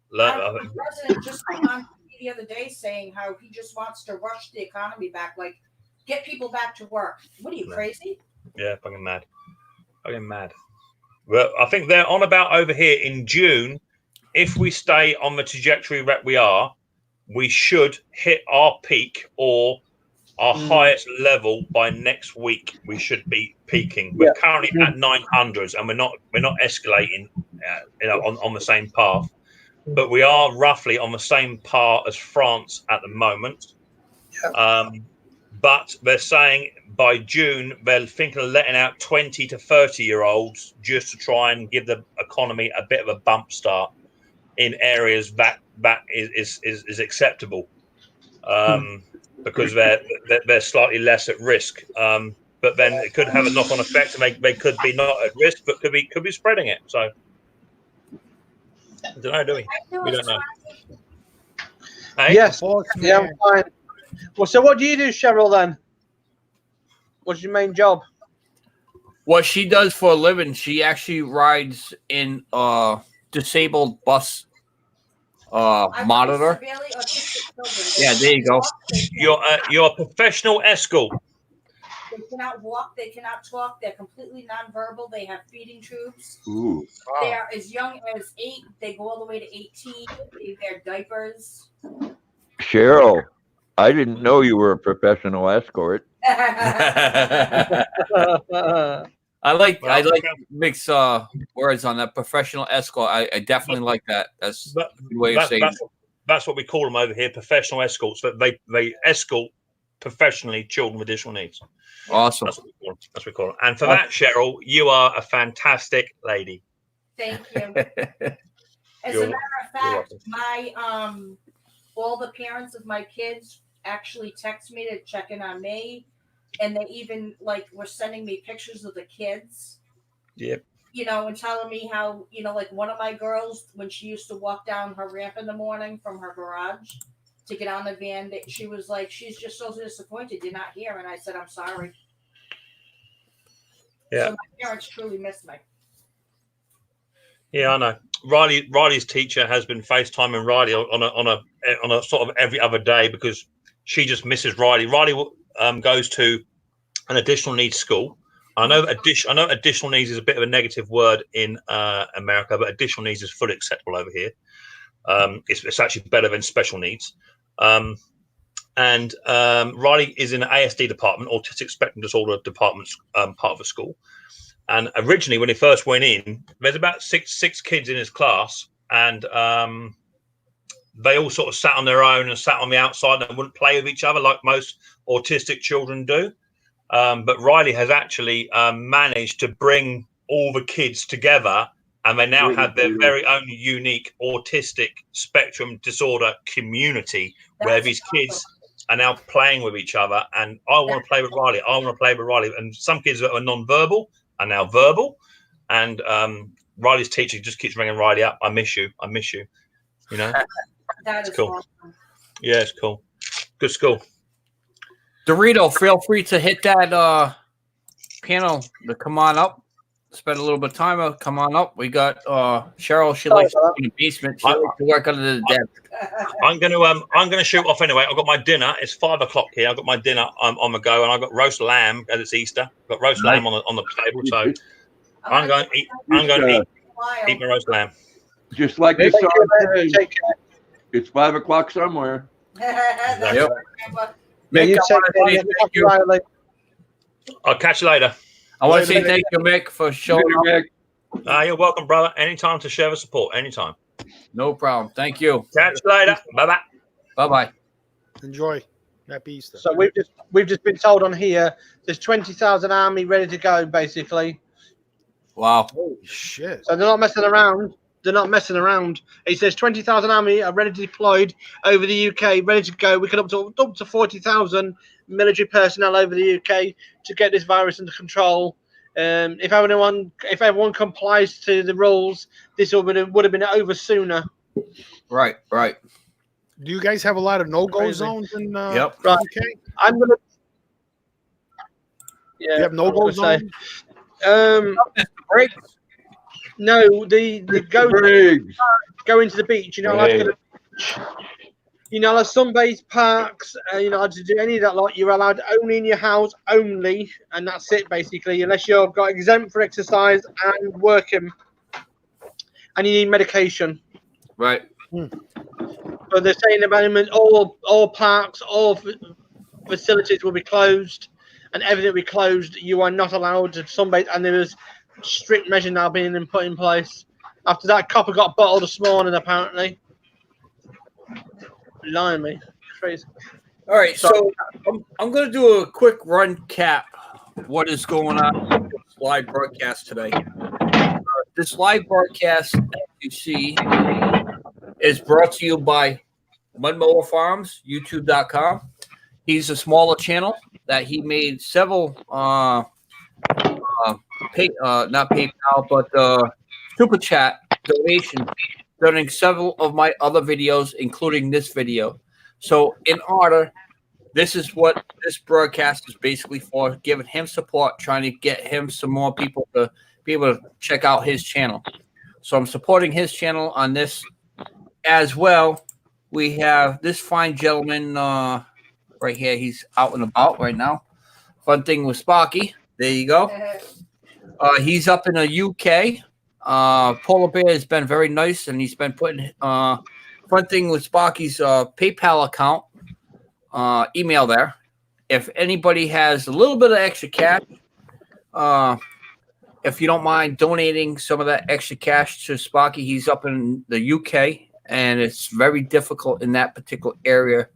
C: The president just came on the other day saying how he just wants to rush the economy back, like get people back to work. What are you, crazy?
M: Yeah, fucking mad. Well, I think they're on about over here in June. If we stay on the trajectory that we are, we should hit our peak or our highest level by next week. We should be peaking. We're currently at 900s, and we're not escalating, on the same path. But we are roughly on the same par as France at the moment. But they're saying by June they're thinking of letting out 20 to 30-year-olds just to try and give the economy a bit of a bump start in areas that is acceptable, because they're slightly less at risk. But then it could have a knock-on effect, and they could be not at risk, but could be spreading it. So I don't know, do we? We don't know. Hey?
E: Yes. Yeah, I'm fine. Well, so what do you do, Cheryl, then? What's your main job?
A: What she does for a living, she actually rides in disabled bus monitor.
C: Severely autistic children.
A: Yeah, there you go.
M: You're a professional escort.
C: They cannot walk. They cannot talk. They're completely nonverbal. They have feeding tubes.
B: Ooh.
C: They are as young as 8. They go all the way to 18. They wear diapers.
B: Cheryl, I didn't know you were a professional escort.
A: I like mix words on that professional escort. I definitely like that. That's a good way of saying it.
M: That's what we call them over here, professional escorts. That they escort professionally children with additional needs.
A: Awesome.
M: That's what we call them. That's what we call them. And for that, Cheryl, you are a fantastic lady.
C: Thank you. As a matter of fact, my all the parents of my kids actually text me to check in on me, and they even like were sending me pictures of the kids.
M: Yep.
C: You know, and telling me how, you know, like one of my girls, when she used to walk down her ramp in the morning from her garage to get on the van, she was like, she's just so disappointed you're not here. And I said, I'm sorry.
M: Yeah.
C: So my parents truly miss me.
M: Yeah, I know. Riley's teacher has been FaceTiming Riley on a sort of every other day because she just misses Riley. Riley goes to an additional needs school. I know additional needs is a bit of a negative word in America, but additional needs is fully acceptable over here. It's actually better than special needs. And Riley is in the ASD department, autistic spectrum disorder department's part of the school. And originally, when he first went in, there's about six kids in his class, and they all sort of sat on their own and sat on the outside and wouldn't play with each other like most autistic children do. But Riley has actually managed to bring all the kids together, and they now have their very own unique autistic spectrum disorder community where these kids are now playing with each other. And I want to play with Riley. I want to play with Riley. And some kids that are non-verbal are now verbal. And Riley's teacher just keeps ringing Riley up. I miss you. I miss you. You know,
C: That is
M: cool.
C: awesome.
M: Yeah, it's cool. Good school.
A: Dorito, feel free to hit that panel to come on up. Spend a little bit of time. Come on up. We got Cheryl. She likes to be in the basement. She likes to work under the desk.
M: I'm gonna shoot off anyway. I've got my dinner. It's 5 o'clock here. I've got my dinner on the go, and I've got roast lamb as it's Easter. I've got roast lamb on the table, so I'm going to eat my roast lamb.
B: Just like the song says, it's 5 o'clock somewhere.
A: Yep.
E: You
A: Mick,
E: take care.
M: I'll catch you later.
A: I want to say thank you, Mick, for showing up.
M: You're welcome, brother. Anytime to share the support. Anytime.
A: No problem. Thank you.
M: Catch you later. Bye-bye.
A: Bye-bye.
G: Enjoy. Happy Easter.
E: So we've just been told on here there's 20,000 army ready to go, basically.
A: Wow.
G: Holy shit.
E: So they're not messing around. They're not messing around. He says 20,000 army are ready deployed over the UK, ready to go. We can up to 40,000 military personnel over the UK to get this virus under control. If everyone complies to the rules, this would have been over sooner.
A: Right.
G: Do you guys have a lot of no-go zones in
A: Yep.
E: Right.
G: UK?
E: I'm gonna. Yeah.
G: You have no-go zones?
E: No, the going to the beach. You know, like to the beach. You know, like sun-based parks. You know, to do any of that, like you're allowed only in your house only, and that's it basically. Unless you've got exempt for exercise and working, and you need medication.
A: Right.
E: But they're saying about all parks, all facilities will be closed, and everything will be closed. You are not allowed to sunbathe, and there is strict measures now being put in place. After that, copper got bottled this morning, apparently. Blimey, crazy.
A: All right, so I'm going to do a quick run cap what is going on in this live broadcast today. This live broadcast, as you see, is brought to you by Mud Mower Farms, YouTube.com. He's a smaller channel that he made several, not PayPal, but Super Chat donations during several of my other videos, including this video. So in order, this is what this broadcast is basically for, giving him support, trying to get him some more people to be able to check out his channel. So I'm supporting his channel on this as well. We have this fine gentleman right here. He's out and about right now. Fun thing with Sparky. There you go. He's up in the UK. Polar Bear has been very nice, and he's been putting fun thing with Sparky's PayPal account email there. If anybody has a little bit of extra cash, if you don't mind donating some of that extra cash to Sparky, he's up in the UK, and it's very difficult in that particular area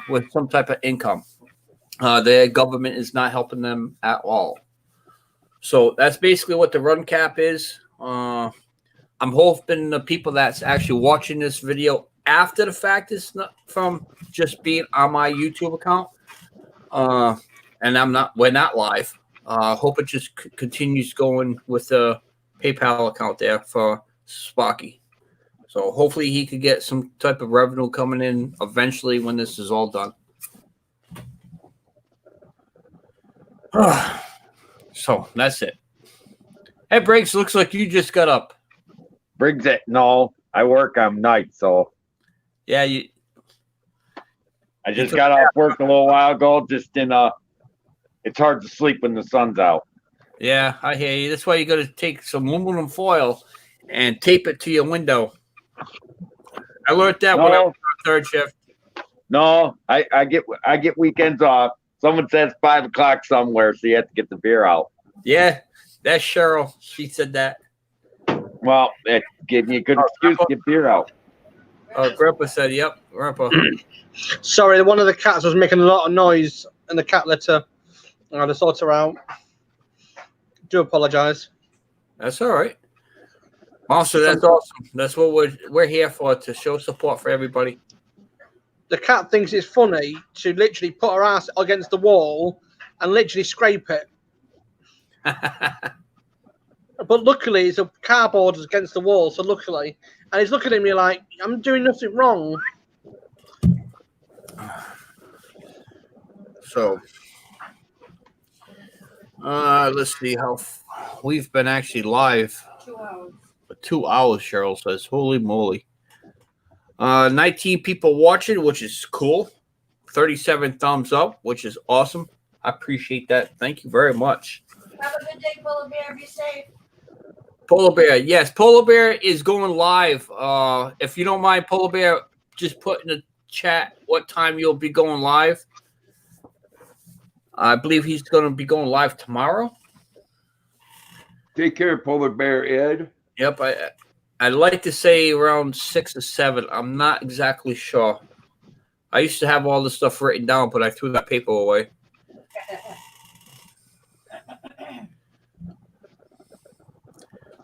A: with some type of income. Their government is not helping them at all. So that's basically what the run cap is. I'm hoping the people that's actually watching this video after the fact is not from just being on my YouTube account. And we're not live. Hope it just continues going with the PayPal account there for Sparky. So hopefully he could get some type of revenue coming in eventually when this is all done. So that's it. Hey, Briggs, looks like you just got up.
N: Briggs, no, I work on nights, so.
A: Yeah,
N: I just got off work a little while ago. Just it's hard to sleep when the sun's out.
A: Yeah, I hear you. That's why you got to take some aluminum foil and tape it to your window. I learned that when I was on third shift.
N: No, I get weekends off. Someone says 5 o'clock somewhere, so you have to get the beer out.
A: Yeah, that's Cheryl. She said that.
N: Well, it gave me a good excuse to get beer out.
A: Grandpa said, yep, Grandpa.
E: Sorry, one of the cats was making a lot of noise in the cat litter. I had to sort her out. Do apologize.
A: That's all right. Also, that's awesome. That's what we're here for, to show support for everybody.
E: The cat thinks it's funny to literally put her ass against the wall and literally scrape it. But luckily, it's a cardboard against the wall, so luckily. And he's looking at me like, I'm doing nothing wrong.
A: So, let's see how we've been actually live.
C: 2 hours.
A: 2 hours, Cheryl says. Holy moly. 19 people watching, which is cool. 37 thumbs up, which is awesome. I appreciate that. Thank you very much.
C: Have a good day, Polar Bear. Be safe.
A: Polar Bear, yes. Polar Bear is going live. If you don't mind, Polar Bear, just put in the chat what time you'll be going live. I believe he's going to be going live tomorrow.
B: Take care, Polar Bear Ed.
A: Yep, I'd like to say around 6 or 7. I'm not exactly sure. I used to have all this stuff written down, but I threw that paper away.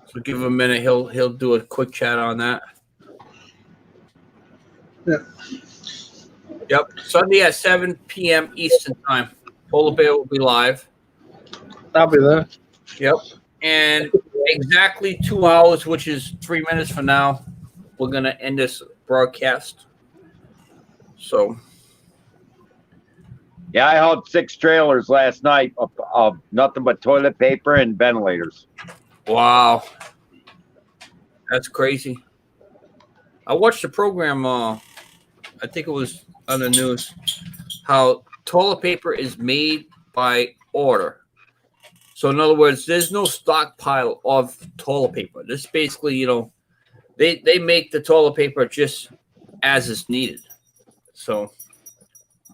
A: So give him a minute. He'll do a quick chat on that.
E: Yeah.
A: Yep. Sunday at 7 p.m. Eastern time. Polar Bear will be live.
E: I'll be there.
A: Yep. And exactly 2 hours, which is 3 minutes from now, we're going to end this broadcast. So.
N: Yeah, I hauled 6 trailers last night of nothing but toilet paper and ventilators.
A: Wow. That's crazy. I watched the program, I think it was on the news, how toilet paper is made by order. So in other words, there's no stockpile of toilet paper. This basically, they make the toilet paper just as it's needed. So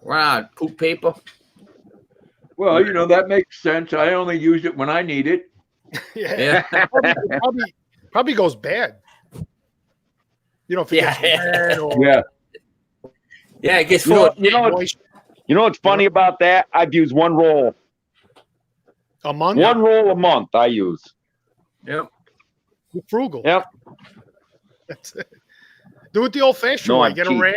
A: we're on poop paper.
B: Well, that makes sense. I only use it when I need it.
G: Yeah. Probably goes bad. If it gets bad or
A: yeah, it gets
N: you
A: full.
N: know what's funny about that? I've used 1 roll
G: a month.
N: 1 roll a month I use.
A: Yep.
G: You're frugal.
N: Yep.
G: That's it. Do it the old-fashioned way. Get a rag,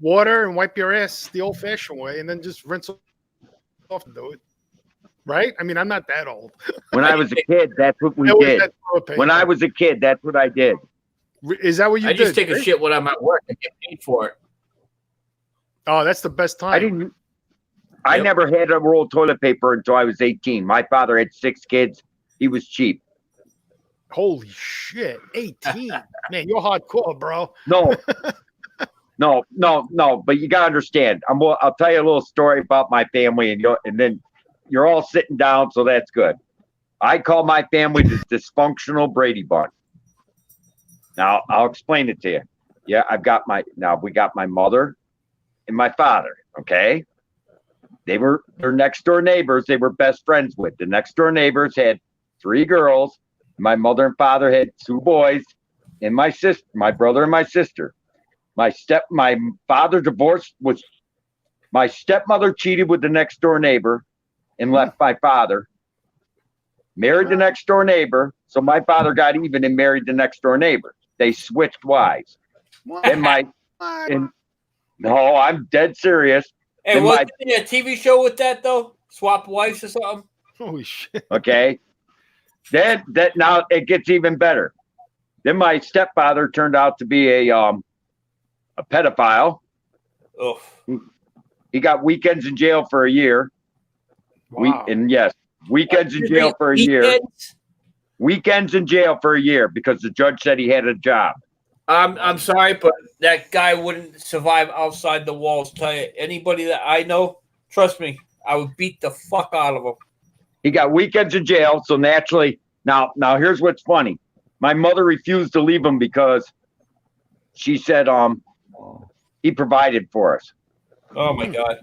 G: water, and wipe your ass the old-fashioned way, and then just rinse off and do it. Right? I mean, I'm not that old.
N: When I was a kid, that's what we did. When I was a kid, that's what I did.
G: Is that what you did?
A: I just take a shit when I'm at work and get paid for it.
G: Oh, that's the best time.
N: I never had a roll of toilet paper until I was 18. My father had 6 kids. He was cheap.
G: Holy shit. 18. Man, you're hardcore, bro.
N: No. No. But you gotta understand. I'll tell you a little story about my family, and then you're all sitting down, so that's good. I call my family the dysfunctional Brady Bunch. Now I'll explain it to you. Yeah, we got my mother and my father. Okay, they're next door neighbors. They were best friends with. The next door neighbors had 3 girls. My mother and father had 2 boys, and my brother and my sister. My father divorced my stepmother cheated with the next door neighbor and left my father. Married the next door neighbor, so my father got even and married the next door neighbor. They switched wives. Then no, I'm dead serious.
A: Hey, wasn't there a TV show with that though? Swap wives or something?
G: Holy shit.
N: Okay. Then now it gets even better. Then my stepfather turned out to be a pedophile.
A: Oh.
N: He got weekends in jail for a year.
G: Wow.
N: Weekends in jail for a year. Weekends in jail for a year because the judge said he had a job.
A: I'm sorry, but that guy wouldn't survive outside the walls. Tell you, anybody that I know, trust me, I would beat the fuck out of him.
N: He got weekends in jail, so naturally, now here's what's funny. My mother refused to leave him because she said he provided for us.
A: Oh my God.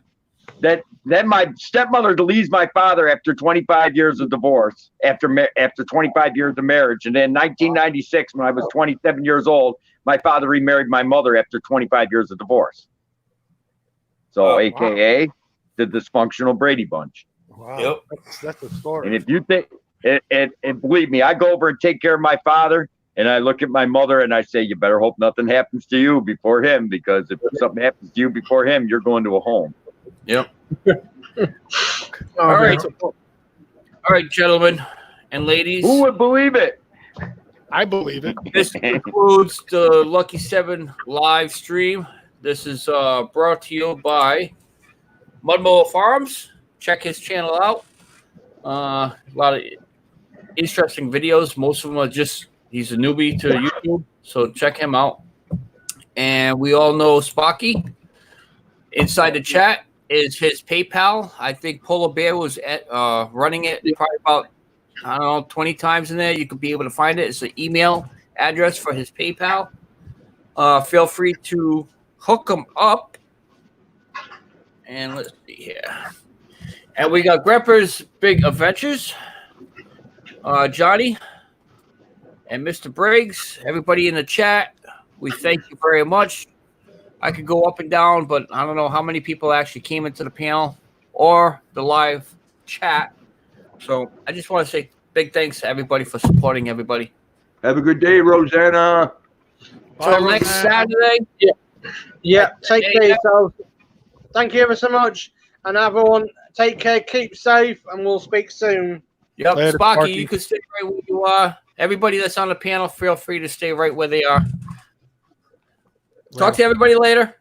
N: Then my stepmother leaves my father after 25 years of divorce, after 25 years of marriage. And then in 1996, when I was 27 years old, my father remarried my mother after 25 years of divorce. So, AKA the dysfunctional Brady Bunch.
G: Wow.
A: Yep.
G: That's a story.
N: And if you think, and believe me, I go over and take care of my father, and I look at my mother and I say, you better hope nothing happens to you before him, because if something happens to you before him, you're going to a home.
A: Yep. All right. All right, gentlemen and ladies.
N: Who would believe it?
G: I believe it.
A: This concludes the Lucky7 live stream. This is brought to you by Mud Mower Farms. Check his channel out. A lot of interesting videos. Most of them are he's a newbie to YouTube, so check him out. And we all know Spocky. Inside the chat is his PayPal. I think Polar Bear was running it probably about, 20 times in there. You could be able to find it. It's an email address for his PayPal. Feel free to hook him up. And let's see here. And we got Grepper's Big Adventures. Johnny and Mr. Briggs, everybody in the chat, we thank you very much. I could go up and down, but I don't know how many people actually came into the panel or the live chat. So I just want to say big thanks to everybody for supporting everybody.
B: Have a good day, Rosanna.
A: Till next Saturday.
E: Yeah. Take care of yourselves. Thank you ever so much. And everyone, take care, keep safe, and we'll speak soon.
A: Yep.
G: Later,
A: Spocky,
G: Sparky.
A: you can stay right where you are. Everybody that's on the panel, feel free to stay right where they are. Talk to everybody later.